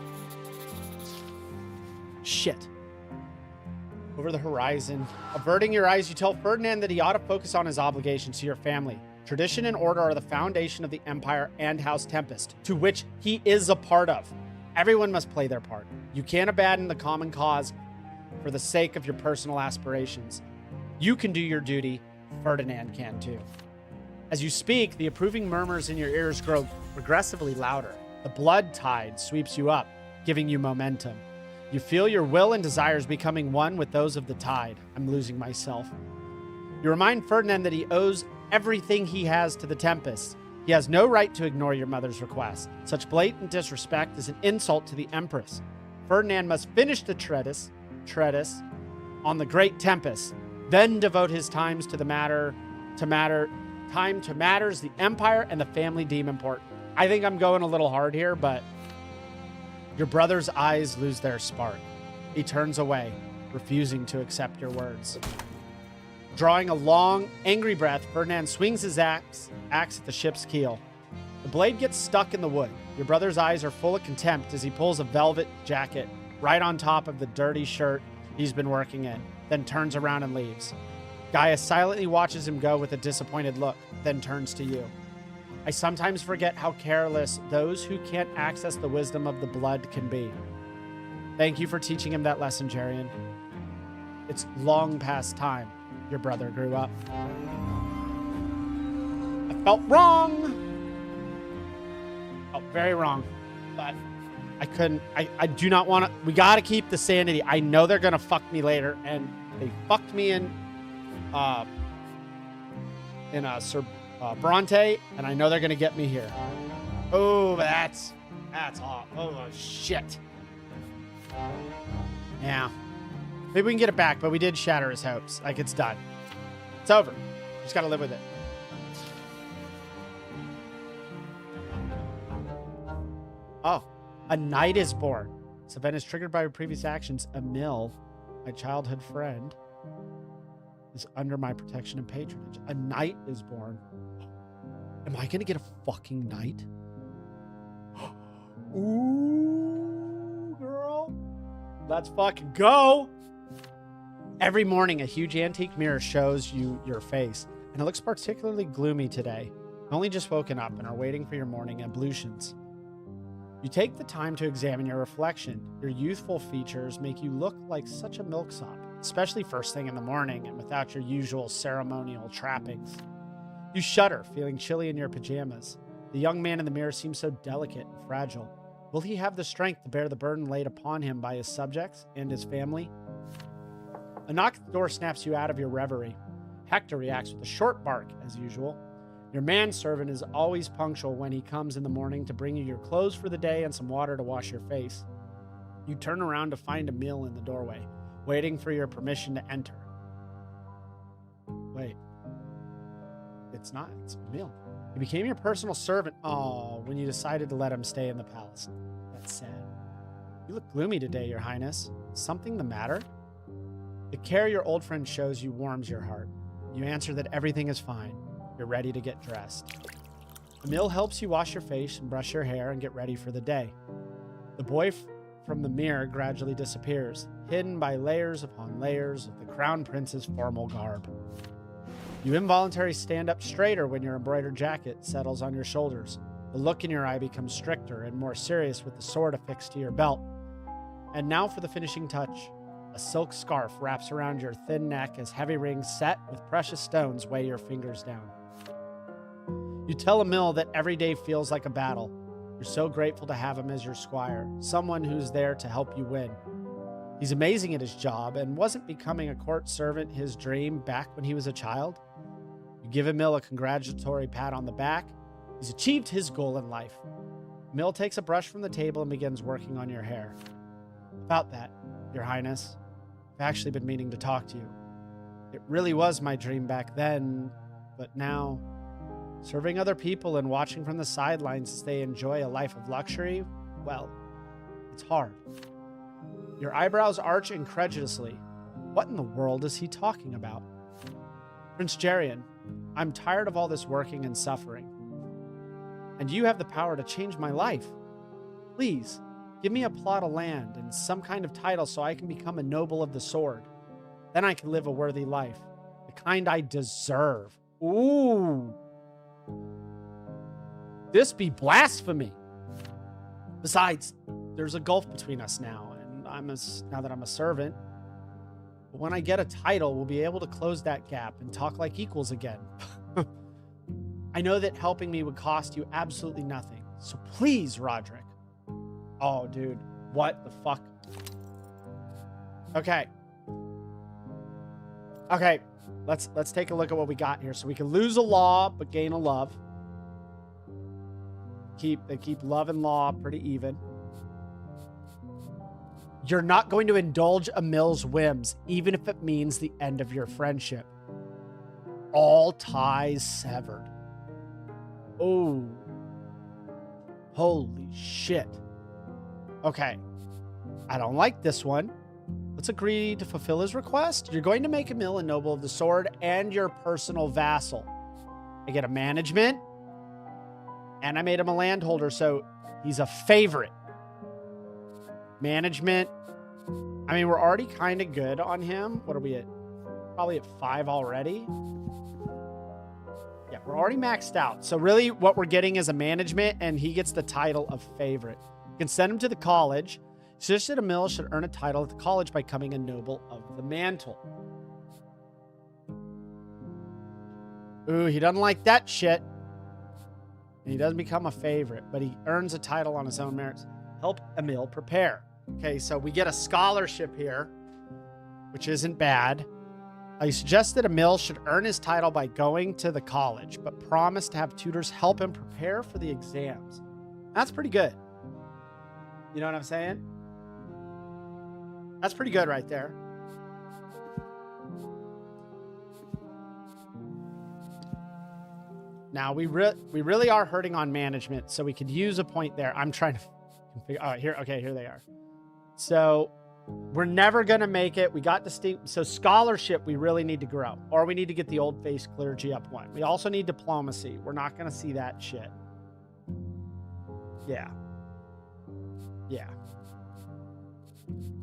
Shit. Over the horizon. Averting your eyes, you tell Ferdinand that he ought to focus on his obligations to your family. Tradition and order are the foundation of the Empire and House Tempest, to which he is a part of. Everyone must play their part. You can't abandon the common cause for the sake of your personal aspirations. You can do your duty. Ferdinand can too. As you speak, the approving murmurs in your ears grow progressively louder. The blood tide sweeps you up, giving you momentum. You feel your will and desires becoming one with those of the tide. I'm losing myself. You remind Ferdinand that he owes everything he has to the Tempest. He has no right to ignore your mother's request. Such blatant disrespect is an insult to the Empress. Ferdinand must finish the treatise on the Great Tempest, then devote his times to matters the Empire and the family deem important. I think I'm going a little hard here, but your brother's eyes lose their spark. He turns away, refusing to accept your words. Drawing a long, angry breath, Ferdinand swings his axe at the ship's keel. The blade gets stuck in the wood. Your brother's eyes are full of contempt as he pulls a velvet jacket right on top of the dirty shirt he's been working in, then turns around and leaves. Gaia silently watches him go with a disappointed look, then turns to you. I sometimes forget how careless those who can't access the wisdom of the blood can be. Thank you for teaching him that lesson, Jerian. It's long past time your brother grew up. I felt wrong. Felt very wrong. But I couldn't. I do not want to. We got to keep the sanity. I know they're going to fuck me later. And they fucked me in Brante. And I know they're going to get me here. Oh, that's off. Oh, shit. Yeah. Maybe we can get it back, but we did shatter his hopes. Like, it's done. It's over. Just got to live with it. Oh, a knight is born. This event is triggered by your previous actions. Emil, my childhood friend, is under my protection and patronage. A knight is born. Am I going to get a fucking knight? Ooh, girl. Let's fucking go. Every morning, a huge antique mirror shows you your face, and it looks particularly gloomy today. You've only just woken up and are waiting for your morning ablutions. You take the time to examine your reflection. Your youthful features make you look like such a milksop, especially first thing in the morning and without your usual ceremonial trappings. You shudder, feeling chilly in your pajamas. The young man in the mirror seems so delicate and fragile. Will he have the strength to bear the burden laid upon him by his subjects and his family? A knock at the door snaps you out of your reverie. Hector reacts with a short bark, as usual. Your manservant is always punctual when he comes in the morning to bring you your clothes for the day and some water to wash your face. You turn around to find Emil in the doorway, waiting for your permission to enter. Wait. It's not. It's Emil. He became your personal servant, when you decided to let him stay in the palace. That's sad. You look gloomy today, Your Highness. Is something the matter? The care your old friend shows you warms your heart. You answer that everything is fine. You're ready to get dressed. Emil helps you wash your face and brush your hair and get ready for the day. The boy from the mirror gradually disappears, hidden by layers upon layers of the crown prince's formal garb. You involuntarily stand up straighter when your embroidered jacket settles on your shoulders. The look in your eye becomes stricter and more serious with the sword affixed to your belt. And now for the finishing touch. A silk scarf wraps around your thin neck as heavy rings set with precious stones weigh your fingers down. You tell Emil that every day feels like a battle. You're so grateful to have him as your squire, someone who's there to help you win. He's amazing at his job, and wasn't becoming a court servant his dream back when he was a child? You give Emil a congratulatory pat on the back. He's achieved his goal in life. Emil takes a brush from the table and begins working on your hair. About that, Your Highness, I've actually been meaning to talk to you. It really was my dream back then, but now, serving other people and watching from the sidelines as they enjoy a life of luxury, well, It's hard. Your eyebrows arch incredulously. What in the world is he talking about? Prince Jerian, I'm tired of all this working and suffering. And you have the power to change my life. Please, give me a plot of land and some kind of title so I can become a noble of the sword. Then I can live a worthy life. The kind I deserve. Ooh. This be blasphemy. Besides, there's a gulf between us now, and now that I'm a servant. But when I get a title, we'll be able to close that gap and talk like equals again. I know that helping me would cost you absolutely nothing. So please, Roderick. Oh, dude. What the fuck? Okay. Okay. Let's take a look at what we got here. So we can lose a law, but gain a love. They keep love and law pretty even. You're not going to indulge Emil's whims, even if it means the end of your friendship. All ties severed. Oh. Holy shit. Okay. I don't like this one. Let's agree to fulfill his request. You're going to make Emil a noble of the sword and your personal vassal. I get a management. And I made him a landholder, so he's a favorite. Management. I mean, we're already kind of good on him. What are we at? Probably at 5 already. Yeah, we're already maxed out. So really what we're getting is a management, and he gets the title of favorite. You can send him to the college. Suggested Emil should earn a title at the college by becoming a noble of the mantle. Ooh, he doesn't like that shit. And he doesn't become a favorite, but he earns a title on his own merits. Help Emil prepare. Okay, so we get a scholarship here, which isn't bad. I suggest that Emil should earn his title by going to the college, but promise to have tutors help him prepare for the exams. That's pretty good. You know what I'm saying? That's pretty good right there. Now, we really are hurting on management, so we could use a point there. I'm trying to figure out here. Okay, here they are. So we're never going to make it. We got distinct. So scholarship, we really need to grow, or we need to get the old face clergy up 1. We also need diplomacy. We're not going to see that shit. Yeah. Yeah. And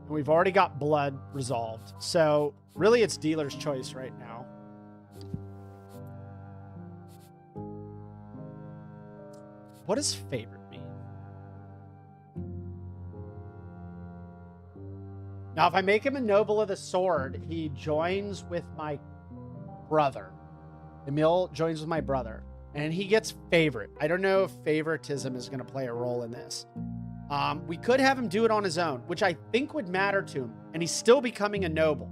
we've already got blood resolved. So really it's dealer's choice right now. What does favorite mean? Now, if I make him a noble of the sword, he joins with my brother. Emil joins with my brother, and he gets favorite. I don't know if favoritism is going to play a role in this. We could have him do it on his own, which I think would matter to him, and he's still becoming a noble.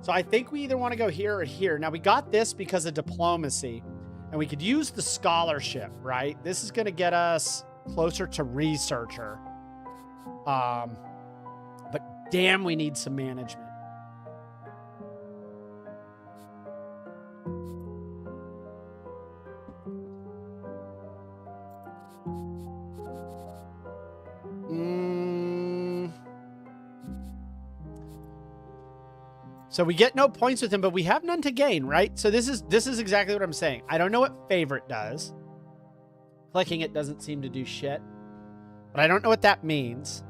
So I think we either want to go here or here. Now, we got this because of diplomacy. And we could use the scholarship, right? This is going to get us closer to researcher. But damn, we need some management. So we get no points with him, but we have none to gain, right? So this is exactly what I'm saying. I don't know what favorite does. Clicking it doesn't seem to do shit. But I don't know what that means.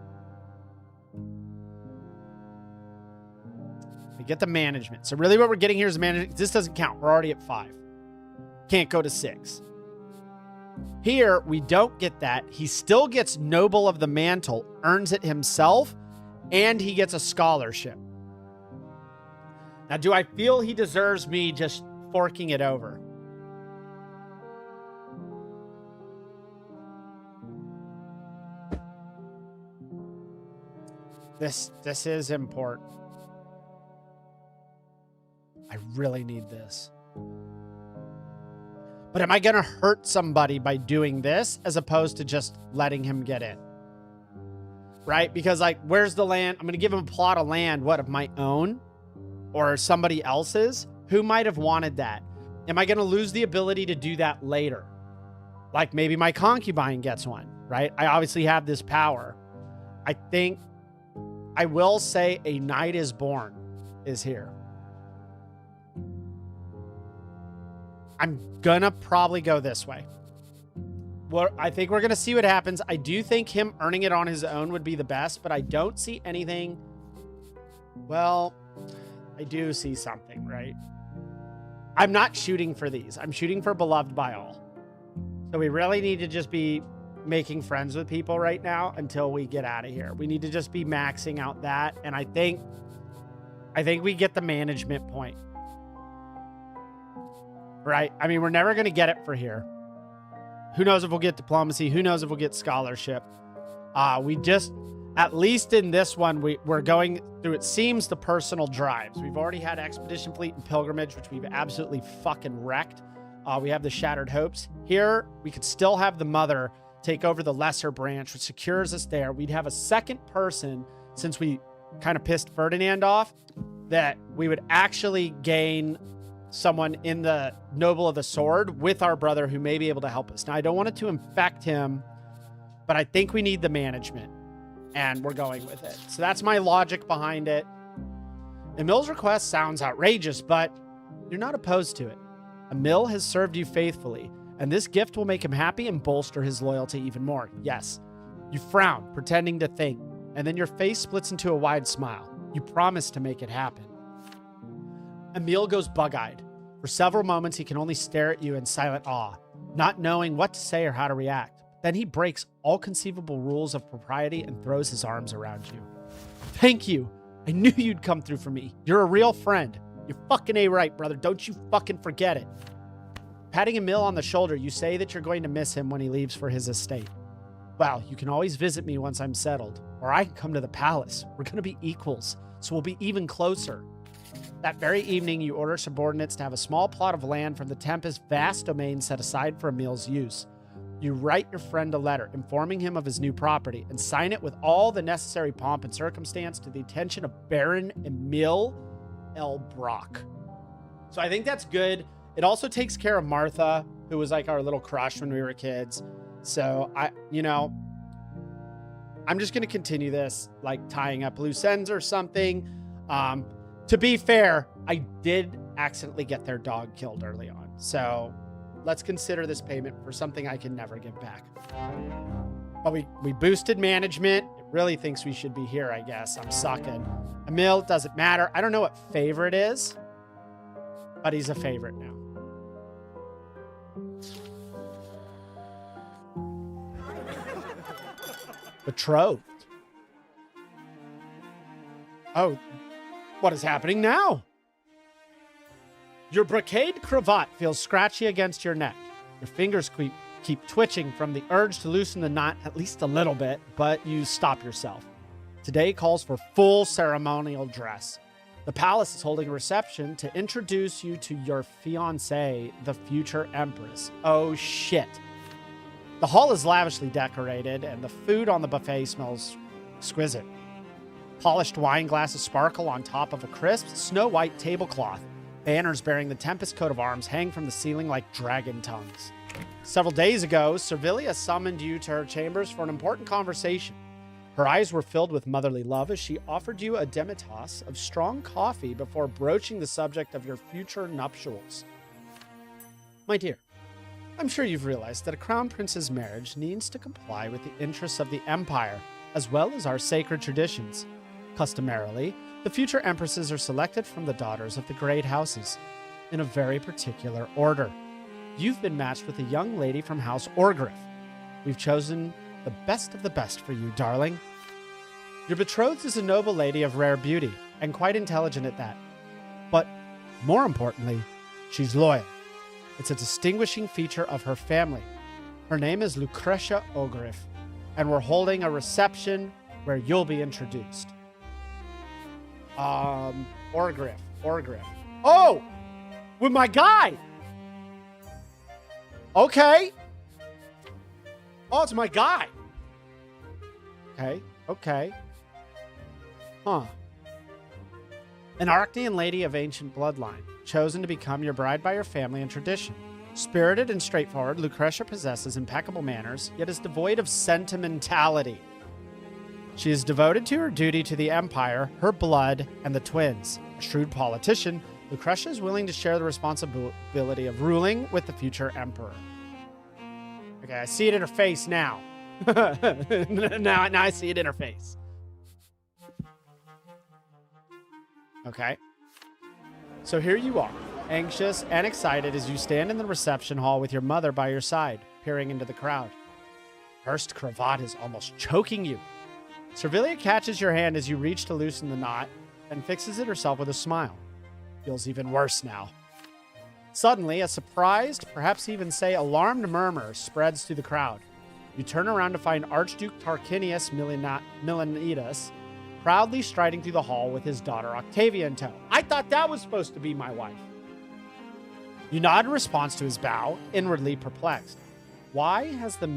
We get the management. So really what we're getting here is management. This doesn't count. We're already at 5. Can't go to 6. Here, we don't get that. He still gets noble of the mantle, earns it himself, and he gets a scholarship. Now, do I feel he deserves me just forking it over? This is important. I really need this. But am I going to hurt somebody by doing this as opposed to just letting him get in? Right? Because, like, where's the land? I'm going to give him a plot of land, what, of my own? Or somebody else's? Who might have wanted that? Am I going to lose the ability to do that later? Like maybe my concubine gets one, right? I obviously have this power. I think I will say a knight is born is here. I'm gonna probably go this way. Well, I think we're gonna see what happens. I do think him earning it on his own would be the best, but I don't see anything. Well, I do see something, right? I'm not shooting for these. I'm shooting for beloved by all. So we really need to just be making friends with people right now until we get out of here. We need to just be maxing out that. And I think we get the management point. Right? I mean, we're never going to get it for here. Who knows if we'll get diplomacy? Who knows if we'll get scholarship? We just, at least in this one, we're going through, it seems, the personal drives. We've already had Expedition Fleet and Pilgrimage, which we've absolutely fucking wrecked. We have the Shattered Hopes. Here, we could still have the Mother take over the Lesser Branch, which secures us there. We'd have a second person, since we kind of pissed Ferdinand off, that we would actually gain someone in the Noble of the Sword with our brother who may be able to help us. Now, I don't want it to infect him, but I think we need the management, and we're going with it. So that's my logic behind it. Emil's request sounds outrageous, but you're not opposed to it. Emil has served you faithfully, and this gift will make him happy and bolster his loyalty even more. Yes. You frown, pretending to think, and then your face splits into a wide smile. You promise to make it happen. Emil goes bug-eyed. For several moments, he can only stare at you in silent awe, not knowing what to say or how to react. Then he breaks all conceivable rules of propriety and throws his arms around you. Thank you. I knew you'd come through for me. You're a real friend. You're fucking A-right, brother. Don't you fucking forget it. Patting Emil on the shoulder, you say that you're going to miss him when he leaves for his estate. Well, you can always visit me once I'm settled, or I can come to the palace. We're going to be equals, so we'll be even closer. That very evening, you order subordinates to have a small plot of land from the Tempest vast domain set aside for Emil's use. You write your friend a letter informing him of his new property and sign it with all the necessary pomp and circumstance to the attention of Baron Emil L. Brock. So I think that's good. It also takes care of Martha, who was like our little crush when we were kids. So I'm just going to continue this, like tying up loose ends or something. To be fair, I did accidentally get their dog killed early on. So let's consider this payment for something I can never give back. But we boosted management. It really thinks we should be here, I guess. I'm sucking. Emil, doesn't matter. I don't know what favorite is, but he's a favorite now. Betrothed. Oh, what is happening now? Your brocade cravat feels scratchy against your neck. Your fingers keep twitching from the urge to loosen the knot at least a little bit, but you stop yourself. Today calls for full ceremonial dress. The palace is holding a reception to introduce you to your fiancée, the future empress. Oh shit. The hall is lavishly decorated, and the food on the buffet smells exquisite. Polished wine glasses sparkle on top of a crisp, snow-white tablecloth. Banners bearing the Tempest coat of arms hang from the ceiling like dragon tongues. Several days ago, Servilia summoned you to her chambers for an important conversation. Her eyes were filled with motherly love as she offered you a demitasse of strong coffee before broaching the subject of your future nuptials. My dear, I'm sure you've realized that a crown prince's marriage needs to comply with the interests of the empire, as well as our sacred traditions. Customarily, the future empresses are selected from the daughters of the great houses, in a very particular order. You've been matched with a young lady from House Orgriff. We've chosen the best of the best for you, darling. Your betrothed is a noble lady of rare beauty, and quite intelligent at that. But, more importantly, she's loyal. It's a distinguishing feature of her family. Her name is Lucretia Orgriff, and we're holding a reception where you'll be introduced. Orgriff. Oh! With my guy! Okay. Oh, it's my guy. Okay. Huh. An Arknian lady of ancient bloodline, chosen to become your bride by your family and tradition. Spirited and straightforward, Lucretia possesses impeccable manners, yet is devoid of sentimentality. She is devoted to her duty to the Empire, her blood, and the twins. A shrewd politician, Lucretia is willing to share the responsibility of ruling with the future emperor. Okay, I see it in her face now. now I see it in her face. Okay. So here you are, anxious and excited as you stand in the reception hall with your mother by your side, peering into the crowd. First cravat is almost choking you. Servilia catches your hand as you reach to loosen the knot and fixes it herself with a smile. Feels even worse now. Suddenly, a surprised, perhaps even say alarmed murmur spreads through the crowd. You turn around to find Archduke Tarquinius Milanidas proudly striding through the hall with his daughter Octavia in tow. I thought that was supposed to be my wife. You nod in response to his bow, inwardly perplexed. Why has the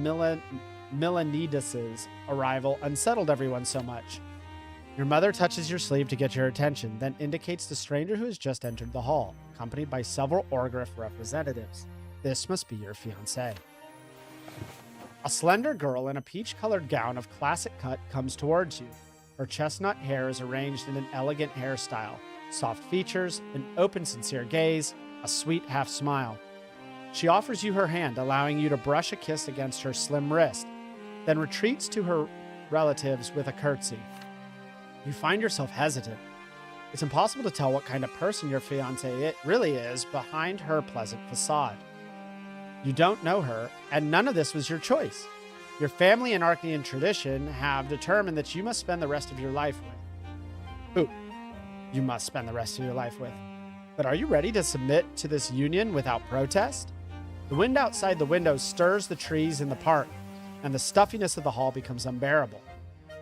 Milanidas' arrival unsettled everyone so much? Your mother touches your sleeve to get your attention, then indicates the stranger who has just entered the hall, accompanied by several Orgriff representatives. This must be your fiancée. A slender girl in a peach-colored gown of classic cut comes towards you. Her chestnut hair is arranged in an elegant hairstyle, soft features, an open, sincere gaze, a sweet half smile. She offers you her hand, allowing you to brush a kiss against her slim wrist, then retreats to her relatives with a curtsy. You find yourself hesitant. It's impossible to tell what kind of person your fiancée really is behind her pleasant facade. You don't know her, and none of this was your choice. Your family and Arknian tradition have determined that you must spend the rest of your life with. Who? You must spend the rest of your life with. But are you ready to submit to this union without protest? The wind outside the window stirs the trees in the park, and the stuffiness of the hall becomes unbearable.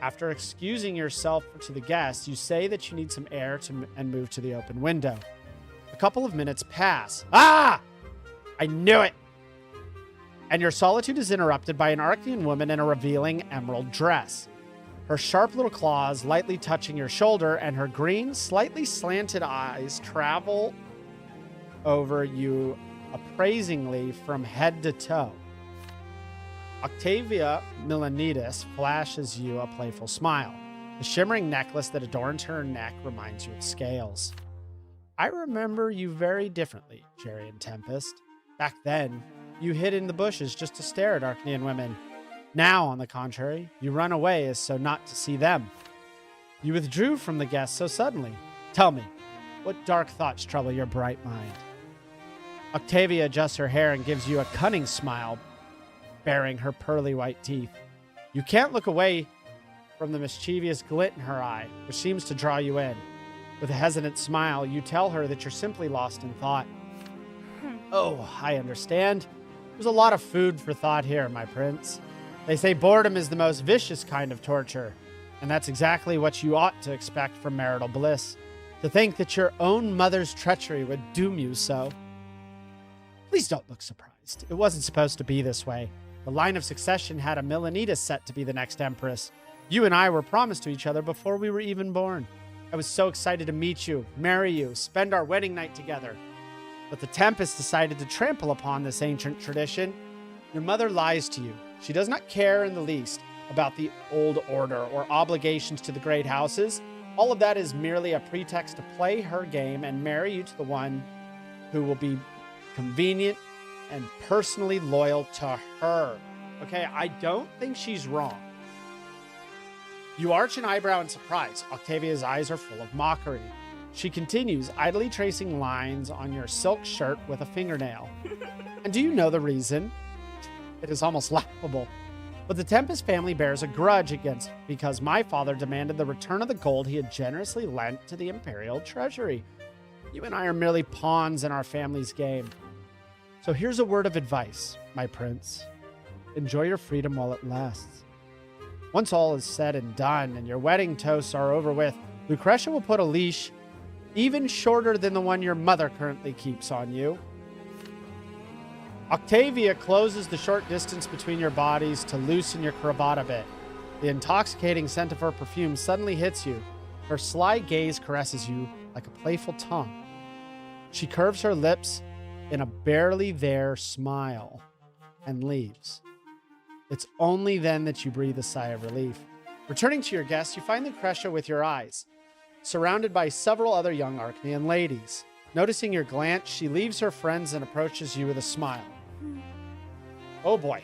After excusing yourself to the guests, you say that you need some air and move to the open window. A couple of minutes pass. Ah! I knew it! And your solitude is interrupted by an Arknian woman in a revealing emerald dress. Her sharp little claws lightly touching your shoulder, and her green, slightly slanted eyes travel over you appraisingly from head to toe. Octavia Milanidas flashes you a playful smile. The shimmering necklace that adorns her neck reminds you of scales. I remember you very differently, Jerian Tempest. Back then, you hid in the bushes just to stare at Arknian women. Now, on the contrary, you run away as so not to see them. You withdrew from the guests so suddenly. Tell me, what dark thoughts trouble your bright mind? Octavia adjusts her hair and gives you a cunning smile, baring her pearly white teeth. You can't look away from the mischievous glint in her eye, which seems to draw you in. With a hesitant smile, you tell her that you're simply lost in thought. Oh, I understand. There's a lot of food for thought here, my prince. They say boredom is the most vicious kind of torture, and that's exactly what you ought to expect from marital bliss. To think that your own mother's treachery would doom you so. Please don't look surprised. It wasn't supposed to be this way. The line of succession had a Milanidas set to be the next empress. You and I were promised to each other before we were even born. I was so excited to meet you, marry you, spend our wedding night together. But the Tempest decided to trample upon this ancient tradition. Your mother lies to you. She does not care in the least about the old order or obligations to the great houses. All of that is merely a pretext to play her game and marry you to the one who will be convenient and personally loyal to her. Okay, I don't think she's wrong. You arch an eyebrow in surprise. Octavia's eyes are full of mockery. She continues, idly tracing lines on your silk shirt with a fingernail. And do you know the reason? It is almost laughable. But the Tempest family bears a grudge against because my father demanded the return of the gold he had generously lent to the imperial treasury. You and I are merely pawns in our family's game. So here's a word of advice, my prince. Enjoy your freedom while it lasts. Once all is said and done and your wedding toasts are over with, Lucretia will put a leash even shorter than the one your mother currently keeps on you. Octavia closes the short distance between your bodies to loosen your cravat a bit. The intoxicating scent of her perfume suddenly hits you. Her sly gaze caresses you like a playful tongue. She curves her lips in a barely there smile and leaves. It's only then that you breathe a sigh of relief. Returning to your guests, you find Lucretia with your eyes, surrounded by several other young Arknian ladies. Noticing your glance, she leaves her friends and approaches you with a smile. Oh boy.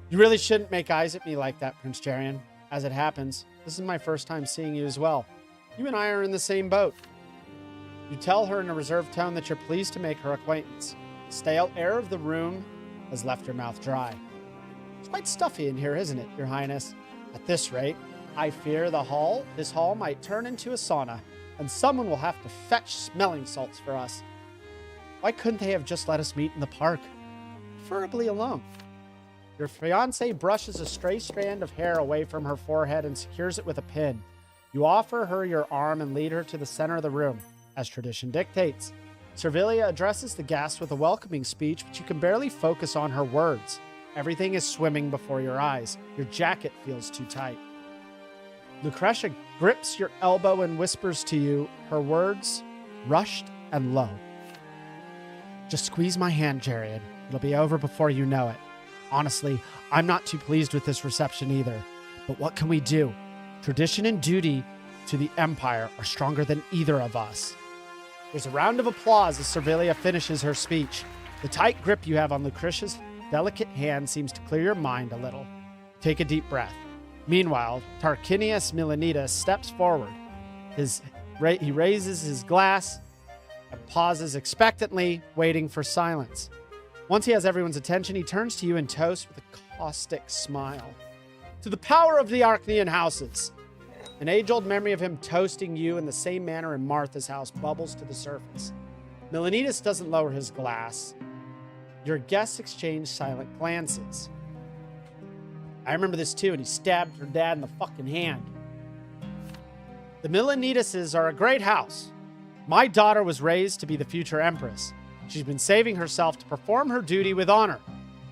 You really shouldn't make eyes at me like that, Prince Jerian. As it happens, this is my first time seeing you as well. You and I are in the same boat. You tell her in a reserved tone that you're pleased to make her acquaintance. The stale air of the room has left your mouth dry. It's quite stuffy in here, isn't it, Your Highness? At this rate, I fear this hall might turn into a sauna, and someone will have to fetch smelling salts for us. Why couldn't they have just let us meet in the park? Preferably alone. Your fiancé brushes a stray strand of hair away from her forehead and secures it with a pin. You offer her your arm and lead her to the center of the room, as tradition dictates. Servilia addresses the guests with a welcoming speech, but you can barely focus on her words. Everything is swimming before your eyes. Your jacket feels too tight. Lucretia grips your elbow and whispers to you, her words rushed and low. Just squeeze my hand, Jerian. It'll be over before you know it. Honestly, I'm not too pleased with this reception either. But what can we do? Tradition and duty to the Empire are stronger than either of us. There's a round of applause as Servilia finishes her speech. The tight grip you have on Lucretia's delicate hand seems to clear your mind a little. Take a deep breath. Meanwhile, Tarquinius Milanitas steps forward. He raises his glass and pauses expectantly, waiting for silence. Once he has everyone's attention, he turns to you and toasts with a caustic smile. To the power of the Arknian houses! An age-old memory of him toasting you in the same manner in Martha's house bubbles to the surface. Milanitas doesn't lower his glass. Your guests exchange silent glances. I remember this too, and he stabbed her dad in the fucking hand. The Milanitases are a great house. My daughter was raised to be the future empress. She's been saving herself to perform her duty with honor.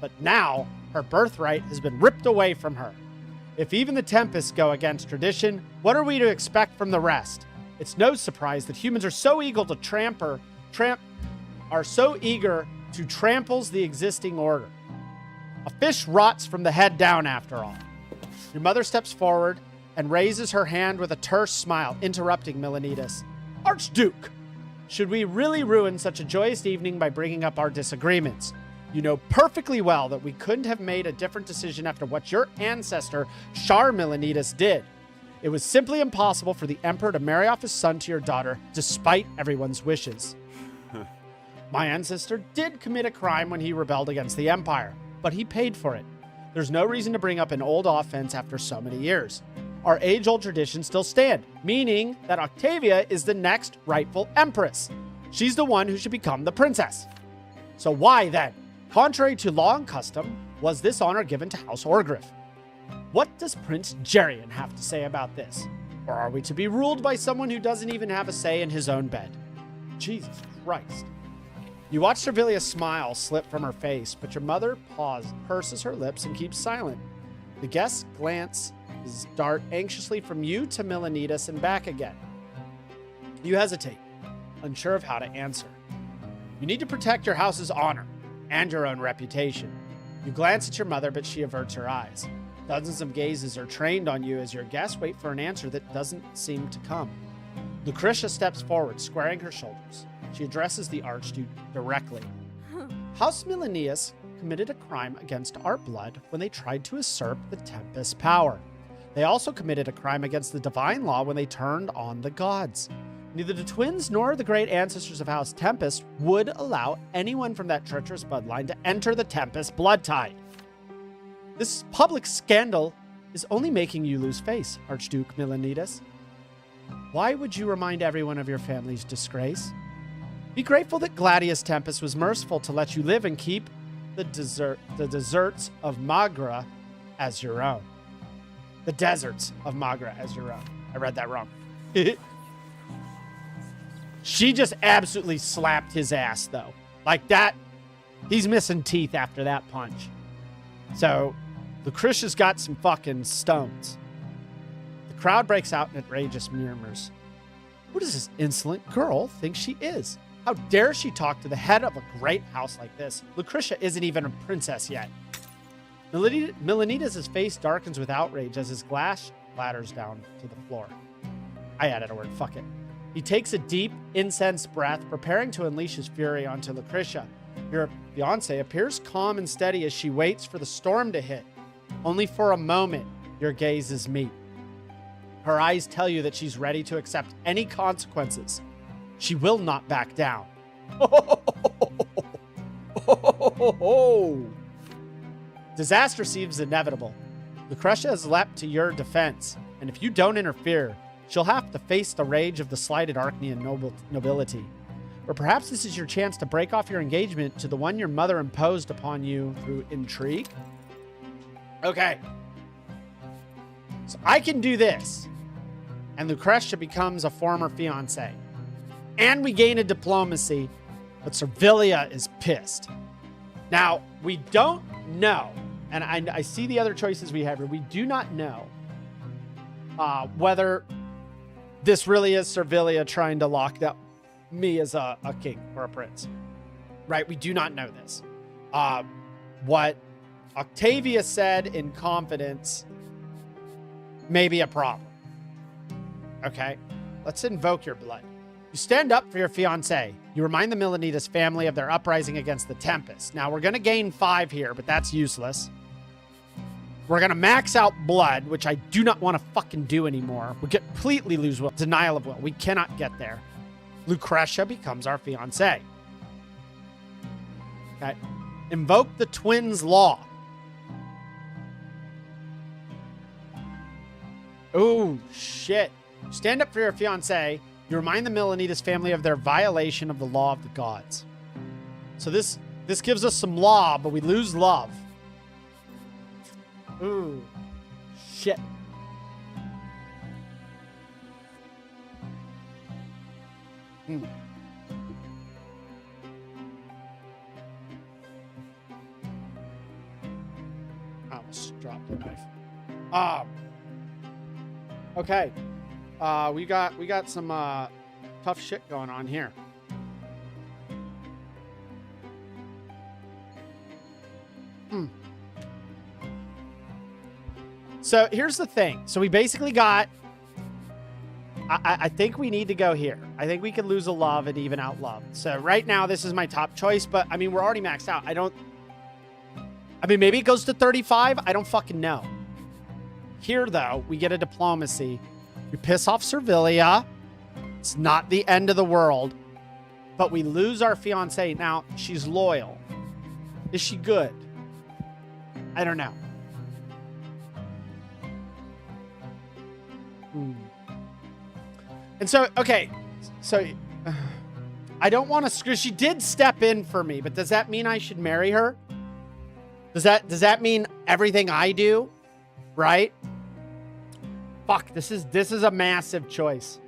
But now, her birthright has been ripped away from her. If even the Tempests go against tradition, what are we to expect from the rest? It's no surprise that humans are so eager to tramples the existing order. A fish rots from the head down, after all. Your mother steps forward and raises her hand with a terse smile, interrupting Milanitas. Archduke! Should we really ruin such a joyous evening by bringing up our disagreements? You know perfectly well that we couldn't have made a different decision after what your ancestor, Char Milanitas, did. It was simply impossible for the Emperor to marry off his son to your daughter, despite everyone's wishes. My ancestor did commit a crime when he rebelled against the Empire, but he paid for it. There's no reason to bring up an old offense after so many years. Our age-old traditions still stand, meaning that Octavia is the next rightful empress. She's the one who should become the princess. So why, then, contrary to law and custom, was this honor given to House Orgriff? What does Prince Jerian have to say about this? Or are we to be ruled by someone who doesn't even have a say in his own bed? Jesus Christ. You watch Servilia's smile slip from her face, but your mother purses her lips and keeps silent. The guest's glance dart anxiously from you to Milanitas and back again. You hesitate, unsure of how to answer. You need to protect your house's honor and your own reputation. You glance at your mother, but she averts her eyes. Dozens of gazes are trained on you as your guests wait for an answer that doesn't seem to come. Lucretia steps forward, squaring her shoulders. She addresses the Archduke directly. House Milanius committed a crime against our blood when they tried to usurp the Tempest power. They also committed a crime against the divine law when they turned on the gods. Neither the twins nor the great ancestors of House Tempest would allow anyone from that treacherous bloodline to enter the Tempest blood tide. This public scandal is only making you lose face, Archduke Milanitas. Why would you remind everyone of your family's disgrace? Be grateful that Gladius Tempest was merciful to let you live and keep the deserts of Magra as your own. The deserts of Magra as your own. I read that wrong. She just absolutely slapped his ass, though. Like that, he's missing teeth after that punch. So, Lucretia's got some fucking stones. The crowd breaks out in outrageous murmurs. Who does this insolent girl think she is? How dare she talk to the head of a great house like this? Lucretia isn't even a princess yet. Milanitas' face darkens with outrage as his glass clatters down to the floor. I added a word, fuck it. He takes a deep, incensed breath, preparing to unleash his fury onto Lucretia. Your fiancée appears calm and steady as she waits for the storm to hit. Only for a moment, your gazes meet. Her eyes tell you that she's ready to accept any consequences. She will not back down. Disaster seems inevitable. Lucretia has leapt to your defense, and if you don't interfere, she'll have to face the rage of the slighted Arknian nobility. Or perhaps this is your chance to break off your engagement to the one your mother imposed upon you through intrigue. Okay. So I can do this. And Lucretia becomes a former fiancé. And we gain a diplomacy, but Servilia is pissed. Now, we don't know, and I see the other choices we have here. We do not know whether this really is Servilia trying to lock up me as a king or a prince. Right? We do not know this. What Octavia said in confidence may be a problem. Okay? Let's invoke your blood. You stand up for your fiancé. You remind the Milanitas family of their uprising against the Tempest. Now, we're going to gain 5 here, but that's useless. We're going to max out blood, which I do not want to fucking do anymore. We completely lose will. Denial of will. We cannot get there. Lucretia becomes our fiancé. Okay. Invoke the twins' law. Oh, shit. Stand up for your fiancé. You remind the Milanitas family of their violation of the law of the gods. So this gives us some law, but we lose love. Ooh. Shit. I almost dropped the knife. Okay. We got some tough shit going on here. So here's the thing. So we basically got, I think we need to go here. I think we could lose a love and even out love. So right now, this is my top choice, but I mean, we're already maxed out. I mean, maybe it goes to 35. I don't fucking know. Here, though, we get a diplomacy. We piss off Servilia. It's not the end of the world, but we lose our fiancé. Now, she's loyal. Is she good? I don't know. And so, okay, so I don't want to screw. She did step in for me, but does that mean I should marry her? Does that mean everything I do, right? Fuck, this is a massive choice.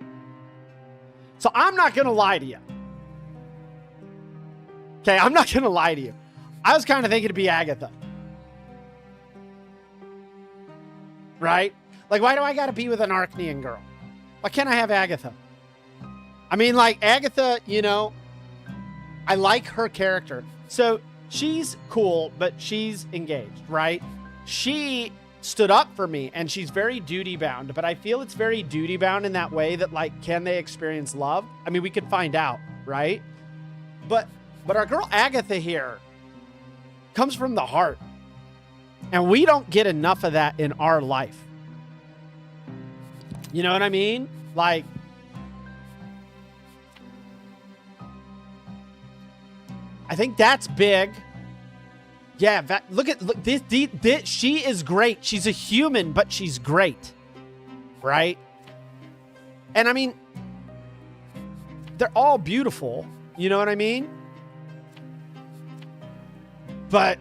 So I'm not gonna lie to you. Okay, I'm not gonna lie to you. I was kind of thinking it'd be Agatha, right? Like, why do I gotta be with an Arknian girl? Why can't I have Agatha? I mean, like, Agatha, you know, I like her character. So she's cool, but she's engaged, right? She stood up for me, and she's very duty-bound, but I feel it's very duty-bound in that way that, like, can they experience love? I mean, we could find out, right? But our girl Agatha here comes from the heart, and we don't get enough of that in our life. You know what I mean? Like, I think that's big. Yeah, look this, she is great. She's a human, but she's great, right? And I mean, they're all beautiful. You know what I mean? But,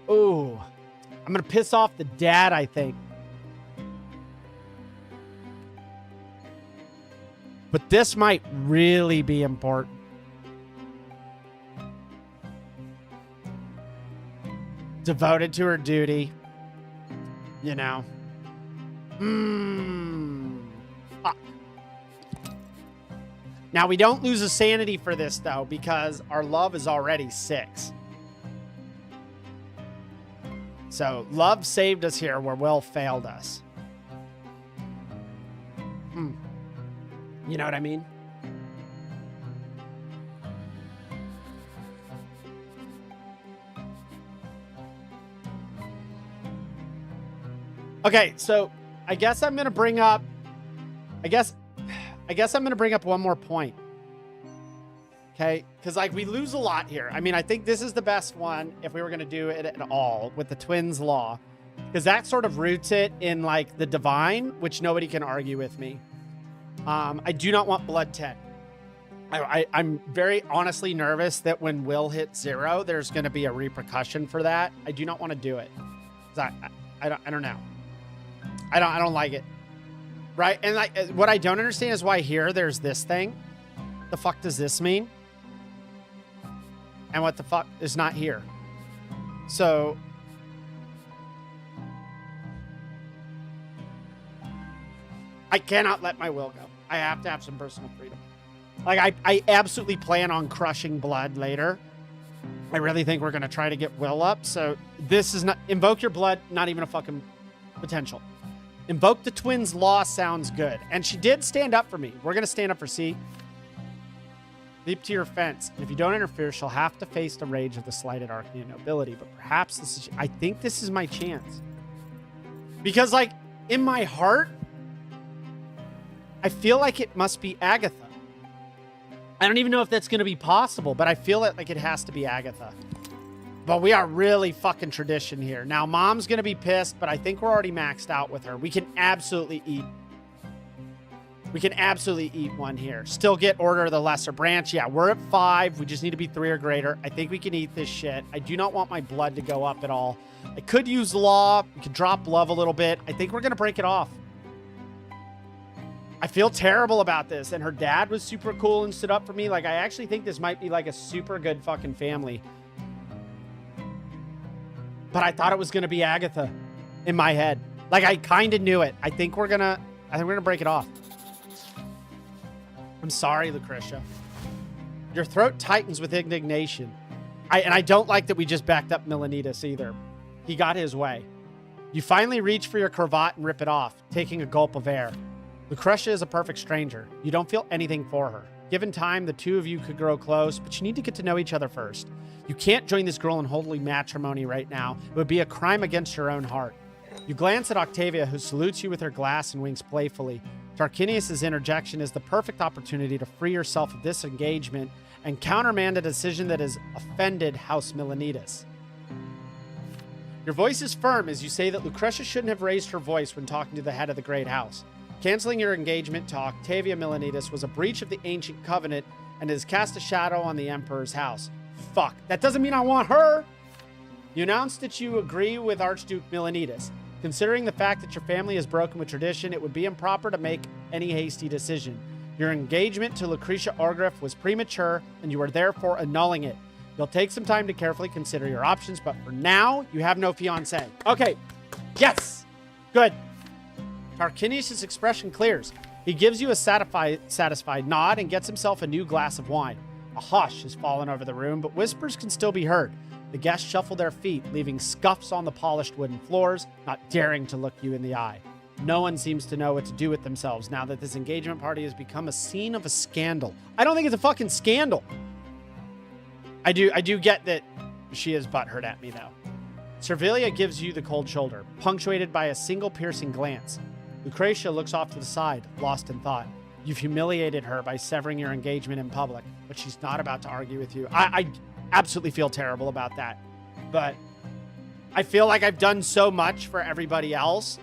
oh, I'm going to piss off the dad, I think. But this might really be important. Devoted to her duty. You know. Fuck. Now, we don't lose a sanity for this, though, because our love is already 6. So, love saved us here where will failed us. You know what I mean? Okay, so I guess I'm going to bring up... I guess I'm going to bring up one more point. Okay? Because, like, we lose a lot here. I mean, I think this is the best one if we were going to do it at all with the twins' law. Because that sort of roots it in, like, the divine, which nobody can argue with me. I do not want blood 10. I'm very honestly nervous that when will hits 0, there's going to be a repercussion for that. I do not want to do it. I don't know. I don't like it. Right? And like, what I don't understand is why here there's this thing. The fuck does this mean? And what the fuck is not here? So... I cannot let my will go. I have to have some personal freedom. Like, I absolutely plan on crushing blood later. I really think we're going to try to get will up. So this is not... Invoke your blood, not even a fucking potential. Invoke the twins' law sounds good. And she did stand up for me. We're going to stand up for C. Leap to your fence. And if you don't interfere, she'll have to face the rage of the slighted Arknian nobility. But perhaps this is... I think this is my chance. Because, like, in my heart... I feel like it must be Agatha. I don't even know if that's going to be possible, but I feel like it has to be Agatha. But we are really fucking tradition here. Now, Mom's going to be pissed, but I think we're already maxed out with her. We can absolutely eat. We can absolutely eat one here. Still get Order of the Lesser Branch. Yeah, we're at 5. We just need to be 3 or greater. I think we can eat this shit. I do not want my blood to go up at all. I could use law. We could drop love a little bit. I think we're going to break it off. I feel terrible about this. And her dad was super cool and stood up for me. Like, I actually think this might be like a super good fucking family. But I thought it was going to be Agatha in my head. Like, I kind of knew it. I think we're going to break it off. I'm sorry, Lucretia. Your throat tightens with indignation. And I don't like that we just backed up Melanitas either. He got his way. You finally reach for your cravat and rip it off, taking a gulp of air. Lucretia is a perfect stranger. You don't feel anything for her. Given time, the two of you could grow close, but you need to get to know each other first. You can't join this girl in holy matrimony right now. It would be a crime against your own heart. You glance at Octavia, who salutes you with her glass and winks playfully. Tarquinius' interjection is the perfect opportunity to free yourself of this engagement and countermand a decision that has offended House Melanitas. Your voice is firm as you say that Lucretia shouldn't have raised her voice when talking to the head of the great house. Canceling your engagement to Octavia Melanitas was a breach of the ancient covenant and has cast a shadow on the Emperor's house. Fuck, that doesn't mean I want her! You announced that you agree with Archduke Melanitas. Considering the fact that your family has broken with tradition, it would be improper to make any hasty decision. Your engagement to Lucretia Orgriff was premature, and you are therefore annulling it. You'll take some time to carefully consider your options, but for now, you have no fiancé. Okay, yes, good. Tarquinius' expression clears. He gives you a satisfied nod and gets himself a new glass of wine. A hush has fallen over the room, but whispers can still be heard. The guests shuffle their feet, leaving scuffs on the polished wooden floors, not daring to look you in the eye. No one seems to know what to do with themselves now that this engagement party has become a scene of a scandal. I don't think it's a fucking scandal. I do get that she is butthurt at me, though. Servilia gives you the cold shoulder, punctuated by a single piercing glance. Lucretia looks off to the side, lost in thought. You've humiliated her by severing your engagement in public, but she's not about to argue with you. I absolutely feel terrible about that. But I feel like I've done so much for everybody else.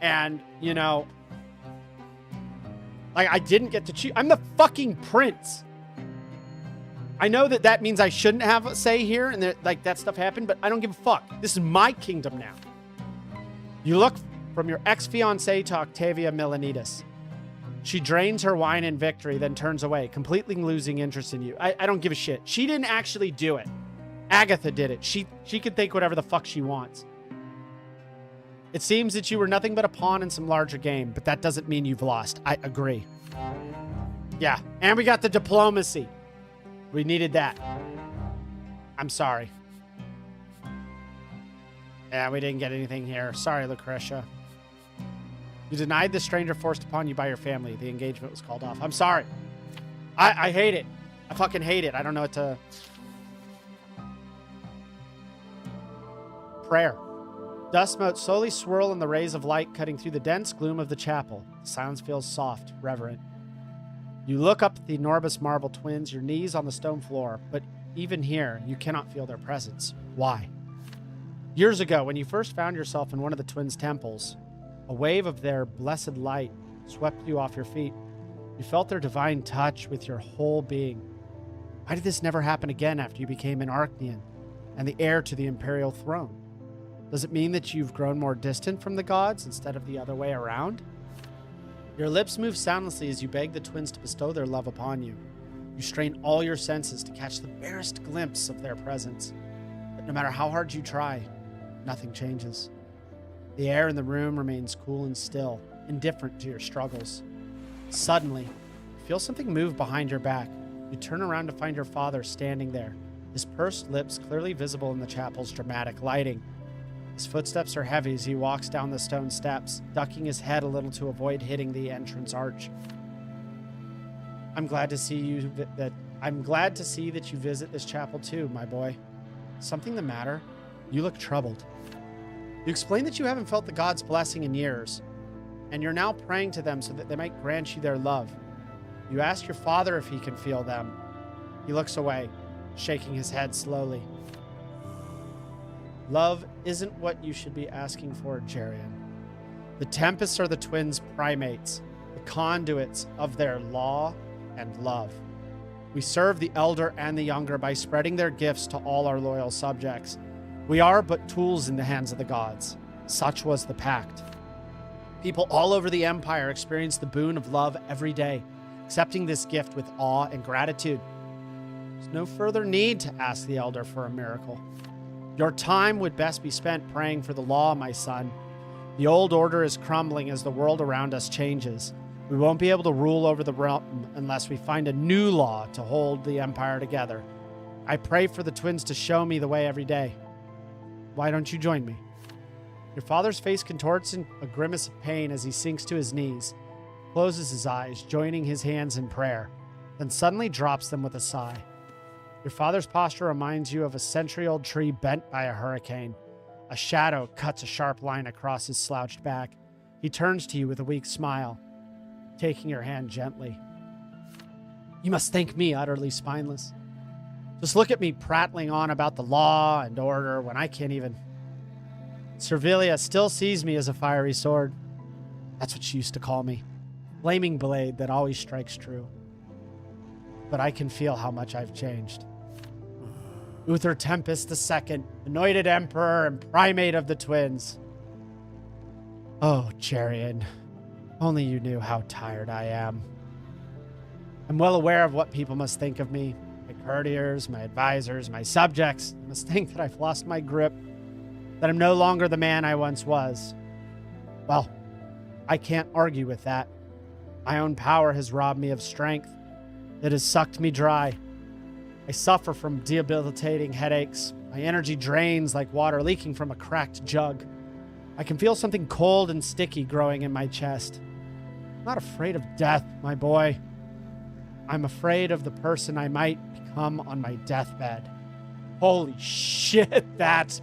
And, you know, like, I didn't get to choose. I'm the fucking prince. I know that that means I shouldn't have a say here and that, like, that stuff happened, but I don't give a fuck. This is my kingdom now. You look from your ex-fiancée to Octavia Melanitas. She drains her wine in victory, then turns away, completely losing interest in you. I don't give a shit. She didn't actually do it. Agatha did it. She can think whatever the fuck she wants. It seems that you were nothing but a pawn in some larger game, but that doesn't mean you've lost. I agree. Yeah, and we got the diplomacy. We needed that. I'm sorry. Yeah, we didn't get anything here. Sorry, Lucretia. You denied the stranger forced upon you by your family. The engagement was called off. I'm sorry. I hate it. I fucking hate it. I don't know what to... Prayer. Dust motes slowly swirl in the rays of light cutting through the dense gloom of the chapel. The silence feels soft, reverent. You look up at the enormous marble twins, your knees on the stone floor, but even here, you cannot feel their presence. Why? Years ago, when you first found yourself in one of the twins' temples, a wave of their blessed light swept you off your feet. You felt their divine touch with your whole being. Why did this never happen again after you became an Arknian and the heir to the imperial throne? Does it mean that you've grown more distant from the gods instead of the other way around? Your lips move soundlessly as you beg the twins to bestow their love upon you. You strain all your senses to catch the barest glimpse of their presence. But no matter how hard you try, nothing changes. The air in the room remains cool and still, indifferent to your struggles. Suddenly, you feel something move behind your back. You turn around to find your father standing there, his pursed lips clearly visible in the chapel's dramatic lighting. His footsteps are heavy as he walks down the stone steps, ducking his head a little to avoid hitting the entrance arch. I'm glad to see that you visit this chapel too, my boy. Something the matter? You look troubled. You explain that you haven't felt the gods' blessing in years, and you're now praying to them so that they might grant you their love. You ask your father if he can feel them. He looks away, shaking his head slowly. Love isn't what you should be asking for, Jerian. The Tempests are the twins' primates, the conduits of their law and love. We serve the elder and the younger by spreading their gifts to all our loyal subjects. We are but tools in the hands of the gods. Such was the pact. People all over the Empire experience the boon of love every day, accepting this gift with awe and gratitude. There's no further need to ask the elder for a miracle. Your time would best be spent praying for the law, my son. The old order is crumbling as the world around us changes. We won't be able to rule over the realm unless we find a new law to hold the Empire together. I pray for the twins to show me the way every day. Why don't you join me? Your father's face contorts in a grimace of pain as he sinks to his knees, closes his eyes, joining his hands in prayer, then suddenly drops them with a sigh. Your father's posture reminds you of a century-old tree bent by a hurricane. A shadow cuts a sharp line across his slouched back. He turns to you with a weak smile, taking your hand gently. You must think me utterly spineless. Just look at me prattling on about the law and order when I can't even... Servilia still sees me as a fiery sword. That's what she used to call me. Flaming blade that always strikes true. But I can feel how much I've changed. Uther Tempest II, anointed emperor and primate of the twins. Oh, Jerian, only you knew how tired I am. I'm well aware of what people must think of me. My courtiers, my advisors, my subjects must think that I've lost my grip, that I'm no longer the man I once was. Well, I can't argue with that. My own power has robbed me of strength. It has sucked me dry. I suffer from debilitating headaches. My energy drains like water leaking from a cracked jug. I can feel something cold and sticky growing in my chest. I'm not afraid of death, my boy. I'm afraid of the person I might become on my deathbed. Holy shit, that's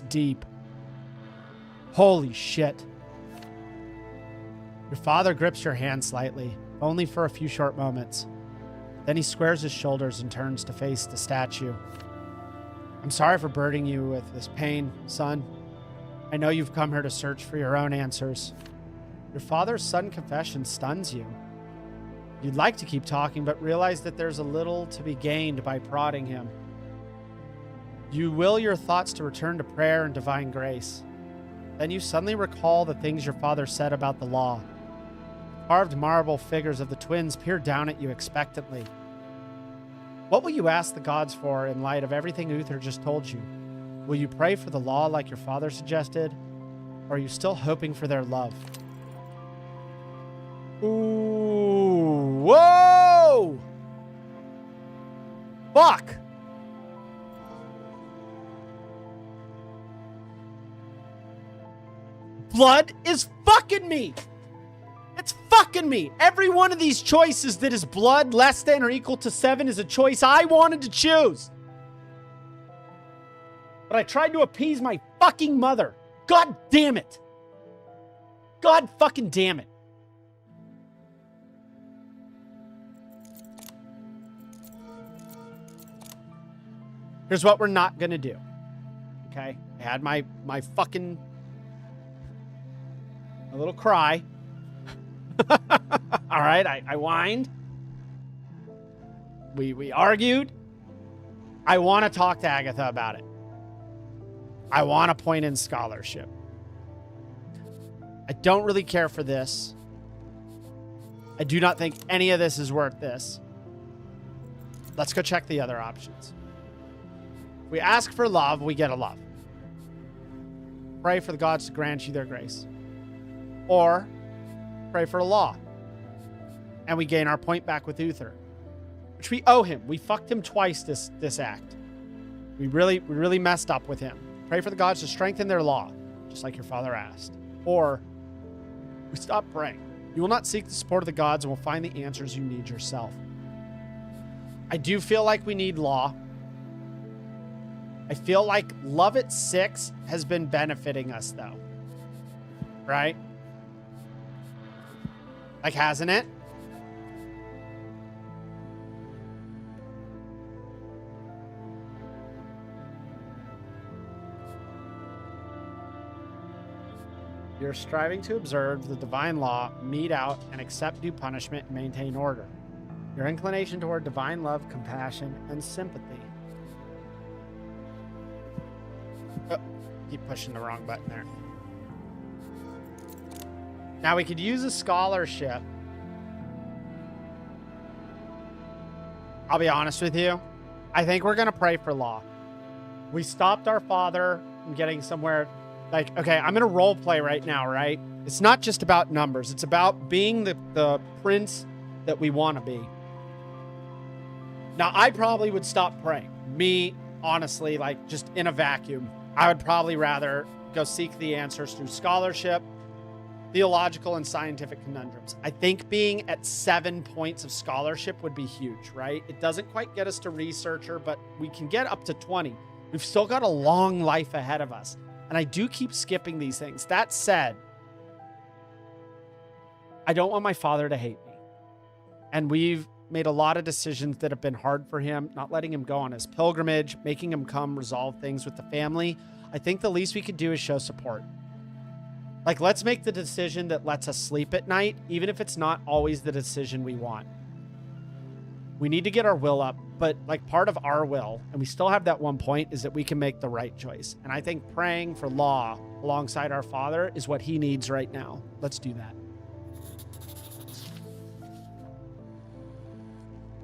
deep. Holy shit. Your father grips your hand slightly, only for a few short moments. Then he squares his shoulders and turns to face the statue. I'm sorry for burdening you with this pain, son. I know you've come here to search for your own answers. Your father's sudden confession stuns you. You'd like to keep talking, but realize that there's a little to be gained by prodding him. You will your thoughts to return to prayer and divine grace. Then you suddenly recall the things your father said about the law. Carved marble figures of the twins peer down at you expectantly. What will you ask the gods for in light of everything Uther just told you? Will you pray for the law like your father suggested? Or are you still hoping for their love? Ooh. Fuck! Blood is fucking me! It's fucking me! Every one of these choices that is blood less than or equal to 7 is a choice I wanted to choose. But I tried to appease my fucking mother. God damn it! God fucking damn it. Here's what we're not gonna do. Okay? I had my fucking... a little cry. All right, I whined. We argued. I want to talk to Agatha about it. I want to point in scholarship. I don't really care for this. I do not think any of this is worth this. Let's go check the other options. We ask for love, we get a love. Pray for the gods to grant you their grace. Or pray for a law. And we gain our point back with Uther, which we owe him. We fucked him twice this act. We really messed up with him. Pray for the gods to strengthen their law, just like your father asked. Or we stop praying. You will not seek the support of the gods and will find the answers you need yourself. I do feel like we need law. I feel like love at 6 has been benefiting us, though. Right? Like, hasn't it? You're striving to observe the divine law, mete out, and accept due punishment and maintain order. Your inclination toward divine love, compassion, and sympathy. Oh, keep pushing the wrong button there. Now we could use a scholarship. I'll be honest with you. I think we're going to pray for law. We stopped our father from getting somewhere. Like, okay, I'm going to role play right now, right? It's not just about numbers. It's about being the prince that we want to be. Now, I probably would stop praying. Me, honestly, like just in a vacuum. I would probably rather go seek the answers through scholarship, theological and scientific conundrums. I think being at 7 points of scholarship would be huge, right? It doesn't quite get us to researcher, but we can get up to 20. We've still got a long life ahead of us. And I do keep skipping these things. That said, I don't want my father to hate me. And we've made a lot of decisions that have been hard for him, not letting him go on his pilgrimage, making him come resolve things with the family. I think the least we could do is show support. Like, let's make the decision that lets us sleep at night, even if it's not always the decision we want. We need to get our will up, but like part of our will, and we still have that 1 point, is that we can make the right choice. And I think praying for law alongside our father is what he needs right now. Let's do that.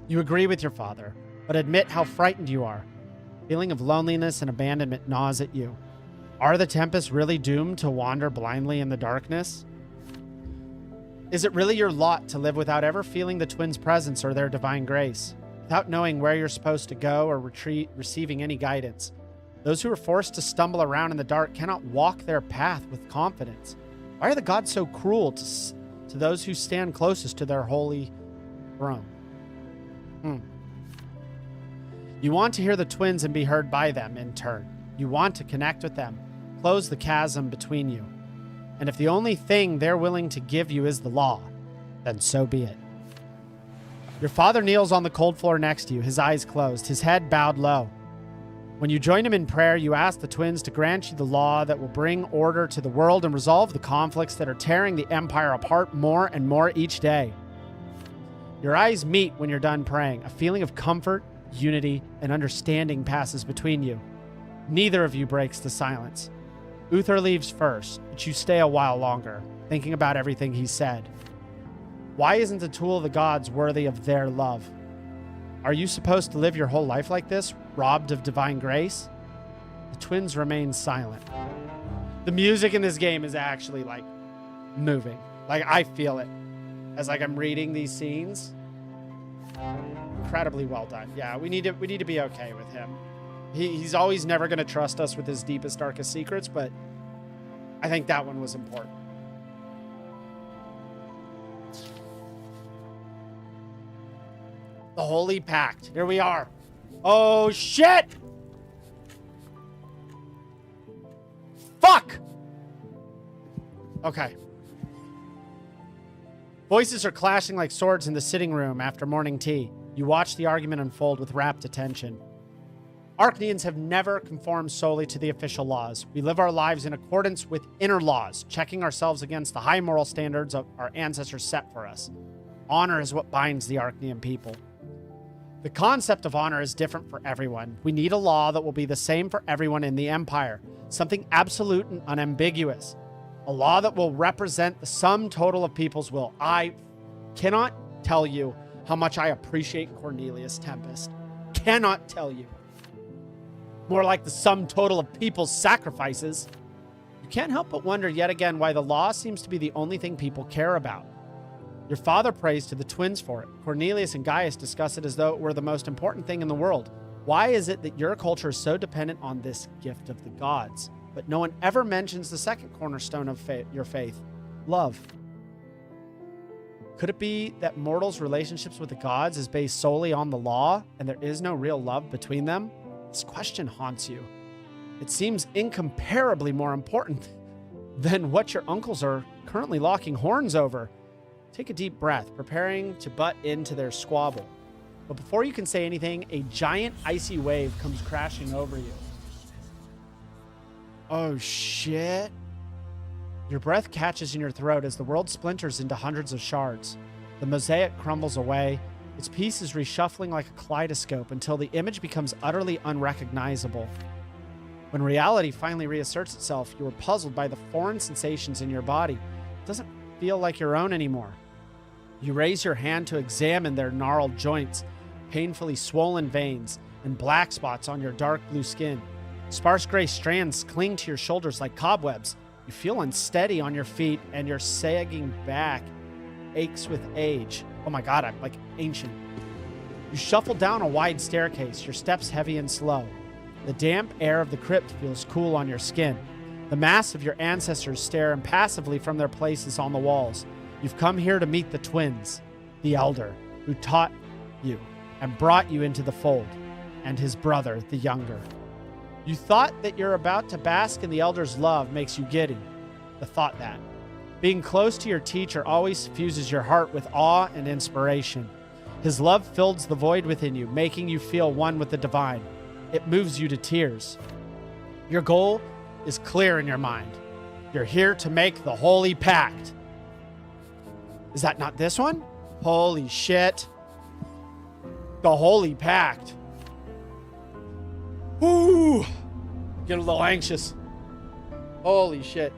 You agree with your father, but admit how frightened you are. Feeling of loneliness and abandonment gnaws at you. Are the Tempests really doomed to wander blindly in the darkness? Is it really your lot to live without ever feeling the twins' presence or their divine grace? Without knowing where you're supposed to go or receiving any guidance? Those who are forced to stumble around in the dark cannot walk their path with confidence. Why are the gods so cruel to those who stand closest to their holy throne? You want to hear the twins and be heard by them in turn. You want to connect with them, close the chasm between you. And if the only thing they're willing to give you is the law, then so be it. Your father kneels on the cold floor next to you, his eyes closed, his head bowed low. When you join him in prayer, you ask the twins to grant you the law that will bring order to the world and resolve the conflicts that are tearing the empire apart more and more each day. Your eyes meet when you're done praying. A feeling of comfort, unity, and understanding passes between you. Neither of you breaks the silence. Uther leaves first, but you stay a while longer, thinking about everything he said. Why isn't the tool of the gods worthy of their love? Are you supposed to live your whole life like this, robbed of divine grace? The twins remain silent. The music in this game is actually like moving. Like I feel it as like I'm reading these scenes. incredibly well done. Yeah, we need to be okay with him. He's always never going to trust us with his deepest, darkest secrets, but I think that one was important. The Holy Pact. Here we are. Oh, shit! Fuck! Okay. Voices are clashing like swords in the sitting room after morning tea. You watch the argument unfold with rapt attention. Arknians have never conformed solely to the official laws. We live our lives in accordance with inner laws, checking ourselves against the high moral standards of our ancestors set for us. Honor is what binds the Arknian people. The concept of honor is different for everyone. We need a law that will be the same for everyone in the Empire. Something absolute and unambiguous. A law that will represent the sum total of people's will. I cannot tell you how much I appreciate Cornelius Tempest. Cannot tell you. More like the sum total of people's sacrifices. You can't help but wonder yet again why the law seems to be the only thing people care about. Your father prays to the twins for it. Cornelius and Gaius discuss it as though it were the most important thing in the world. Why is it that your culture is so dependent on this gift of the gods? But no one ever mentions the second cornerstone of your faith, love. Could it be that mortals' relationships with the gods is based solely on the law, and there is no real love between them? This question haunts you. It seems incomparably more important than what your uncles are currently locking horns over. Take a deep breath, preparing to butt into their squabble. But before you can say anything, a giant icy wave comes crashing over you. Oh, shit. Your breath catches in your throat as the world splinters into hundreds of shards. The mosaic crumbles away, its pieces reshuffling like a kaleidoscope until the image becomes utterly unrecognizable. When reality finally reasserts itself, you are puzzled by the foreign sensations in your body. It doesn't feel like your own anymore. You raise your hand to examine their gnarled joints, painfully swollen veins, and black spots on your dark blue skin. Sparse gray strands cling to your shoulders like cobwebs. You feel unsteady on your feet, and your sagging back aches with age. Oh my God, I'm like ancient. You shuffle down a wide staircase, your steps heavy and slow. The damp air of the crypt feels cool on your skin. The masks of your ancestors stare impassively from their places on the walls. You've come here to meet the twins, the elder, who taught you and brought you into the fold, and his brother, the younger. You thought that you're about to bask in the elder's love makes you giddy. The thought that. Being close to your teacher always fuses your heart with awe and inspiration. His love fills the void within you, making you feel one with the divine. It moves you to tears. Your goal is clear in your mind. You're here to make the Holy Pact. Is that not this one? Holy shit. The Holy Pact. Ooh. Get a little anxious. Holy shit.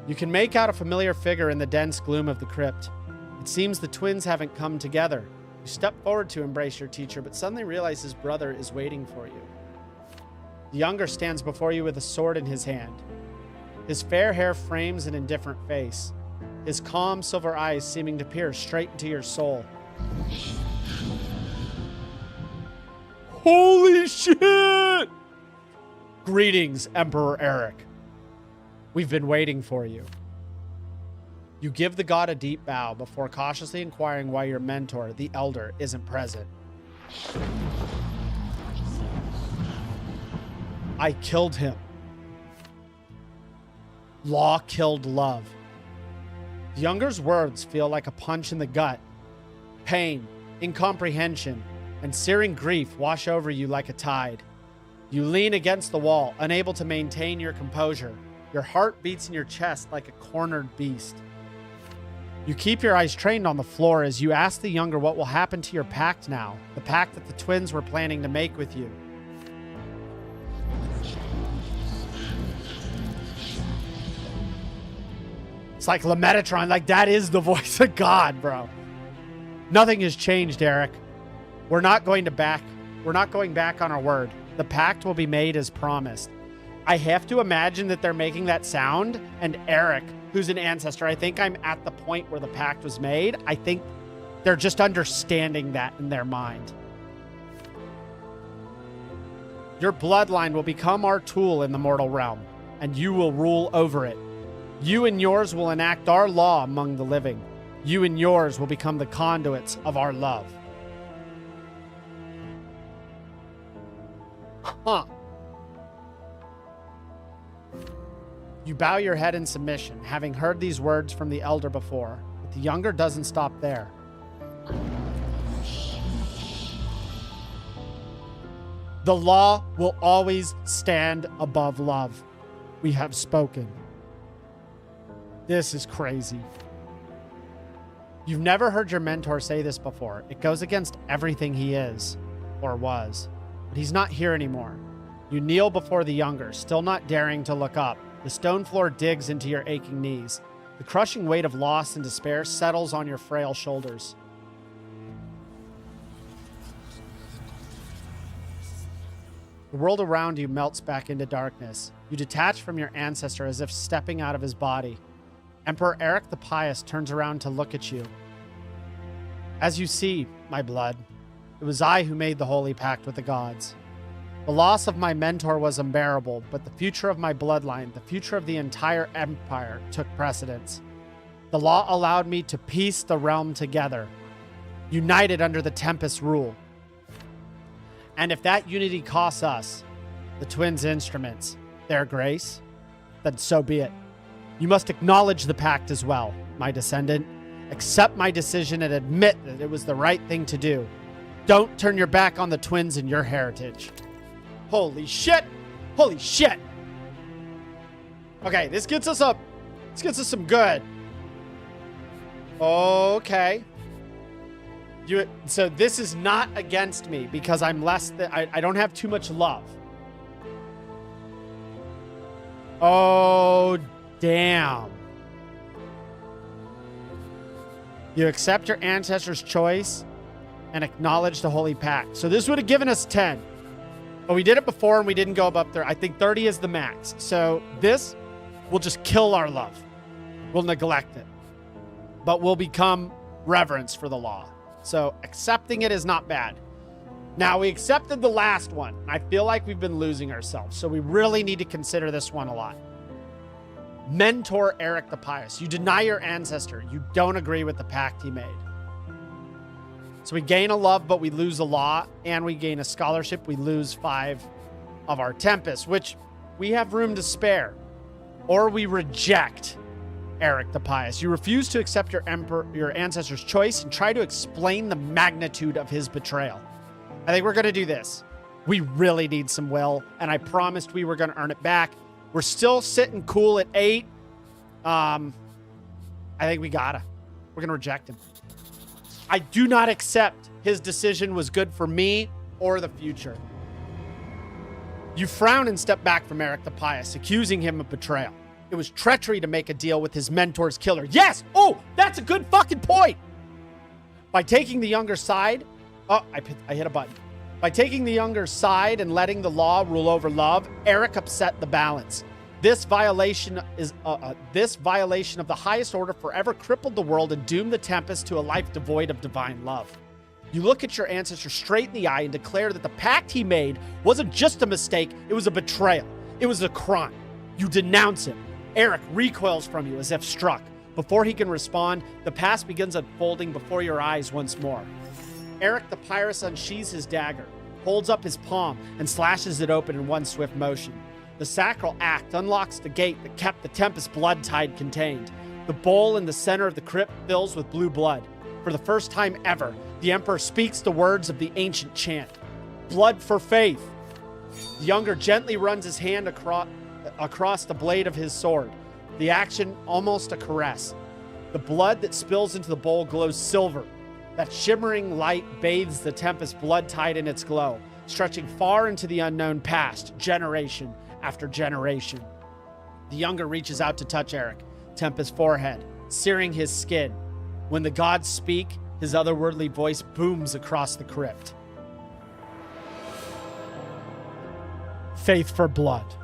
You can make out a familiar figure in the dense gloom of the crypt. It seems the twins haven't come together. You step forward to embrace your teacher, but suddenly realize his brother is waiting for you. The younger stands before you with a sword in his hand. His fair hair frames an indifferent face, his calm silver eyes seeming to peer straight into your soul. Holy shit! Greetings, Emperor Eric. We've been waiting for you. You give the god a deep bow before cautiously inquiring why your mentor, the elder, isn't present. I killed him. Law killed love. The younger's words feel like a punch in the gut. Pain, incomprehension, and searing grief wash over you like a tide. You lean against the wall, unable to maintain your composure. Your heart beats in your chest like a cornered beast. You keep your eyes trained on the floor as you ask the younger what will happen to your pact now, the pact that the twins were planning to make with you. It's like Metatron, like that is the voice of God, bro. Nothing has changed, Eric. We're not going back on our word. The pact will be made as promised. I have to imagine that they're making that sound, and Eric, who's an ancestor, I think I'm at the point where the pact was made. I think They're just understanding that in their mind. Your bloodline will become our tool in the mortal realm, and you will rule over it. You and yours will enact our law among the living. You and yours will become the conduits of our love. Huh. You bow your head in submission, having heard these words from the elder before. But the younger doesn't stop there. The law will always stand above love. We have spoken. This is crazy. You've never heard your mentor say this before. It goes against everything he is, or was. But he's not here anymore. You kneel before the younger, still not daring to look up. The stone floor digs into your aching knees. The crushing weight of loss and despair settles on your frail shoulders. The world around you melts back into darkness. You detach from your ancestor as if stepping out of his body. Emperor Eric the Pious turns around to look at you. As you see, my blood, it was I who made the holy pact with the gods. The loss of my mentor was unbearable, but the future of my bloodline, the future of the entire empire, took precedence. The law allowed me to piece the realm together, united under the Tempest rule. And if that unity costs us, the twins' instruments, their grace, then so be it. You must acknowledge the pact as well, my descendant. Accept my decision and admit that it was the right thing to do. Don't turn your back on the twins and your heritage. Holy shit! Holy shit! Okay, this gets us up. This gets us some good. Okay. So this is not against me because I'm less than... I don't have too much love. Oh, damn. You accept your ancestor's choice and acknowledge the holy pact. So this would have given us 10. But we did it before and we didn't go above 30. I think 30 is the max. So this will just kill our love. We'll neglect it. But we'll become reverence for the law. So accepting it is not bad. Now, we accepted the last one. I feel like we've been losing ourselves. So we really need to consider this one a lot. Mentor Eric the Pious. You deny your ancestor. You don't agree with the pact he made. So we gain a love, but we lose a law. And we gain a scholarship. We lose 5 of our Tempest, which we have room to spare. Or we reject Eric the Pious. You refuse to accept your ancestor's choice and try to explain the magnitude of his betrayal. I think we're going to do this. We really need some will, and I promised we were going to earn it back. We're still sitting cool at 8. I think we're going to reject him. I do not accept his decision was good for me or the future. You frown and step back from Eric the Pious, accusing him of betrayal. It was treachery to make a deal with his mentor's killer. Yes! Oh, that's a good fucking point! By taking the younger side... Oh, I hit a button. By taking the younger side and letting the law rule over love, Eric upset the balance. This violation of the highest order forever crippled the world and doomed the Tempest to a life devoid of divine love. You look at your ancestor straight in the eye and declare that the pact he made wasn't just a mistake, it was a betrayal. It was a crime. You denounce him. Eric recoils from you as if struck. Before he can respond, the past begins unfolding before your eyes once more. Eric the Pious unsheathes his dagger, holds up his palm, and slashes it open in one swift motion. The sacral act unlocks the gate that kept the Tempest blood tide contained. The bowl in the center of the crypt fills with blue blood. For the first time ever, the Emperor speaks the words of the ancient chant. Blood for faith. The younger gently runs his hand across the blade of his sword, the action almost a caress. The blood that spills into the bowl glows silver. That shimmering light bathes the Tempest blood tide in its glow, stretching far into the unknown past, generation after generation. The younger reaches out to touch Eric, Tempest's forehead, searing his skin. When the gods speak, his otherworldly voice booms across the crypt. Faith for blood.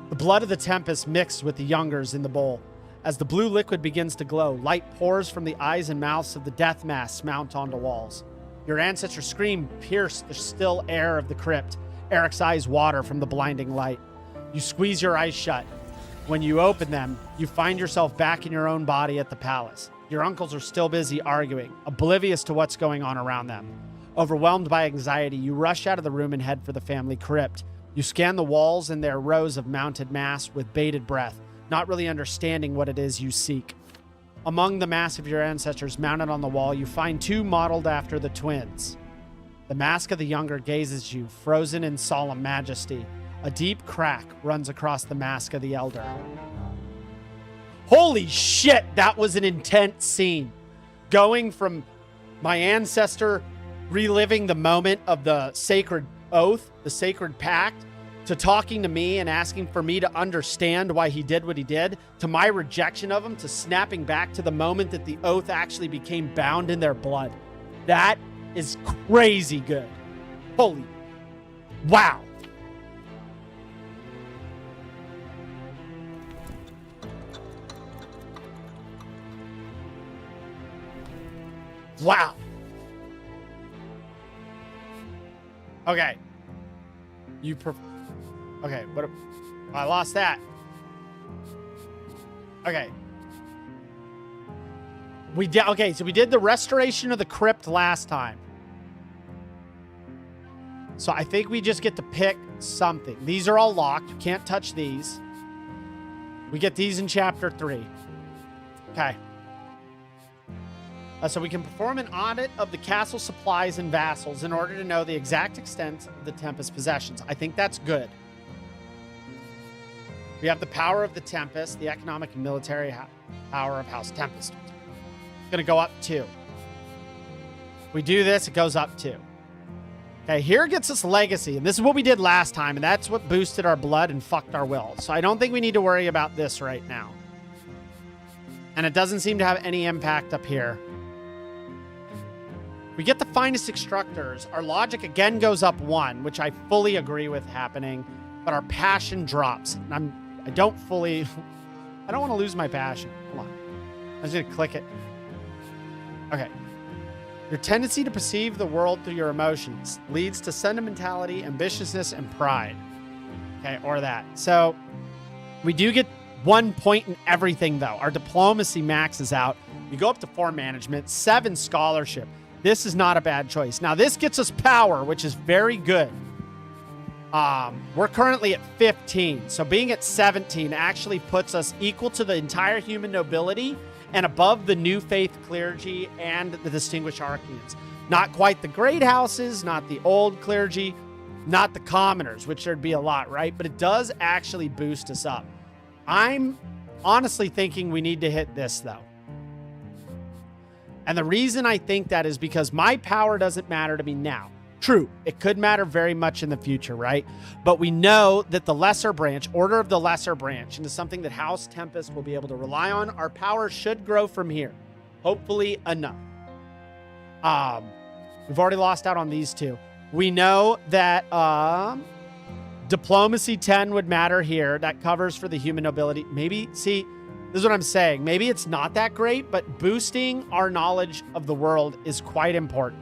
The blood of the Tempest mixed with the younger's in the bowl. As the blue liquid begins to glow, light pours from the eyes and mouths of the death masks mount onto walls. Your ancestors' scream pierced the still air of the crypt. Eric's eyes water from the blinding light. You squeeze your eyes shut. When you open them, you find yourself back in your own body at the palace. Your uncles are still busy arguing, oblivious to what's going on around them. Overwhelmed by anxiety, you rush out of the room and head for the family crypt. You scan the walls and their rows of mounted masks with bated breath, not really understanding what it is you seek. Among the masks of your ancestors mounted on the wall, you find two modeled after the twins. The mask of the younger gazes you, frozen in solemn majesty. A deep crack runs across the mask of the elder. Holy shit, that was an intense scene. Going from my ancestor reliving the moment of the sacred oath, the sacred pact, to talking to me and asking for me to understand why he did what he did, to my rejection of him, to snapping back to the moment that the oath actually became bound in their blood. That is crazy good. Holy wow. Wow. Okay. Okay, but I lost that. Okay. Okay, so we did the restoration of the crypt last time. So I think we just get to pick something. These are all locked. You can't touch these. We get these in chapter 3. Okay. So we can perform an audit of the castle supplies and vassals in order to know the exact extent of the Tempest possessions. I think that's good. We have the power of the Tempest, the economic and military power of House Tempest. It's going to go up 2. We do this, it goes up 2. Okay, here gets us legacy, and this is what we did last time, and that's what boosted our blood and fucked our will. So I don't think we need to worry about this right now. And it doesn't seem to have any impact up here. We get the finest instructors. Our logic again goes up 1, which I fully agree with happening, but our passion drops. And I don't want to lose my passion. Hold on. I'm just going to click it. Okay. Your tendency to perceive the world through your emotions leads to sentimentality, ambitiousness, and pride. Okay, or that. So we do get 1 point in everything, though. Our diplomacy maxes out. We go up to 4 management, 7 scholarship. This is not a bad choice. Now, this gets us power, which is very good. We're currently at 15, so being at 17 actually puts us equal to the entire human nobility and above the new faith clergy and the distinguished Arknians. Not quite the great houses, not the old clergy, not the commoners, which there'd be a lot, right? But it does actually boost us up. I'm honestly thinking we need to hit this, though. And the reason I think that is because my power doesn't matter to me now. True, it could matter very much in the future, right? But we know that the lesser branch, Order of the Lesser Branch, into something that House Tempest will be able to rely on. Our power should grow from here. Hopefully enough. We've already lost out on these 2. We know that diplomacy 10 would matter here. That covers for the human nobility. Maybe, see, this is what I'm saying. Maybe it's not that great, but boosting our knowledge of the world is quite important.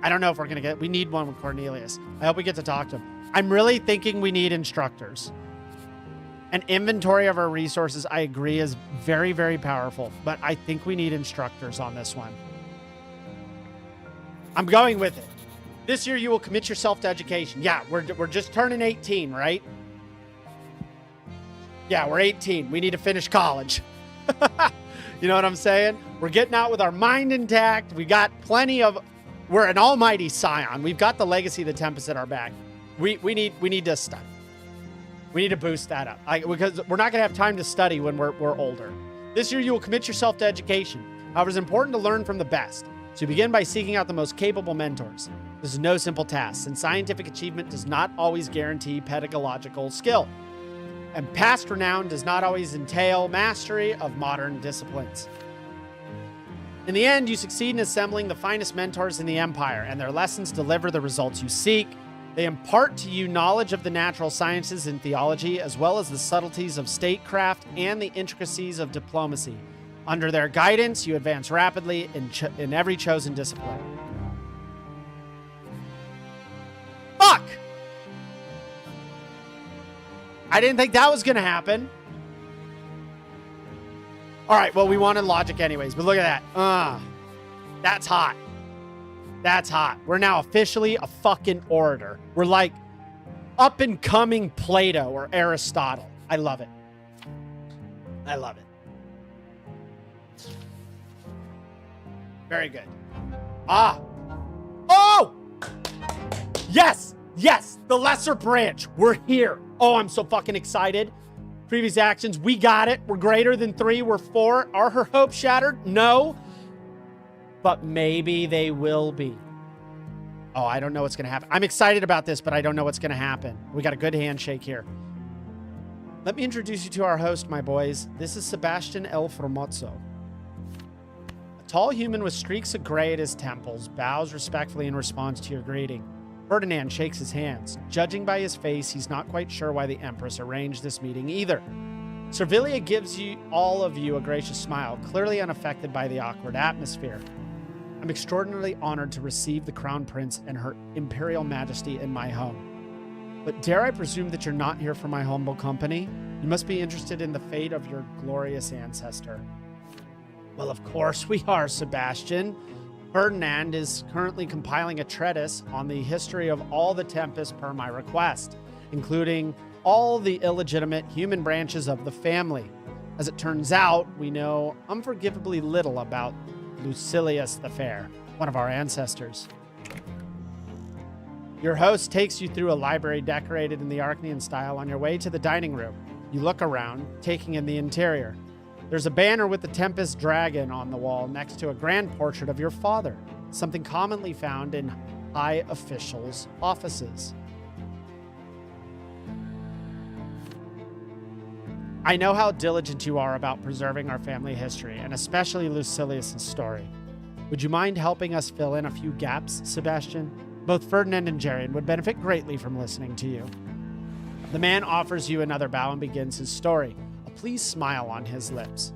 I don't know if we're going to get... We need one with Cornelius. I hope we get to talk to him. I'm really thinking we need instructors. An inventory of our resources, I agree, is very, very powerful. But I think we need instructors on this one. I'm going with it. This year you will commit yourself to education. Yeah, we're just turning 18, right? Yeah, we're 18. We need to finish college. You know what I'm saying? We're getting out with our mind intact. We got plenty of... We're an almighty scion. We've got the legacy of the Tempest at our back. We need to study. We need to boost that up. Because we're not going to have time to study when we're older. This year you will commit yourself to education. However, it's important to learn from the best. So you begin by seeking out the most capable mentors. This is no simple task, and scientific achievement does not always guarantee pedagogical skill. And past renown does not always entail mastery of modern disciplines. In the end, you succeed in assembling the finest mentors in the Empire, and their lessons deliver the results you seek. They impart to you knowledge of the natural sciences and theology, as well as the subtleties of statecraft and the intricacies of diplomacy. Under their guidance, you advance rapidly in every chosen discipline. Fuck! I didn't think that was going to happen. All right, well, we wanted logic anyways, but look at that. That's hot. That's hot. We're now officially a fucking orator. We're like up-and-coming Plato or Aristotle. I love it. I love it. Very good. Oh! Yes! Yes! The lesser branch. We're here. Oh, I'm so fucking excited. Previous actions, we got it. We're greater than 3. We're 4. Are her hopes shattered? No. But maybe they will be. Oh, I don't know what's going to happen. I'm excited about this, but I don't know what's going to happen. We got a good handshake here. Let me introduce you to our host, my boys. This is Sebastian El Formozzo. A tall human with streaks of gray at his temples bows respectfully in response to your greeting. Ferdinand shakes his hands. Judging by his face, he's not quite sure why the Empress arranged this meeting either. Servilia gives all of you a gracious smile, clearly unaffected by the awkward atmosphere. I'm extraordinarily honored to receive the Crown Prince and her Imperial Majesty in my home. But dare I presume that you're not here for my humble company? You must be interested in the fate of your glorious ancestor. Well, of course we are, Sebastian. Ferdinand is currently compiling a treatise on the history of all the Tempest per my request, including all the illegitimate human branches of the family. As it turns out, we know unforgivably little about Lucilius the Fair, one of our ancestors. Your host takes you through a library decorated in the Arknian style on your way to the dining room. You look around, taking in the interior. There's a banner with the Tempest dragon on the wall next to a grand portrait of your father, something commonly found in high officials' offices. I know how diligent you are about preserving our family history, and especially Lucilius' story. Would you mind helping us fill in a few gaps, Sebastian? Both Ferdinand and Jerian would benefit greatly from listening to you. The man offers you another bow and begins his story, a pleased smile on his lips.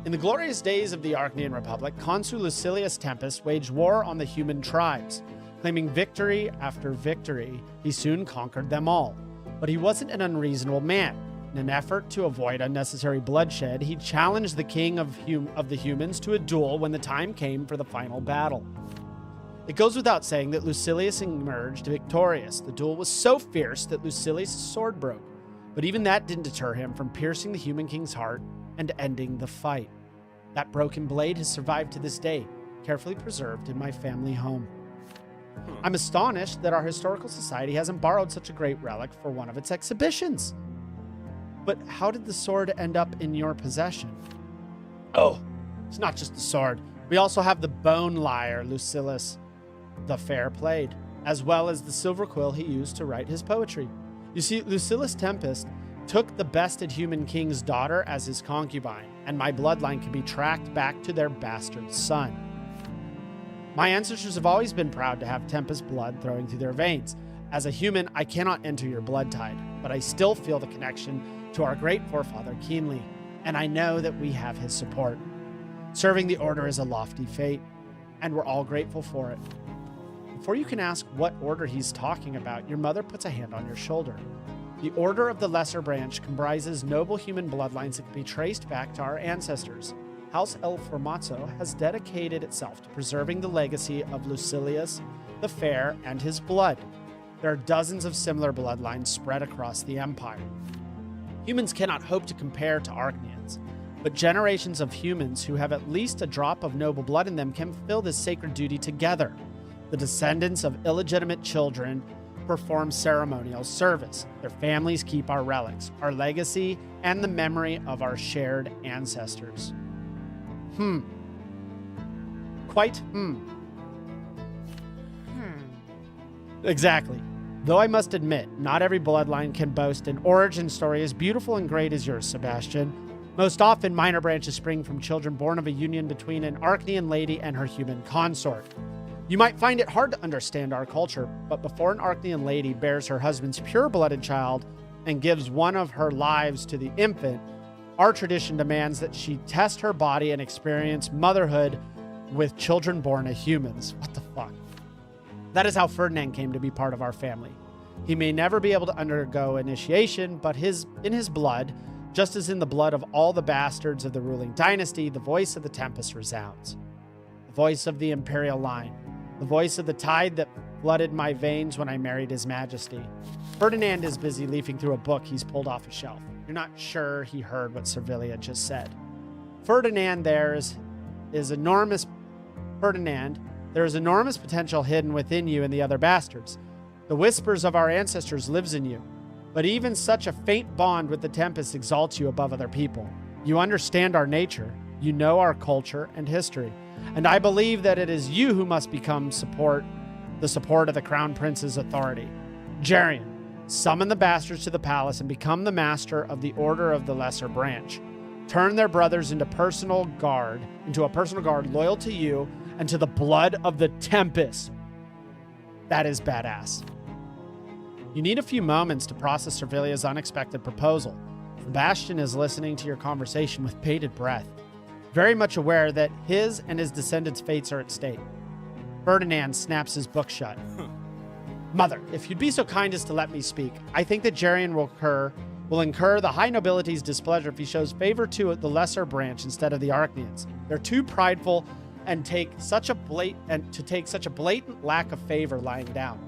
In the glorious days of the Arknian Republic, Consul Lucilius Tempest waged war on the human tribes. Claiming victory after victory, he soon conquered them all. But he wasn't an unreasonable man. In an effort to avoid unnecessary bloodshed, he challenged the king of the humans to a duel when the time came for the final battle. It goes without saying that Lucilius emerged victorious. The duel was so fierce that Lucilius' sword broke, but even that didn't deter him from piercing the human king's heart and ending the fight. That broken blade has survived to this day, carefully preserved in my family home. I'm astonished that our historical society hasn't borrowed such a great relic for one of its exhibitions. But how did the sword end up in your possession? Oh, it's not just the sword. We also have the bone lyre Lucilius the Fair played, as well as the silver quill he used to write his poetry. You see, Lucilius Tempest took the bested human king's daughter as his concubine, and my bloodline can be tracked back to their bastard son. My ancestors have always been proud to have Tempest blood flowing through their veins. As a human, I cannot enter your blood tide, but I still feel the connection to our great forefather keenly, and I know that we have his support. Serving the order is a lofty fate, and we're all grateful for it. Before you can ask what order he's talking about, your mother puts a hand on your shoulder. The Order of the Lesser Branch comprises noble human bloodlines that can be traced back to our ancestors. House El Formazzo has dedicated itself to preserving the legacy of Lucilius the Fair and his blood. There are dozens of similar bloodlines spread across the empire. Humans cannot hope to compare to Arknians, but generations of humans who have at least a drop of noble blood in them can fulfill this sacred duty together. The descendants of illegitimate children perform ceremonial service. Their families keep our relics, our legacy, and the memory of our shared ancestors. Exactly. Though I must admit, not every bloodline can boast an origin story as beautiful and great as yours, Sebastian. Most often, minor branches spring from children born of a union between an Arknian lady and her human consort. You might find it hard to understand our culture, but before an Arknian lady bears her husband's pure-blooded child and gives one of her lives to the infant, our tradition demands that she test her body and experience motherhood with children born as humans. What the fuck? That is how Ferdinand came to be part of our family. He may never be able to undergo initiation, but in his blood, just as in the blood of all the bastards of the ruling dynasty, the voice of the Tempest resounds. The voice of the imperial line. The voice of the tide that flooded my veins when I married His Majesty. Ferdinand is busy leafing through a book he's pulled off a shelf. You're not sure he heard what Servilia just said. Ferdinand, there is enormous potential hidden within you and the other bastards. The whispers of our ancestors lives in you. But even such a faint bond with the Tempest exalts you above other people. You understand our nature. You know our culture and history. And I believe that it is you who must become the support of the Crown Prince's authority. Jerian, summon the bastards to the palace and become the master of the Order of the Lesser Branch. Turn their brothers into a personal guard loyal to you and to the blood of the Tempest. That is badass. You need a few moments to process Servilia's unexpected proposal. Sebastian is listening to your conversation with bated breath, very much aware that his and his descendants' fates are at stake. Ferdinand snaps his book shut. Mother, if you'd be so kind as to let me speak, I think that Jerian will incur the high nobility's displeasure if he shows favor to the lesser branch instead of the Arknians. They're too prideful and take such a blatant lack of favor lying down.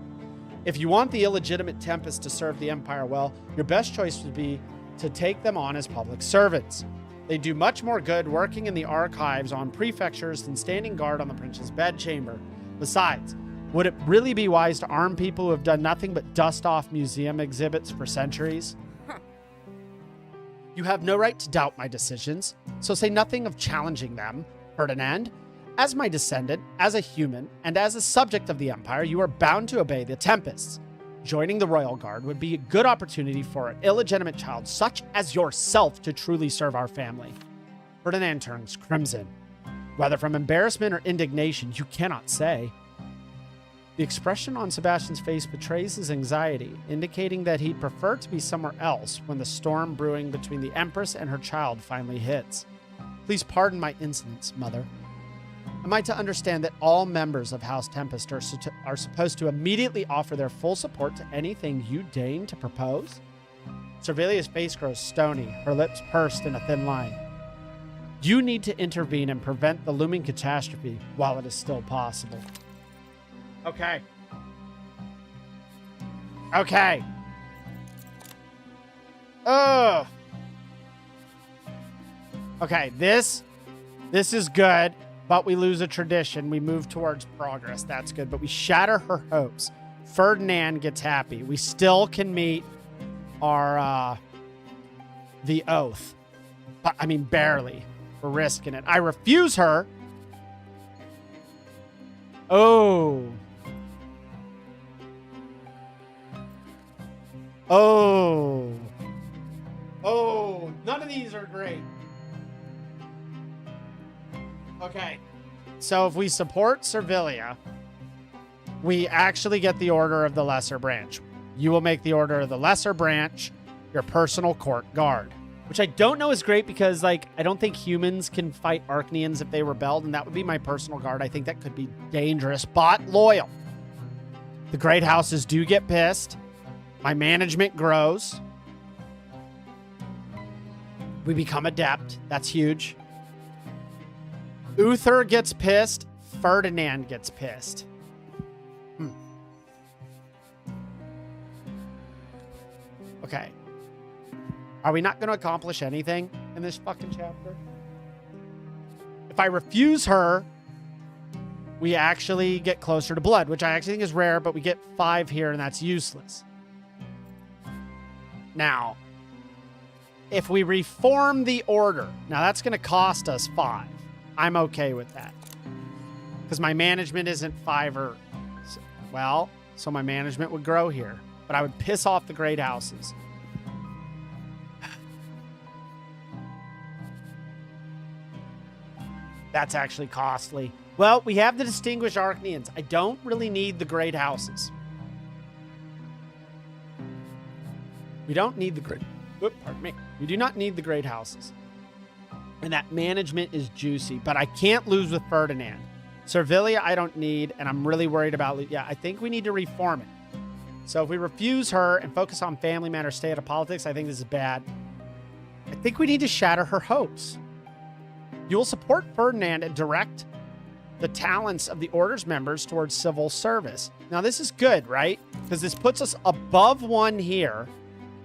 If you want the illegitimate Tempest to serve the Empire well, your best choice would be to take them on as public servants. They do much more good working in the archives on prefectures than standing guard on the prince's bedchamber. Besides, would it really be wise to arm people who have done nothing but dust off museum exhibits for centuries? You have no right to doubt my decisions, so say nothing of challenging them, Ferdinand. As my descendant, as a human, and as a subject of the Empire, you are bound to obey the Tempests. Joining the Royal Guard would be a good opportunity for an illegitimate child such as yourself to truly serve our family. Ferdinand turns crimson. Whether from embarrassment or indignation, you cannot say. The expression on Sebastian's face betrays his anxiety, indicating that he'd prefer to be somewhere else when the storm brewing between the Empress and her child finally hits. Please pardon my insolence, Mother. Am I to understand that all members of House Tempest are supposed to immediately offer their full support to anything you deign to propose? Servilia's face grows stony, her lips pursed in a thin line. You need to intervene and prevent the looming catastrophe while it is still possible. Okay. Okay. Ugh. Okay, this is good. But we lose a tradition. We move towards progress. That's good. But we shatter her hopes. Ferdinand gets happy. We still can meet our, the oath. But, I mean, barely. We're risking it. I refuse her. Oh. Oh. Oh. None of these are great. Okay, so if we support Servilia, we actually get the Order of the Lesser Branch. You will make the Order of the Lesser Branch your personal court guard, which I don't know is great because, like, I don't think humans can fight Arknians if they rebelled, and that would be my personal guard. I think that could be dangerous, but loyal. The great houses do get pissed. My management grows. We become adept. That's huge. Uther gets pissed. Ferdinand gets pissed. Okay. Are we not going to accomplish anything in this fucking chapter? If I refuse her, we actually get closer to blood, which I actually think is rare, but we get 5 here, and that's useless. Now, if we reform the order, now that's going to cost us 5. I'm okay with that. Because my management isn't 5 or... Well, so my management would grow here. But I would piss off the great houses. That's actually costly. Well, we have the distinguished Arknians. I don't really need the great houses. We don't need the great... pardon me. We do not need the great houses. And that management is juicy, but I can't lose with Ferdinand. Servilia, I don't need, and I'm really worried about... Yeah, I think we need to reform it. So if we refuse her and focus on family matters, stay out of politics, I think this is bad. I think we need to shatter her hopes. You will support Ferdinand and direct the talents of the Order's members towards civil service. Now, this is good, right? Because this puts us above 1 here.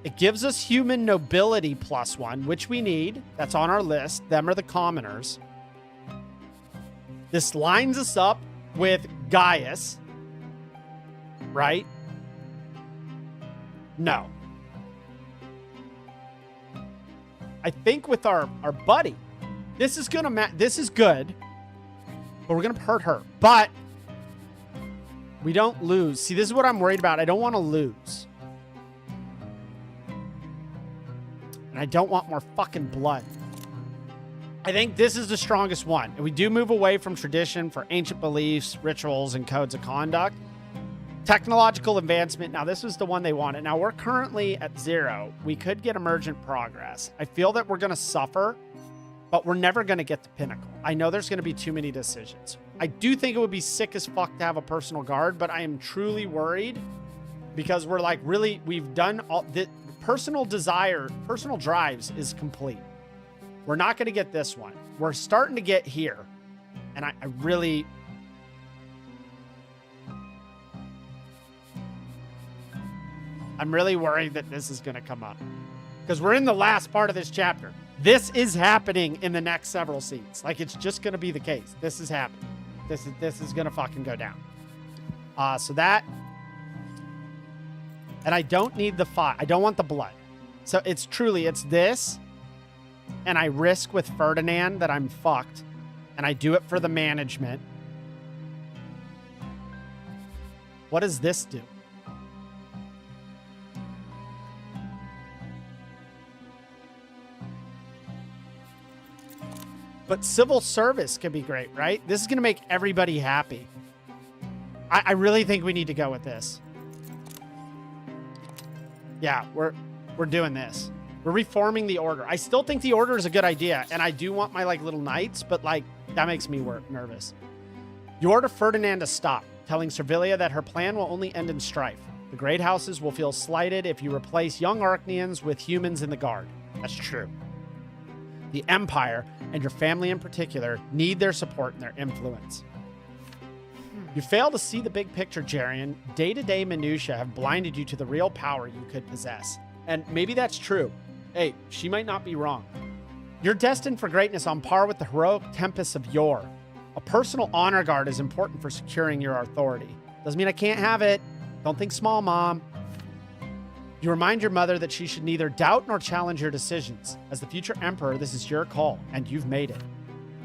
It gives us human nobility +1, which we need. That's on our list. Them are the commoners. This lines us up with Gaius, right? No. I think with our buddy, this is this is good, but we're gonna hurt her. But we don't lose. See, this is what I'm worried about. I don't want to lose. And I don't want more fucking blood. I think this is the strongest one. And we do move away from tradition for ancient beliefs, rituals, and codes of conduct. Technological advancement. Now, this was the one they wanted. Now, we're currently at 0. We could get emergent progress. I feel that we're going to suffer, but we're never going to get the pinnacle. I know there's going to be too many decisions. I do think it would be sick as fuck to have a personal guard, but I am truly worried because we're like, really, we've done all the personal drives is complete. We're not going to get this one. We're starting to get here. And I'm really worried that this is going to come up because we're in the last part of this chapter. This is happening in the next several scenes. Like, it's just going to be the case. This is happening. This is going to fucking go down. So that, and I don't need the fire. I don't want the blood. So it's this, and I risk with Ferdinand that I'm fucked, and I do it for the management. What does this do? But civil service can be great, right? This is going to make everybody happy. I really think we need to go with this. Yeah, we're doing this. We're reforming the order. I still think the order is a good idea, and I do want my like little knights, but like that makes me nervous. You order Ferdinand to stop, telling Servilia that her plan will only end in strife. The great houses will feel slighted if you replace young Arknians with humans in the guard. That's true. The Empire, and your family in particular, need their support and their influence. You fail to see the big picture, Jerian. Day-to-day minutiae have blinded you to the real power you could possess. And maybe that's true. Hey, she might not be wrong. You're destined for greatness on par with the heroic Tempests of yore. A personal honor guard is important for securing your authority. Doesn't mean I can't have it. Don't think small, Mom. You remind your mother that she should neither doubt nor challenge your decisions. As the future emperor, this is your call, and you've made it.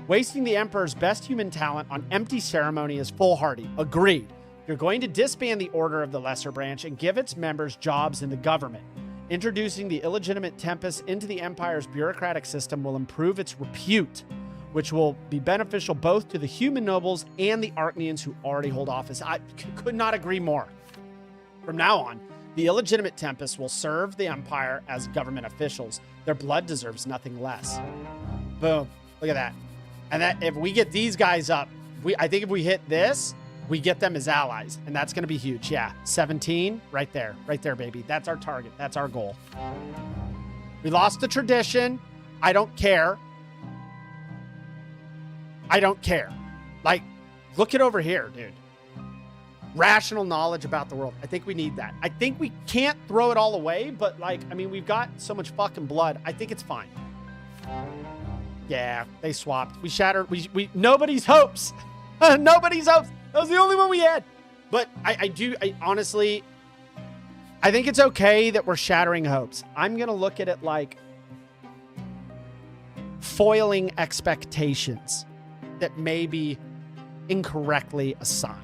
Wasting the emperor's best human talent on empty ceremony is foolhardy. Agreed. You're going to disband the Order of the Lesser Branch and give its members jobs in the government. Introducing the illegitimate Tempest into the Empire's bureaucratic system will improve its repute, which will be beneficial both to the human nobles and the Arknians who already hold office. I could not agree more. From now on, the illegitimate Tempest will serve the Empire as government officials. Their blood deserves nothing less. Boom. Look at that. And that if we get these guys up, I think if we hit this, we get them as allies. And that's going to be huge. Yeah. 17, right there. Right there, baby. That's our target. That's our goal. We lost the tradition. I don't care. I don't care. Like, look it over here, dude. Rational knowledge about the world. I think we need that. I think we can't throw it all away, but like, I mean, we've got so much fucking blood. I think it's fine. Yeah, they swapped. We shattered. We nobody's hopes. Nobody's hopes. That was the only one we had. But I honestly, I think it's okay that we're shattering hopes. I'm going to look at it like foiling expectations that may be incorrectly assigned.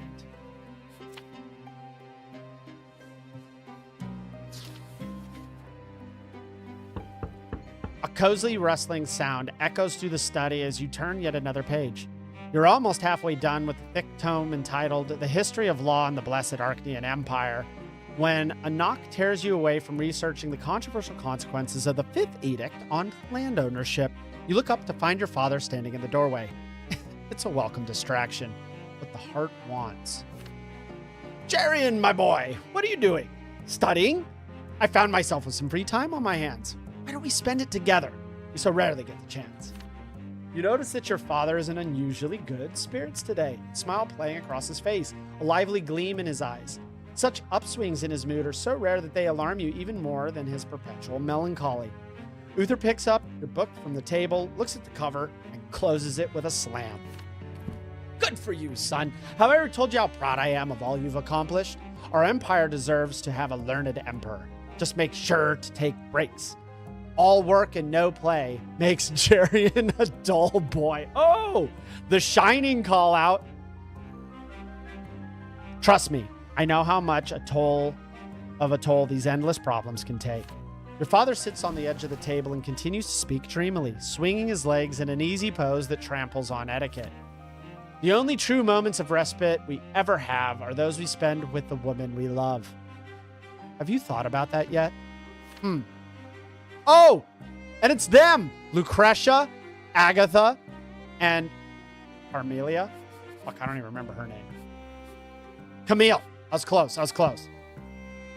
A cozy rustling sound echoes through the study as you turn yet another page. You're almost halfway done with the thick tome entitled The History of Law in the Blessed Arknian Empire when a knock tears you away from researching the controversial consequences of the Fifth Edict on land ownership. You look up to find your father standing in the doorway. It's a welcome distraction, what the heart wants. Jerian, my boy, what are you doing? Studying? I found myself with some free time on my hands. Why don't we spend it together? We so rarely get the chance. You notice that your father is in unusually good spirits today, a smile playing across his face, a lively gleam in his eyes. Such upswings in his mood are so rare that they alarm you even more than his perpetual melancholy. Uther picks up your book from the table, looks at the cover, and closes it with a slam. Good for you, son. Have I ever told you how proud I am of all you've accomplished? Our empire deserves to have a learned emperor. Just make sure to take breaks. All work and no play makes Jerian a dull boy. Oh, the shining call out. Trust me, I know how much a toll these endless problems can take. Your father sits on the edge of the table and continues to speak dreamily, swinging his legs in an easy pose that tramples on etiquette. The only true moments of respite we ever have are those we spend with the woman we love. Have you thought about that yet? Oh, and it's them. Lucretia, Agatha, and Carmelia. Fuck, I don't even remember her name. Camille. I was close.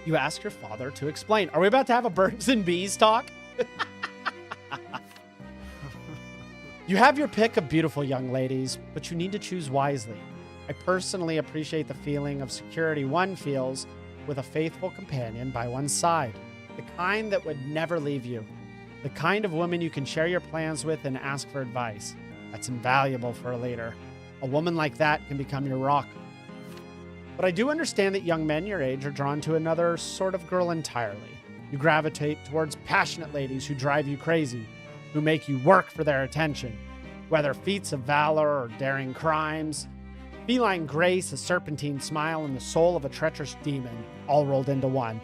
You ask your father to explain. Are we about to have a birds and bees talk? You have your pick of beautiful young ladies, but you need to choose wisely. I personally appreciate the feeling of security one feels with a faithful companion by one's side. The kind that would never leave you. The kind of woman you can share your plans with and ask for advice. That's invaluable for a leader. A woman like that can become your rock. But I do understand that young men your age are drawn to another sort of girl entirely. You gravitate towards passionate ladies who drive you crazy, who make you work for their attention. Whether feats of valor or daring crimes, feline grace, a serpentine smile, and the soul of a treacherous demon, all rolled into one.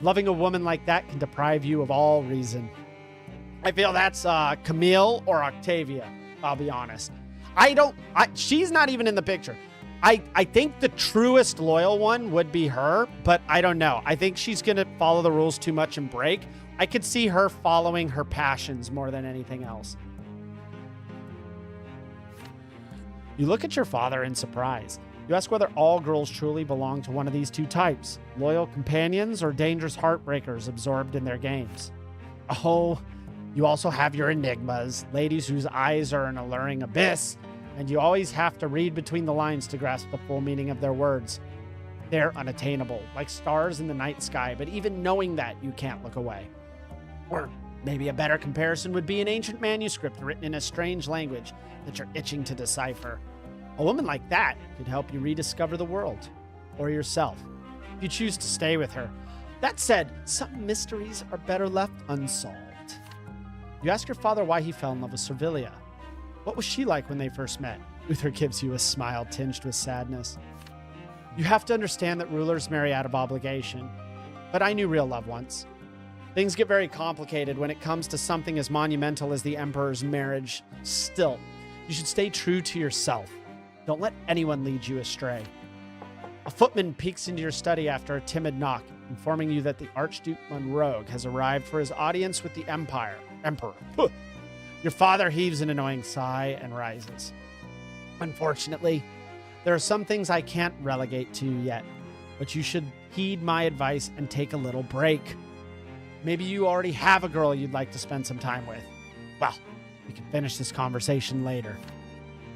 Loving a woman like that can deprive you of all reason. I feel that's Camille or Octavia, I'll be honest. She's not even in the picture. I think the truest loyal one would be her, but I don't know. I think she's going to follow the rules too much and break. I could see her following her passions more than anything else. You look at your father in surprise. You ask whether all girls truly belong to one of these two types, loyal companions or dangerous heartbreakers absorbed in their games. Oh, you also have your enigmas, ladies whose eyes are an alluring abyss, and you always have to read between the lines to grasp the full meaning of their words. They're unattainable, like stars in the night sky, but even knowing that, you can't look away. Or maybe a better comparison would be an ancient manuscript written in a strange language that you're itching to decipher. A woman like that could help you rediscover the world, or yourself, if you choose to stay with her. That said, some mysteries are better left unsolved. You ask your father why he fell in love with Servilia. What was she like when they first met? Uther gives you a smile tinged with sadness. You have to understand that rulers marry out of obligation, but I knew real love once. Things get very complicated when it comes to something as monumental as the Emperor's marriage. Still, you should stay true to yourself. Don't let anyone lead you astray. A footman peeks into your study after a timid knock, informing you that the Archduke Monrogue has arrived for his audience with the Emperor. Your father heaves an annoying sigh and rises. Unfortunately, there are some things I can't relegate to you yet, but you should heed my advice and take a little break. Maybe you already have a girl you'd like to spend some time with. Well, we can finish this conversation later.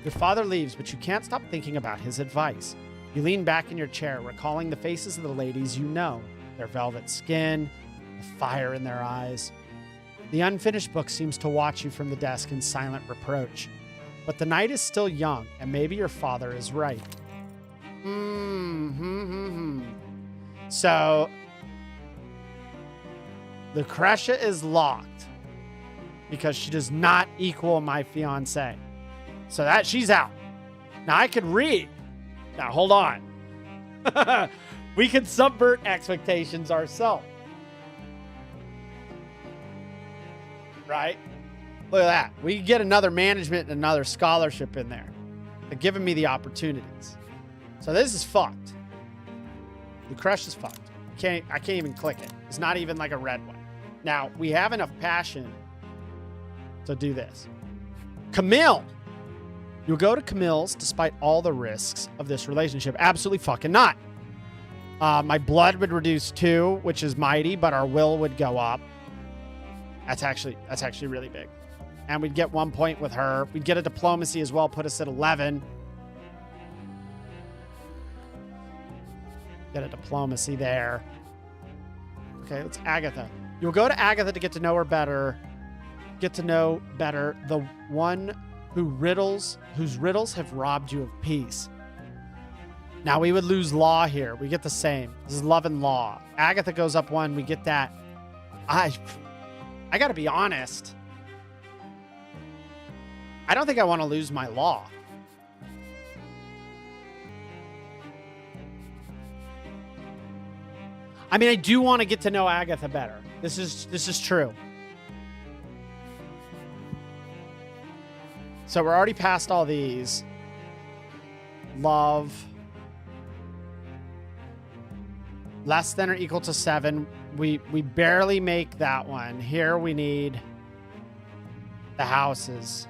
Your father leaves, but you can't stop thinking about his advice. You lean back in your chair, recalling the faces of the ladies you know, their velvet skin, the fire in their eyes. The unfinished book seems to watch you from the desk in silent reproach. But the night is still young, and maybe your father is right. So, Lucretia is locked because she does not equal my fiancé. So that she's out. Now I could read. Now hold on. We can subvert expectations ourselves. Right? Look at that. We can get another management and another scholarship in there. They're giving me the opportunities. So this is fucked. Lucretia's fucked. I can't even click it. It's not even like a red one. Now, we have enough passion to do this. Camille. You'll go to Camille's despite all the risks of this relationship. Absolutely fucking not. My blood would reduce 2, which is mighty, but our will would go up. That's actually really big. And we'd get 1 point with her. We'd get a diplomacy as well, put us at 11. Get a diplomacy there. Okay, let's Agatha. You'll go to Agatha to get to know her better. Get to know better the one whose riddles have robbed you of peace. Now we would lose law here. We get the same. This is love and law. Agatha goes up 1. We get that. I gotta be honest. I don't think I want to lose my law. I mean, I do want to get to know Agatha better. This is true. So we're already past all these. Love. Less than or equal to 7. We barely make that one. Here we need the houses.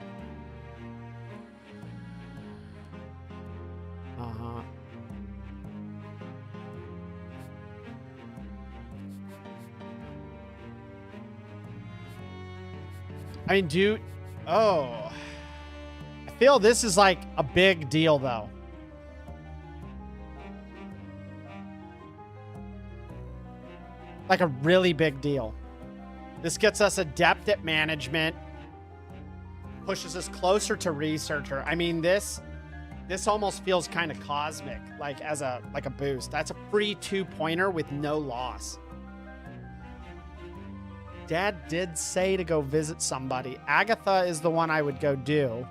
I mean, I feel this is like a big deal though. Like a really big deal. This gets us adept at management, pushes us closer to researcher. I mean, this almost feels kind of cosmic, like as a boost. That's a free 2-pointer with no loss. Dad did say to go visit somebody. Agatha is the one I would go do.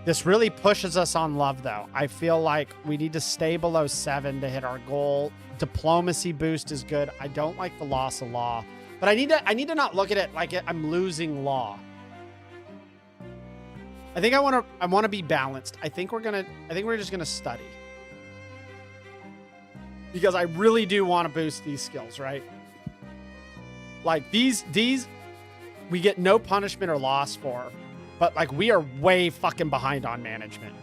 This really pushes us on love, though. I feel like we need to stay below 7 to hit our goal. Diplomacy boost is good. I don't like the loss of law, but I need to not look at it like I'm losing law. I think I want to be balanced. I think we're just gonna study, because I really do want to boost these skills, right? Like these we get no punishment or loss for, but like we are way fucking behind on management.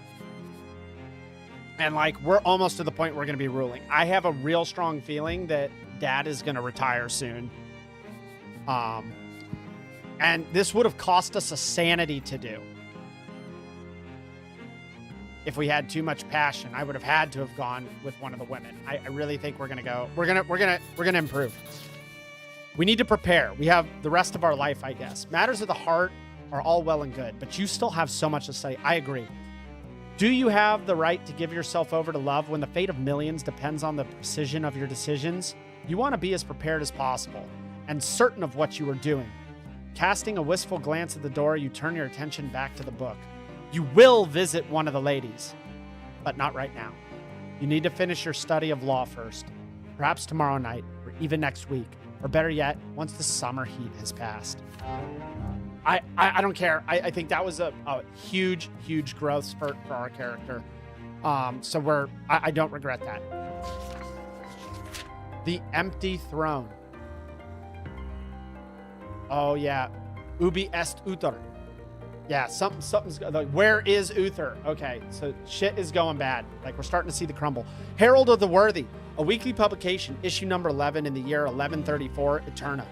And like we're almost to the point where we're going to be ruling. I have a real strong feeling that Dad is going to retire soon. And this would have cost us a sanity to do. If we had too much passion, I would have had to have gone with one of the women. I really think we're going to go. We're going to improve. We need to prepare. We have the rest of our life, I guess. Matters of the heart are all well and good, but you still have so much to study. I agree. Do you have the right to give yourself over to love when the fate of millions depends on the precision of your decisions? You want to be as prepared as possible and certain of what you are doing. Casting a wistful glance at the door, you turn your attention back to the book. You will visit one of the ladies, but not right now. You need to finish your study of law first, perhaps tomorrow night or even next week. Or better yet, once the summer heat has passed. I don't care. I think that was a huge, huge growth spurt for our character. So I don't regret that. The empty throne. Oh yeah. Ubi est Uther. Yeah, something's like, where is Uther? Okay, so shit is going bad. Like we're starting to see the crumble. Herald of the Worthy. A weekly publication, issue number 11 in the year 1134, Eterna.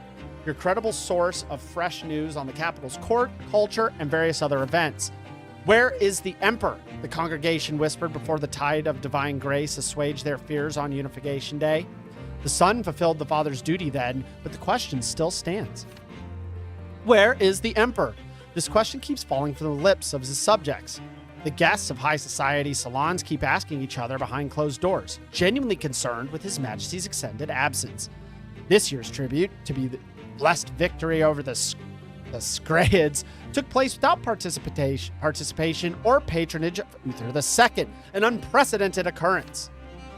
Your credible source of fresh news on the capital's court, culture, and various other events. Where is the Emperor? The congregation whispered before the tide of divine grace assuaged their fears on Unification Day. The son fulfilled the father's duty then, but the question still stands. Where is the Emperor? This question keeps falling from the lips of his subjects. The guests of high society salons keep asking each other behind closed doors, genuinely concerned with His Majesty's extended absence. This year's tribute, to be the blessed victory over the Scraids, took place without participation or patronage of Uther II, an unprecedented occurrence.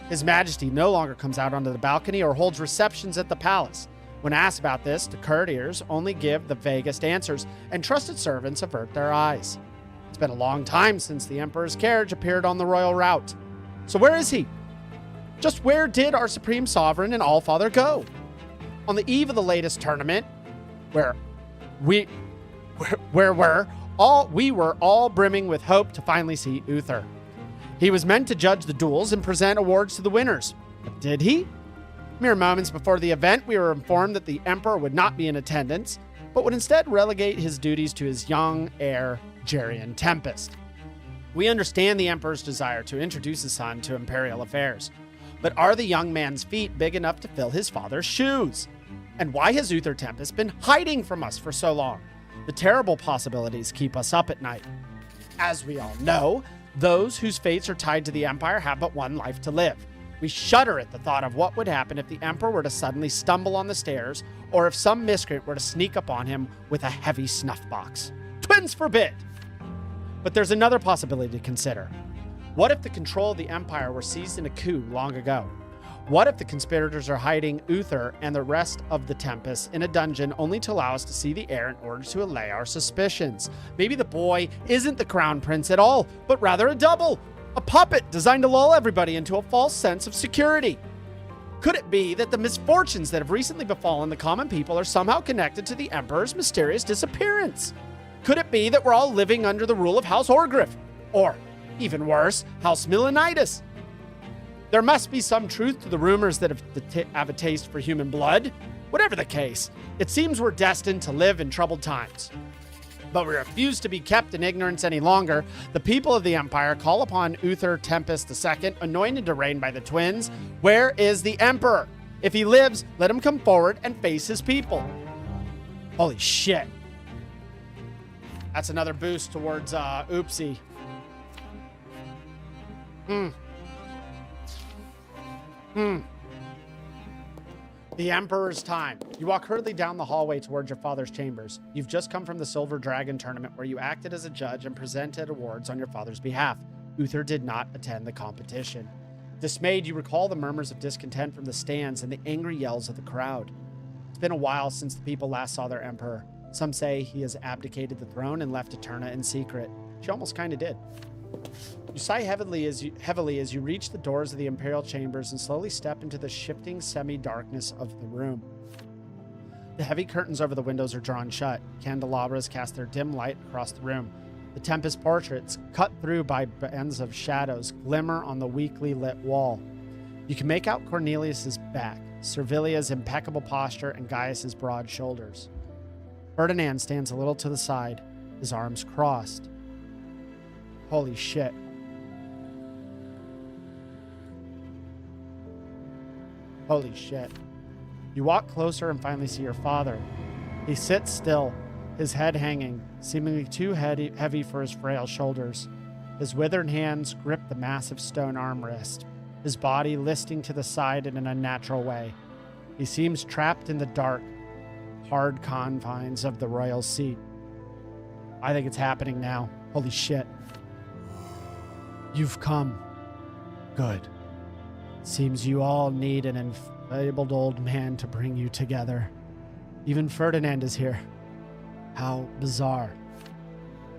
His Majesty no longer comes out onto the balcony or holds receptions at the palace. When asked about this, the courtiers only give the vaguest answers, and trusted servants avert their eyes. It's It's been a long time since the Emperor's carriage appeared on the royal route. So where is he? Just where did our Supreme Sovereign and Allfather go? On the eve of the latest tournament, we were all brimming with hope to finally see Uther. He was meant to judge the duels and present awards to the winners. But did he? Mere moments before the event, we were informed that the Emperor would not be in attendance, but would instead relegate his duties to his young heir, Jerian Tempest. We understand the Emperor's desire to introduce his son to imperial affairs, but are the young man's feet big enough to fill his father's shoes? And why has Uther Tempest been hiding from us for so long? The terrible possibilities keep us up at night. As we all know, those whose fates are tied to the Empire have but one life to live. We shudder at the thought of what would happen if the Emperor were to suddenly stumble on the stairs, or if some miscreant were to sneak up on him with a heavy snuff box. Twins forbid! But there's another possibility to consider. What if the control of the Empire were seized in a coup long ago? What if the conspirators are hiding Uther and the rest of the Tempest in a dungeon only to allow us to see the heir in order to allay our suspicions? Maybe the boy isn't the crown prince at all, but rather a double, a puppet designed to lull everybody into a false sense of security. Could it be that the misfortunes that have recently befallen the common people are somehow connected to the Emperor's mysterious disappearance? Could it be that we're all living under the rule of House Orgriff? Or, even worse, House Milanitis? There must be some truth to the rumors that have a taste for human blood. Whatever the case, it seems we're destined to live in troubled times. But we refuse to be kept in ignorance any longer. The people of the Empire call upon Uther Tempest II, anointed to reign by the twins. Where is the Emperor? If he lives, let him come forward and face his people. Holy shit. That's another boost towards Oopsie. The Emperor's time. You walk hurriedly down the hallway towards your father's chambers. You've just come from the Silver Dragon tournament where you acted as a judge and presented awards on your father's behalf. Uther did not attend the competition. Dismayed, you recall the murmurs of discontent from the stands and the angry yells of the crowd. It's been a while since the people last saw their emperor. Some say he has abdicated the throne and left Eterna in secret. She almost kind of did. You sigh heavily as you reach the doors of the imperial chambers and slowly step into the shifting semi-darkness of the room. The heavy curtains over the windows are drawn shut. Candelabras cast their dim light across the room. The Tempest portraits, cut through by bands of shadows, glimmer on the weakly lit wall. You can make out Cornelius's back, Servilia's impeccable posture, and Gaius's broad shoulders. Ferdinand stands a little to the side, his arms crossed. Holy shit. Holy shit. You walk closer and finally see your father. He sits still, his head hanging, seemingly too heavy for his frail shoulders. His withered hands grip the massive stone armrest, his body listing to the side in an unnatural way. He seems trapped in the dark, hard confines of the royal seat. I think it's happening now. Holy shit. You've come. Good. Seems you all need an enfeebled old man to bring you together. Even Ferdinand is here. How bizarre.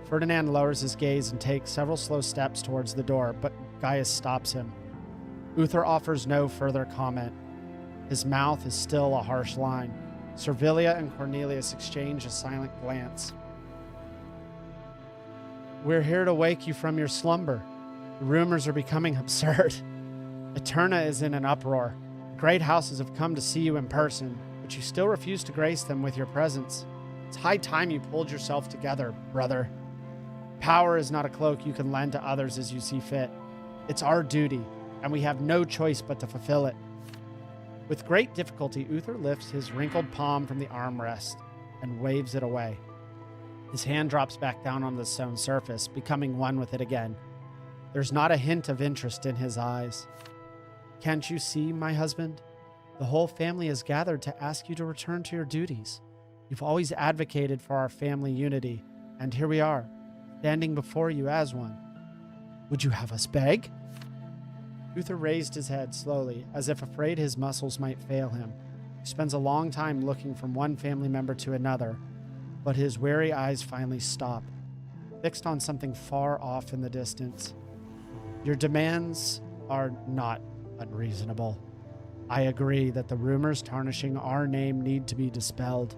Ferdinand lowers his gaze and takes several slow steps towards the door, but Gaius stops him. Uther offers no further comment. His mouth is still a harsh line. Servilia and Cornelius exchange a silent glance. We're here to wake you from your slumber. The rumors are becoming absurd. Eterna is in an uproar. Great houses have come to see you in person, but you still refuse to grace them with your presence. It's high time you pulled yourself together, brother. Power is not a cloak you can lend to others as you see fit. It's our duty, and we have no choice but to fulfill it. With great difficulty, Uther lifts his wrinkled palm from the armrest and waves it away. His hand drops back down on the stone surface, becoming one with it again. There's not a hint of interest in his eyes. Can't you see, my husband? The whole family has gathered to ask you to return to your duties. You've always advocated for our family unity, and here we are, standing before you as one. Would you have us beg? Uther raised his head slowly, as if afraid his muscles might fail him. He spends a long time looking from one family member to another, but his wary eyes finally stop. fixed on something far off in the distance. Your demands are not unreasonable. I agree that the rumors tarnishing our name need to be dispelled,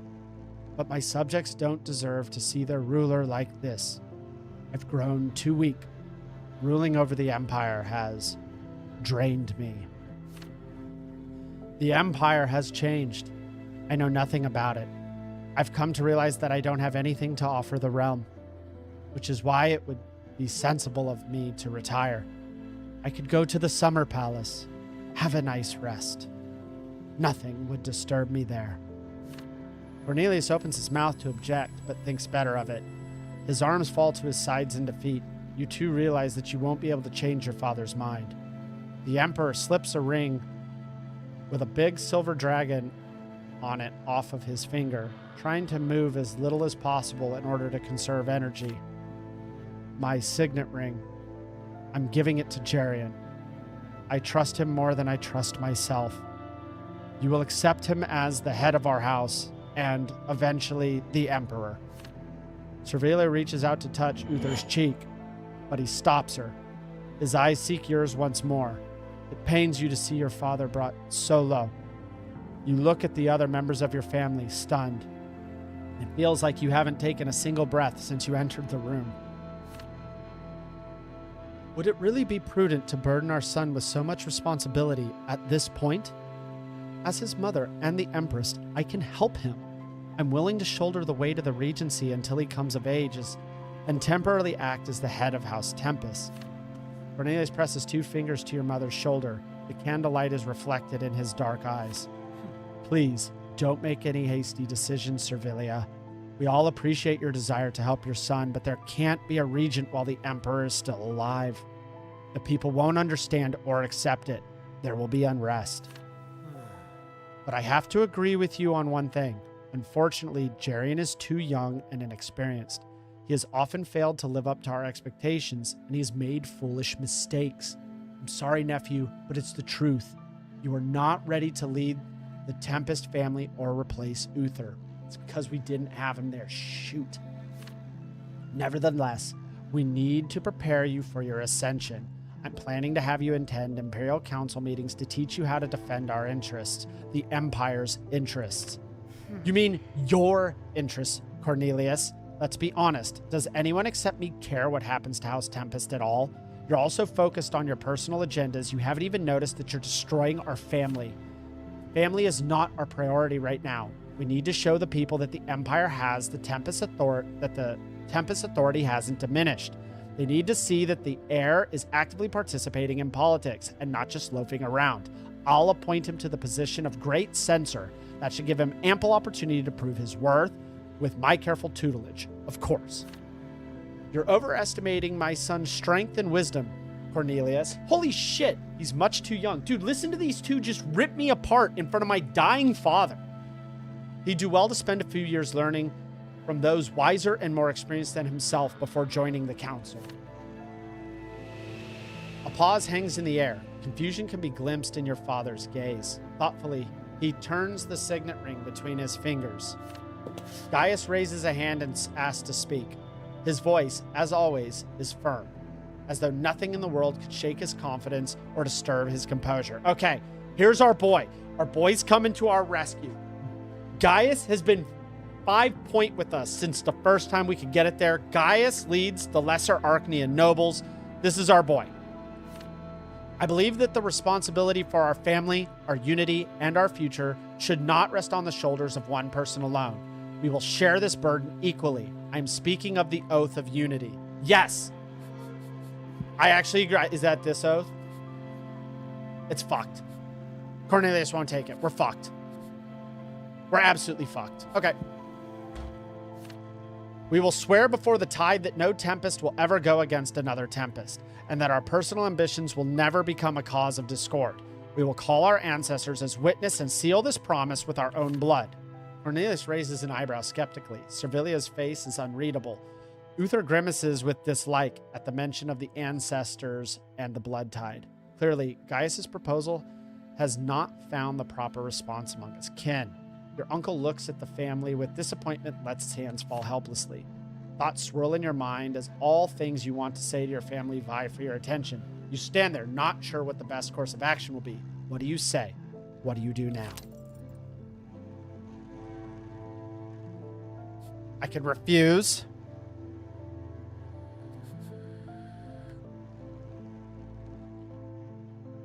but my subjects don't deserve to see their ruler like this. I've grown too weak. Ruling over the Empire has drained me. The Empire has changed. I know nothing about it. I've come to realize that I don't have anything to offer the realm, which is why it would be sensible of me to retire. I could go to the Summer Palace, have a nice rest. Nothing would disturb me there. Cornelius opens his mouth to object, but thinks better of it. His arms fall to his sides in defeat. You too realize that you won't be able to change your father's mind. The Emperor slips a ring with a big silver dragon on it off of his finger, trying to move as little as possible in order to conserve energy. My signet ring. I'm giving it to Jerian. I trust him more than I trust myself. You will accept him as the head of our house and eventually the Emperor. Servilia reaches out to touch Uther's cheek, but he stops her. His eyes seek yours once more. It pains you to see your father brought so low. You look at the other members of your family, stunned. It feels like you haven't taken a single breath since you entered the room. Would it really be prudent to burden our son with so much responsibility at this point? As his mother and the Empress, I can help him. I'm willing to shoulder the weight of the regency until he comes of age and temporarily act as the head of House Tempest. Cornelius presses 2 fingers to your mother's shoulder. The candlelight is reflected in his dark eyes. Please, don't make any hasty decisions, Servilia. We all appreciate your desire to help your son, but there can't be a regent while the Emperor is still alive. The people won't understand or accept it. There will be unrest. But I have to agree with you on one thing. Unfortunately, Jerian is too young and inexperienced. He has often failed to live up to our expectations, and he has made foolish mistakes. I'm sorry, nephew, but it's the truth. You are not ready to lead the Tempest family or replace Uther. It's because we didn't have him there. Shoot. Nevertheless, we need to prepare you for your ascension. I'm planning to have you attend Imperial Council meetings to teach you how to defend our interests, the Empire's interests. You mean your interests, Cornelius? Let's be honest. Does anyone except me care what happens to House Tempest at all? You're also focused on your personal agendas. You haven't even noticed that you're destroying our family. Family is not our priority right now. We need to show the people that the Empire has the Tempest authority hasn't diminished. They need to see that the heir is actively participating in politics and not just loafing around. I'll appoint him to the position of Great Censor. That should give him ample opportunity to prove his worth with my careful tutelage, of course. You're overestimating my son's strength and wisdom, Cornelius. Holy shit, he's much too young. Dude, listen to these two just rip me apart in front of my dying father. He'd do well to spend a few years learning from those wiser and more experienced than himself before joining the council. A pause hangs in the air. Confusion can be glimpsed in your father's gaze. Thoughtfully, he turns the signet ring between his fingers. Gaius raises a hand and asks to speak. His voice, as always, is firm, as though nothing in the world could shake his confidence or disturb his composure. Okay, here's our boy. Our boy's coming to our rescue. Gaius has been 5-point with us since the first time we could get it there. Gaius leads the Lesser Arknian nobles. This is our boy. I believe that the responsibility for our family, our unity, and our future should not rest on the shoulders of one person alone. We will share this burden equally. I'm speaking of the oath of unity. Yes. I actually agree. Is that this oath? It's fucked. Cornelius won't take it. We're fucked. We're absolutely fucked. Okay. We will swear before the tide that no Tempest will ever go against another Tempest, and that our personal ambitions will never become a cause of discord. We will call our ancestors as witness and seal this promise with our own blood. Cornelius raises an eyebrow skeptically. Servilia's face is unreadable. Uther grimaces with dislike at the mention of the ancestors and the blood tide. Clearly, Gaius's proposal has not found the proper response among his kin. Your uncle looks at the family with disappointment and lets his hands fall helplessly. Thoughts swirl in your mind as all things you want to say to your family vie for your attention. You stand there, not sure what the best course of action will be. What do you say? What do you do now? I could refuse.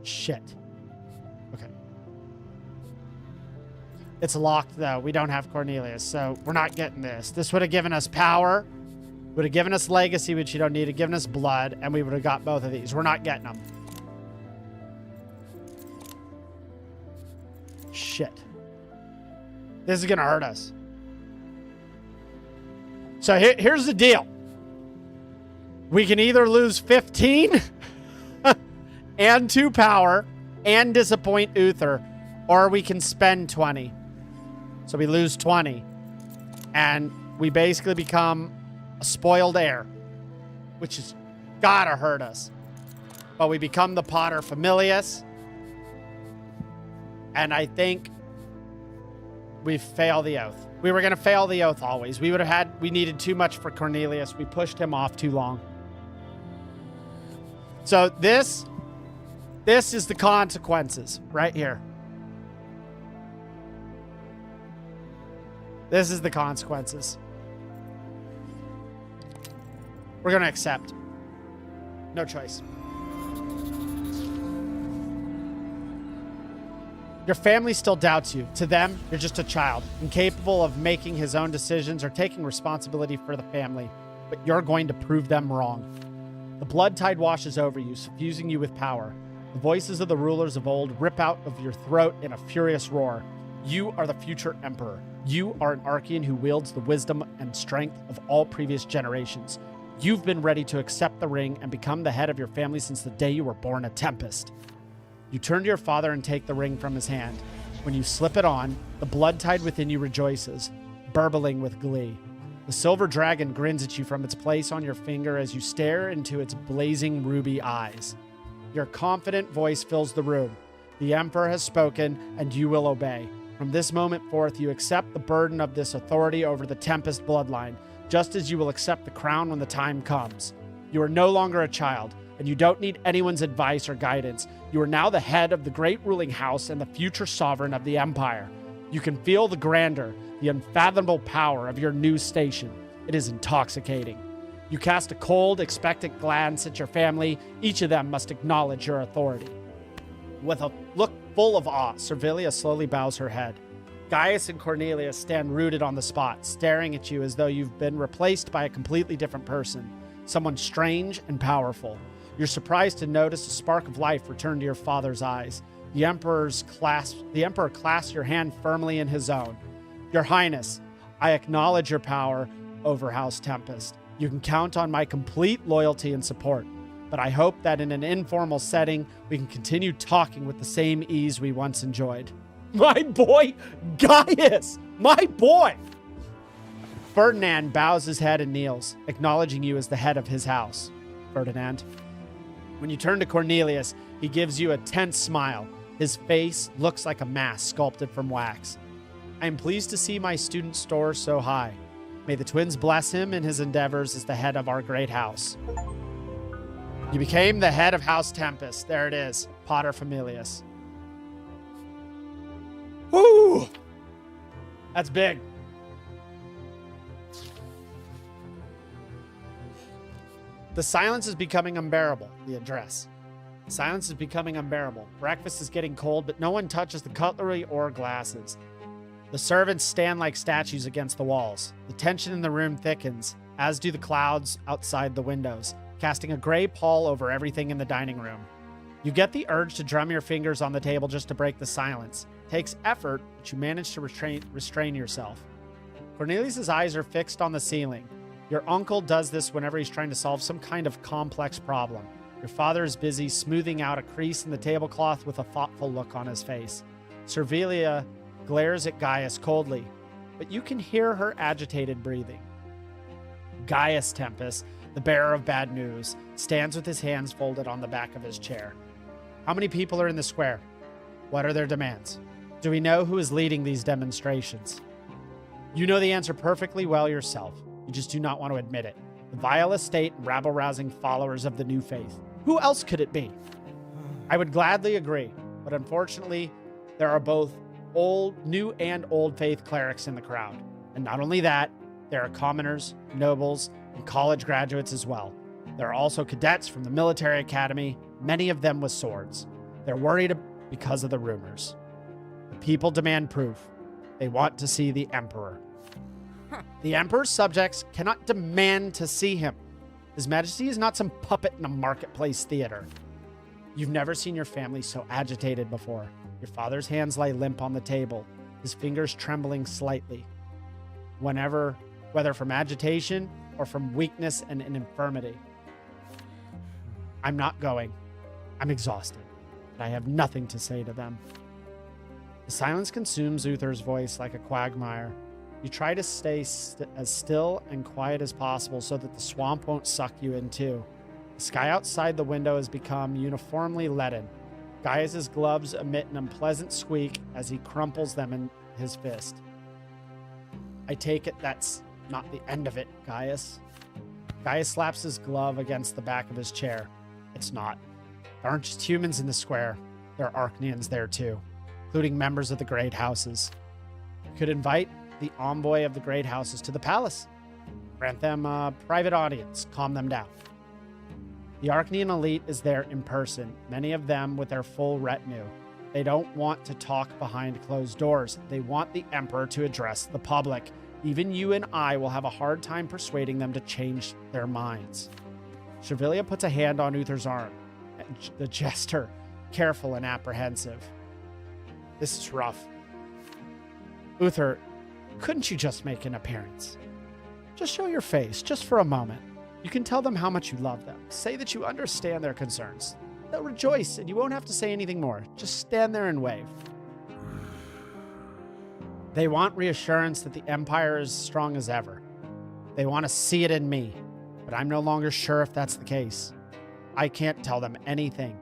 Shit. Okay. It's locked, though. We don't have Cornelius, so we're not getting this. This would have given us power, would have given us legacy, which you don't need, have given us blood, and we would have got both of these. We're not getting them. Shit. This is going to hurt us. So here's the deal. We can either lose 15 and 2 power and disappoint Uther, or we can spend 20. So we lose 20. And we basically become a spoiled heir, which has gotta hurt us. But we become the pater familias. And I think we fail the oath. We were gonna fail the oath always. We needed too much for Cornelius. We pushed him off too long. So this is the consequences right here. This is the consequences. We're going to accept. No choice. Your family still doubts you. To them, you're just a child, incapable of making his own decisions or taking responsibility for the family. But you're going to prove them wrong. The blood tide washes over you, suffusing you with power. The voices of the rulers of old rip out of your throat in a furious roar. You are the future emperor. You are an Arknian who wields the wisdom and strength of all previous generations. You've been ready to accept the ring and become the head of your family since the day you were born a Tempest. You turn to your father and take the ring from his hand. When you slip it on, the blood tide within you rejoices, burbling with glee. The silver dragon grins at you from its place on your finger as you stare into its blazing ruby eyes. Your confident voice fills the room. The Emperor has spoken, and you will obey. From this moment forth, you accept the burden of this authority over the Tempest bloodline, just as you will accept the crown when the time comes. You are no longer a child, and you don't need anyone's advice or guidance. You are now the head of the great ruling house and the future sovereign of the Empire. You can feel the grandeur, the unfathomable power of your new station. It is intoxicating. You cast a cold, expectant glance at your family. Each of them must acknowledge your authority. With a look full of awe, Servilia slowly bows her head. Gaius and Cornelius stand rooted on the spot, staring at you as though you've been replaced by a completely different person, someone strange and powerful. You're surprised to notice a spark of life return to your father's eyes. The Emperor clasps your hand firmly in his own. Your Highness, I acknowledge your power over House Tempest. You can count on my complete loyalty and support, but I hope that in an informal setting, we can continue talking with the same ease we once enjoyed. My boy, Gaius! My boy! Ferdinand bows his head and kneels, acknowledging you as the head of his house. Ferdinand. When you turn to Cornelius, he gives you a tense smile. His face looks like a mask sculpted from wax. I am pleased to see my student soar so high. May the twins bless him in his endeavors as the head of our great house. You became the head of House Tempest. There it is. Pater Familias. Woo! That's big. The silence is becoming unbearable, the address. Silence is becoming unbearable. Breakfast is getting cold, but no one touches the cutlery or glasses. The servants stand like statues against the walls. The tension in the room thickens, as do the clouds outside the windows, casting a gray pall over everything in the dining room. You get the urge to drum your fingers on the table just to break the silence. It takes effort, but you manage to restrain yourself. Cornelius' eyes are fixed on the ceiling. Your uncle does this whenever he's trying to solve some kind of complex problem. Your father is busy smoothing out a crease in the tablecloth with a thoughtful look on his face. Servilia glares at Gaius coldly, but you can hear her agitated breathing. Gaius Tempest, the bearer of bad news, stands with his hands folded on the back of his chair. How many people are in the square? What are their demands? Do we know who is leading these demonstrations? You know the answer perfectly well yourself. You just do not want to admit it. The vile estate and rabble-rousing followers of the new faith. Who else could it be? I would gladly agree, but unfortunately, there are both new and old faith clerics in the crowd. And not only that, there are commoners, nobles, and college graduates as well. There are also cadets from the military academy, many of them with swords. They're worried because of the rumors. The people demand proof. They want to see the emperor. The emperor's subjects cannot demand to see him. His Majesty is not some puppet in a marketplace theater. You've never seen your family so agitated before. Your father's hands lie limp on the table, his fingers trembling slightly. Whether from agitation or from weakness and an infirmity. I'm not going. I'm exhausted, but I have nothing to say to them. The silence consumes Uther's voice like a quagmire. You try to stay as still and quiet as possible so that the swamp won't suck you in too. The sky outside the window has become uniformly leaden. Gaius's gloves emit an unpleasant squeak as he crumples them in his fist. I take it that's not the end of it, Gaius. Gaius slaps his glove against the back of his chair. It's not. There aren't just humans in the square. There are Arknians there too, including members of the great houses. You could invite the envoy of the great houses to the palace. Grant them a private audience. Calm them down. The Arknian elite is there in person, many of them with their full retinue. They don't want to talk behind closed doors. They want the emperor to address the public. Even you and I will have a hard time persuading them to change their minds. Servilia puts a hand on Uther's arm, the jester, careful and apprehensive. This is rough. Uther, couldn't you just make an appearance? Just show your face, just for a moment. You can tell them how much you love them. Say that you understand their concerns. They'll rejoice, and you won't have to say anything more. Just stand there and wave. They want reassurance that the Empire is strong as ever. They want to see it in me, but I'm no longer sure if that's the case. I can't tell them anything.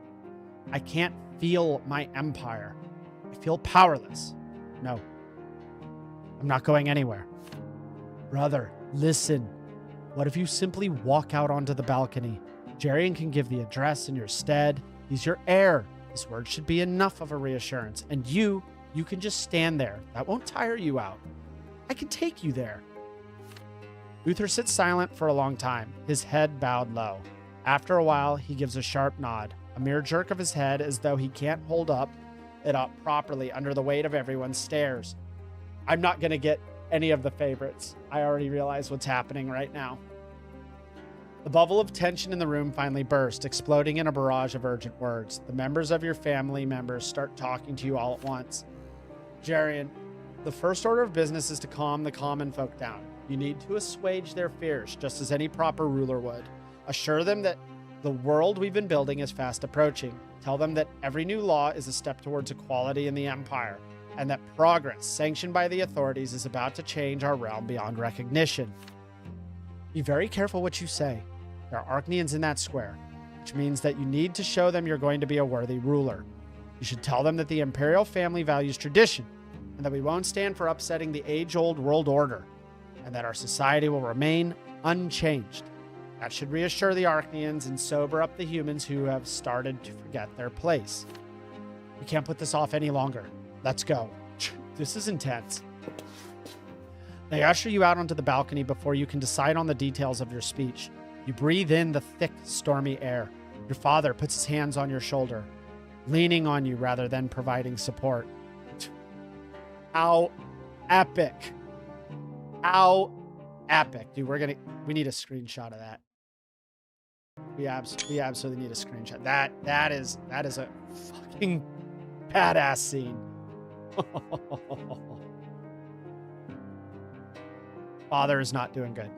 I can't feel my Empire. I feel powerless. No. I'm not going anywhere. Brother, listen. What if you simply walk out onto the balcony? Jerian can give the address in your stead. He's your heir. His word should be enough of a reassurance. And you can just stand there. That won't tire you out. I can take you there. Uther sits silent for a long time, his head bowed low. After a while, he gives a sharp nod, a mere jerk of his head as though he can't hold it up properly under the weight of everyone's stares. I'm not going to get any of the favorites. I already realize what's happening right now. The bubble of tension in the room finally burst, exploding in a barrage of urgent words. The members of your family members start talking to you all at once. Jerian, the first order of business is to calm the common folk down. You need to assuage their fears, just as any proper ruler would. Assure them that the world we've been building is fast approaching. Tell them that every new law is a step towards equality in the Empire, and that progress, sanctioned by the authorities, is about to change our realm beyond recognition. Be very careful what you say. There are Arknians in that square, which means that you need to show them you're going to be a worthy ruler. You should tell them that the imperial family values tradition, and that we won't stand for upsetting the age-old world order, and that our society will remain unchanged. That should reassure the Arknians and sober up the humans who have started to forget their place. We can't put this off any longer. Let's go. This is intense. They usher you out onto the balcony before you can decide on the details of your speech. You breathe in the thick, stormy air. Your father puts his hands on your shoulder, leaning on you rather than providing support. How epic. How epic. Dude, we need a screenshot of that. We absolutely need a screenshot. That is a fucking badass scene. Father is not doing good.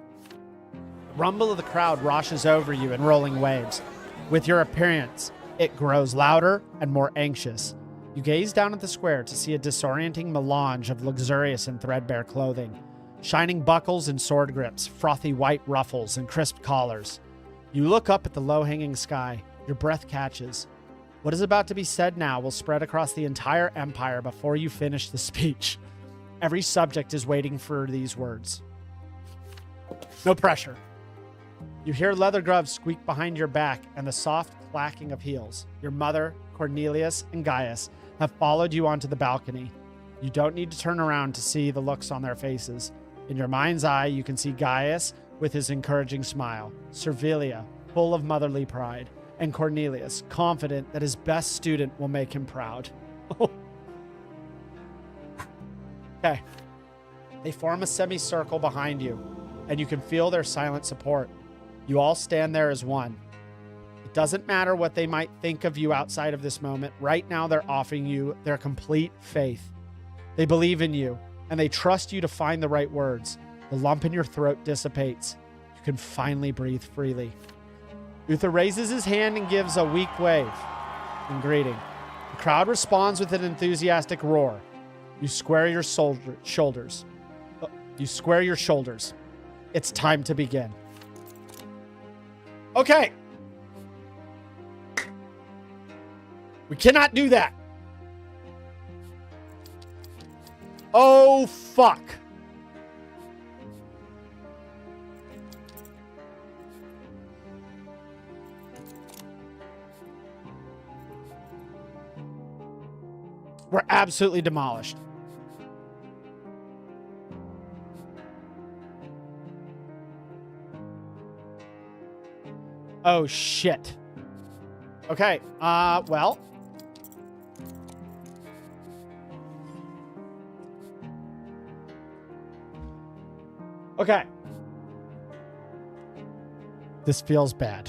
The rumble of the crowd washes over you in rolling waves. With your appearance, it grows louder and more anxious. You gaze down at the square to see a disorienting melange of luxurious and threadbare clothing. Shining buckles and sword grips, frothy white ruffles and crisp collars. You look up at the low-hanging sky. Your breath catches. What is about to be said now will spread across the entire empire before you finish the speech. Every subject is waiting for these words. No pressure. You hear leather gloves squeak behind your back and the soft clacking of heels. Your mother, Cornelius, and Gaius have followed you onto the balcony. You don't need to turn around to see the looks on their faces. In your mind's eye, you can see Gaius with his encouraging smile, Servilia, full of motherly pride, and Cornelius, confident that his best student will make him proud. Okay. They form a semicircle behind you, and you can feel their silent support. You all stand there as one. It doesn't matter what they might think of you outside of this moment. Right now, they're offering you their complete faith. They believe in you, and they trust you to find the right words. The lump in your throat dissipates. You can finally breathe freely. Uther raises his hand and gives a weak wave in greeting. The crowd responds with an enthusiastic roar. You square your shoulders. You square your shoulders. It's time to begin. Okay. We cannot do that. Oh, fuck. We're absolutely demolished. Oh, shit. Okay, well. Okay. This feels bad.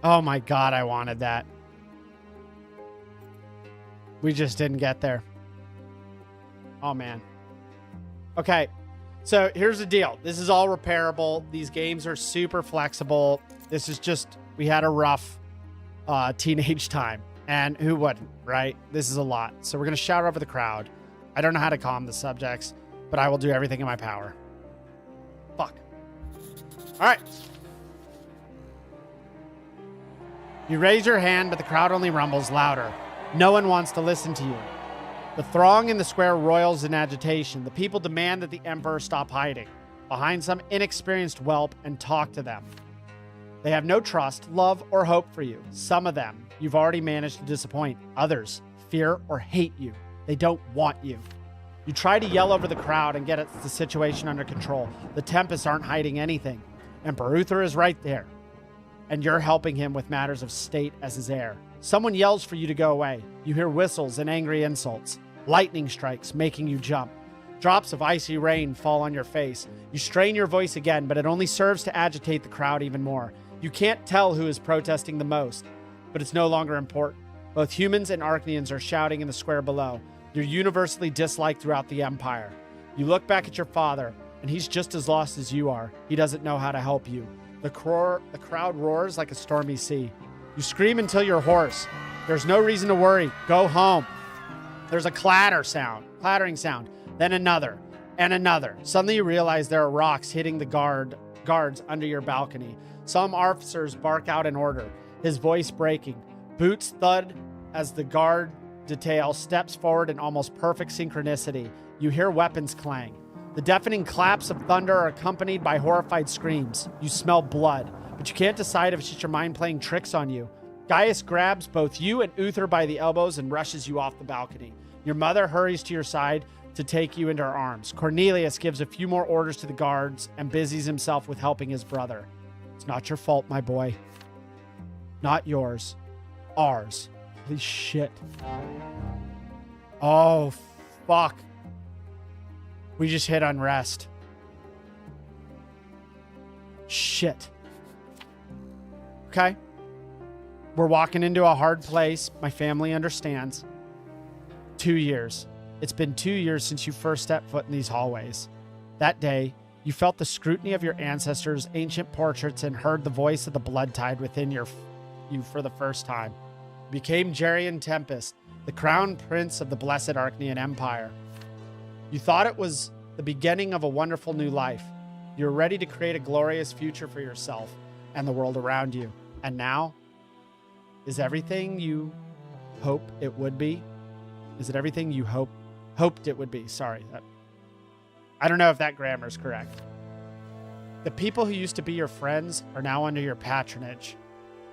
Oh my God, I wanted that. We just didn't get there. Oh man. Okay, so here's the deal. This is all repairable. These games are super flexible. This is just, we had a rough teenage time. And who wouldn't, right? This is a lot. So we're going to shout over the crowd. I don't know how to calm the subjects, but I will do everything in my power. Fuck. All right. You raise your hand, but the crowd only rumbles louder. No one wants to listen to you. The throng in the square roils in agitation. The people demand that the emperor stop hiding behind some inexperienced whelp and talk to them. They have no trust, love, or hope for you. Some of them you've already managed to disappoint. Others fear or hate you. They don't want you. You try to yell over the crowd and get the situation under control. The Tempests aren't hiding anything. Emperor Uther is right there, and you're helping him with matters of state as his heir. Someone yells for you to go away. You hear whistles and angry insults. Lightning strikes, making you jump. Drops of icy rain fall on your face. You strain your voice again, but it only serves to agitate the crowd even more. You can't tell who is protesting the most, but it's no longer important. Both humans and Arknians are shouting in the square below. You're universally disliked throughout the Empire. You look back at your father, and he's just as lost as you are. He doesn't know how to help you. The crowd roars like a stormy sea. You scream until you're hoarse. There's no reason to worry. Go home. There's a clattering sound, then another, and another. Suddenly you realize there are rocks hitting the guards under your balcony. Some officers bark out an order, his voice breaking. Boots thud as the guard detail steps forward in almost perfect synchronicity. You hear weapons clang. The deafening claps of thunder are accompanied by horrified screams. You smell blood, but you can't decide if it's just your mind playing tricks on you. Gaius grabs both you and Uther by the elbows and rushes you off the balcony. Your mother hurries to your side to take you into her arms. Cornelius gives a few more orders to the guards and busies himself with helping his brother. It's not your fault, my boy. Not yours. Ours. Holy shit. Oh, fuck. We just hit unrest. Shit. Okay. We're walking into a hard place. My family understands. 2 years. It's been 2 years since you first stepped foot in these hallways. That day, you felt the scrutiny of your ancestors' ancient portraits and heard the voice of the blood tide within you for the first time. You became Jerian Tempest, the crown prince of the Blessed Arknian Empire. You thought it was the beginning of a wonderful new life. You were ready to create a glorious future for yourself and the world around you. And now, is everything you hope it would be? Is it everything you hoped it would be? Sorry. I don't know if that grammar is correct. The people who used to be your friends are now under your patronage.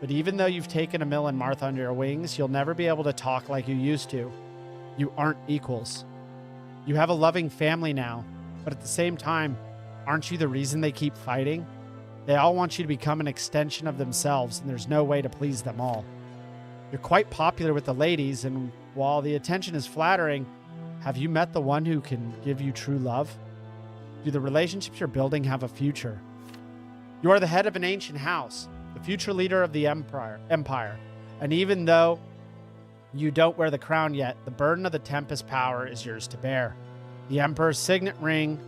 But even though you've taken Emil and Martha under your wings, you'll never be able to talk like you used to. You aren't equals. You have a loving family now, but at the same time, aren't you the reason they keep fighting? They all want you to become an extension of themselves, and there's no way to please them all. You're quite popular with the ladies, and while the attention is flattering, have you met the one who can give you true love? Do the relationships you're building have a future? You are the head of an ancient house, the future leader of the empire, and even though you don't wear the crown yet, the burden of the Tempest power is yours to bear. The Emperor's signet ring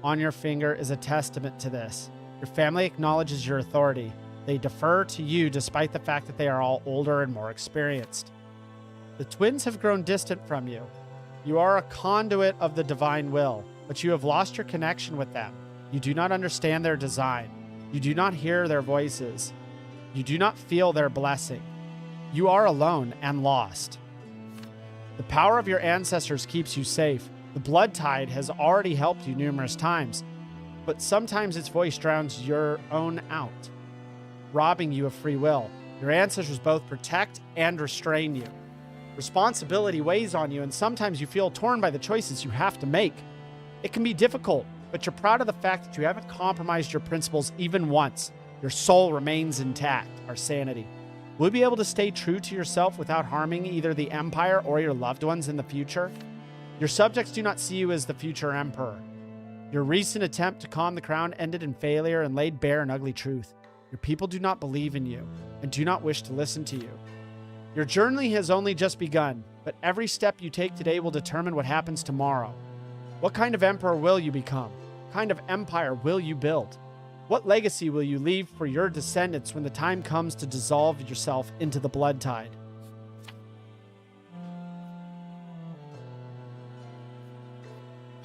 on your finger is a testament to this. Your family acknowledges your authority. They defer to you despite the fact that they are all older and more experienced. The twins have grown distant from you. You are a conduit of the divine will, but you have lost your connection with them. You do not understand their design. You do not hear their voices. You do not feel their blessing. You are alone and lost. The power of your ancestors keeps you safe. The blood tide has already helped you numerous times, but sometimes its voice drowns your own out, robbing you of free will. Your ancestors both protect and restrain you. Responsibility weighs on you, and sometimes you feel torn by the choices you have to make. It can be difficult, but you're proud of the fact that you haven't compromised your principles even once. Your soul remains intact, our sanity. Will you be able to stay true to yourself without harming either the Empire or your loved ones in the future? Your subjects do not see you as the future emperor. Your recent attempt to calm the crown ended in failure and laid bare an ugly truth. Your people do not believe in you and do not wish to listen to you. Your journey has only just begun, but every step you take today will determine what happens tomorrow. What kind of emperor will you become? What kind of empire will you build? What legacy will you leave for your descendants when the time comes to dissolve yourself into the blood tide?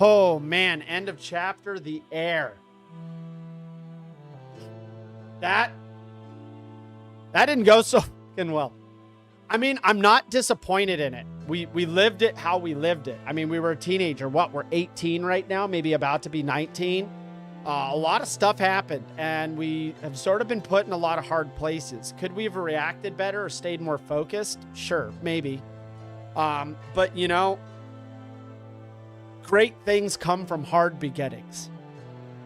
Oh man, end of chapter, the heir. That didn't go so fucking well. I mean, I'm not disappointed in it. We lived it how we lived it. I mean, we were a teenager. What, we're 18 right now, maybe about to be 19. A lot of stuff happened, and we have sort of been put in a lot of hard places. Could we have reacted better or stayed more focused? Sure, maybe. But, you know, great things come from hard beginnings.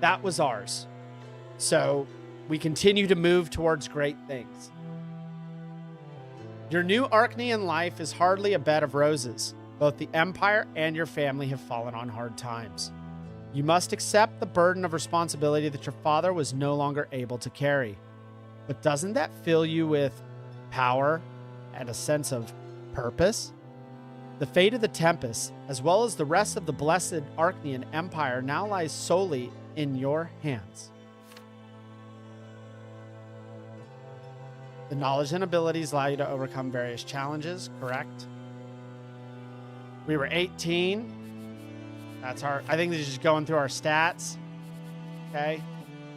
That was ours. So we continue to move towards great things. Your new Arknian life is hardly a bed of roses. Both the Empire and your family have fallen on hard times. You must accept the burden of responsibility that your father was no longer able to carry. But doesn't that fill you with power and a sense of purpose? The fate of the Tempest, as well as the rest of the Blessed Arknian Empire, now lies solely in your hands. The knowledge and abilities allow you to overcome various challenges, correct? We were 18. That's our, I think this is just going through our stats. Okay.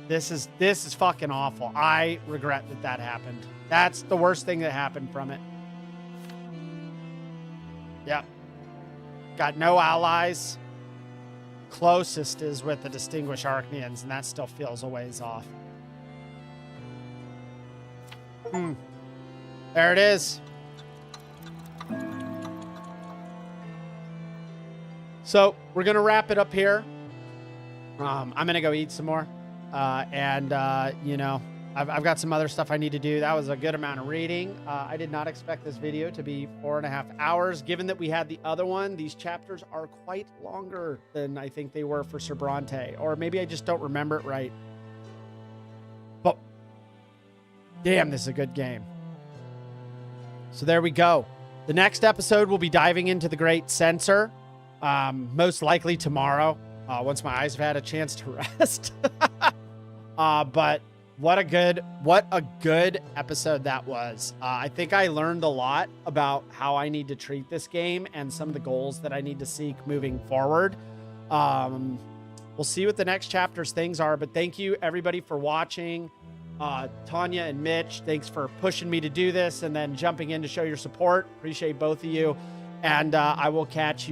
This is fucking awful. I regret that happened. That's the worst thing that happened from it. Yep. Got no allies. Closest is with the Distinguished Arknians, and that still feels a ways off. There it is. So we're going to wrap it up here. I'm going to go eat some more. You know, I've got some other stuff I need to do. That was a good amount of reading. I did not expect this video to be 4.5 hours. Given that we had the other one, these chapters are quite longer than I think they were for Sir Brante. Or maybe I just don't remember it right. But damn, this is a good game. So there we go. The next episode, we'll be diving into the Great Censor. Most likely tomorrow, once my eyes have had a chance to rest. But what a good episode that was. I think I learned a lot about how I need to treat this game and some of the goals that I need to seek moving forward. We'll see what the next chapter's things are, but thank you everybody for watching. Tanya and Mitch, thanks for pushing me to do this and then jumping in to show your support. Appreciate both of you. And I will catch you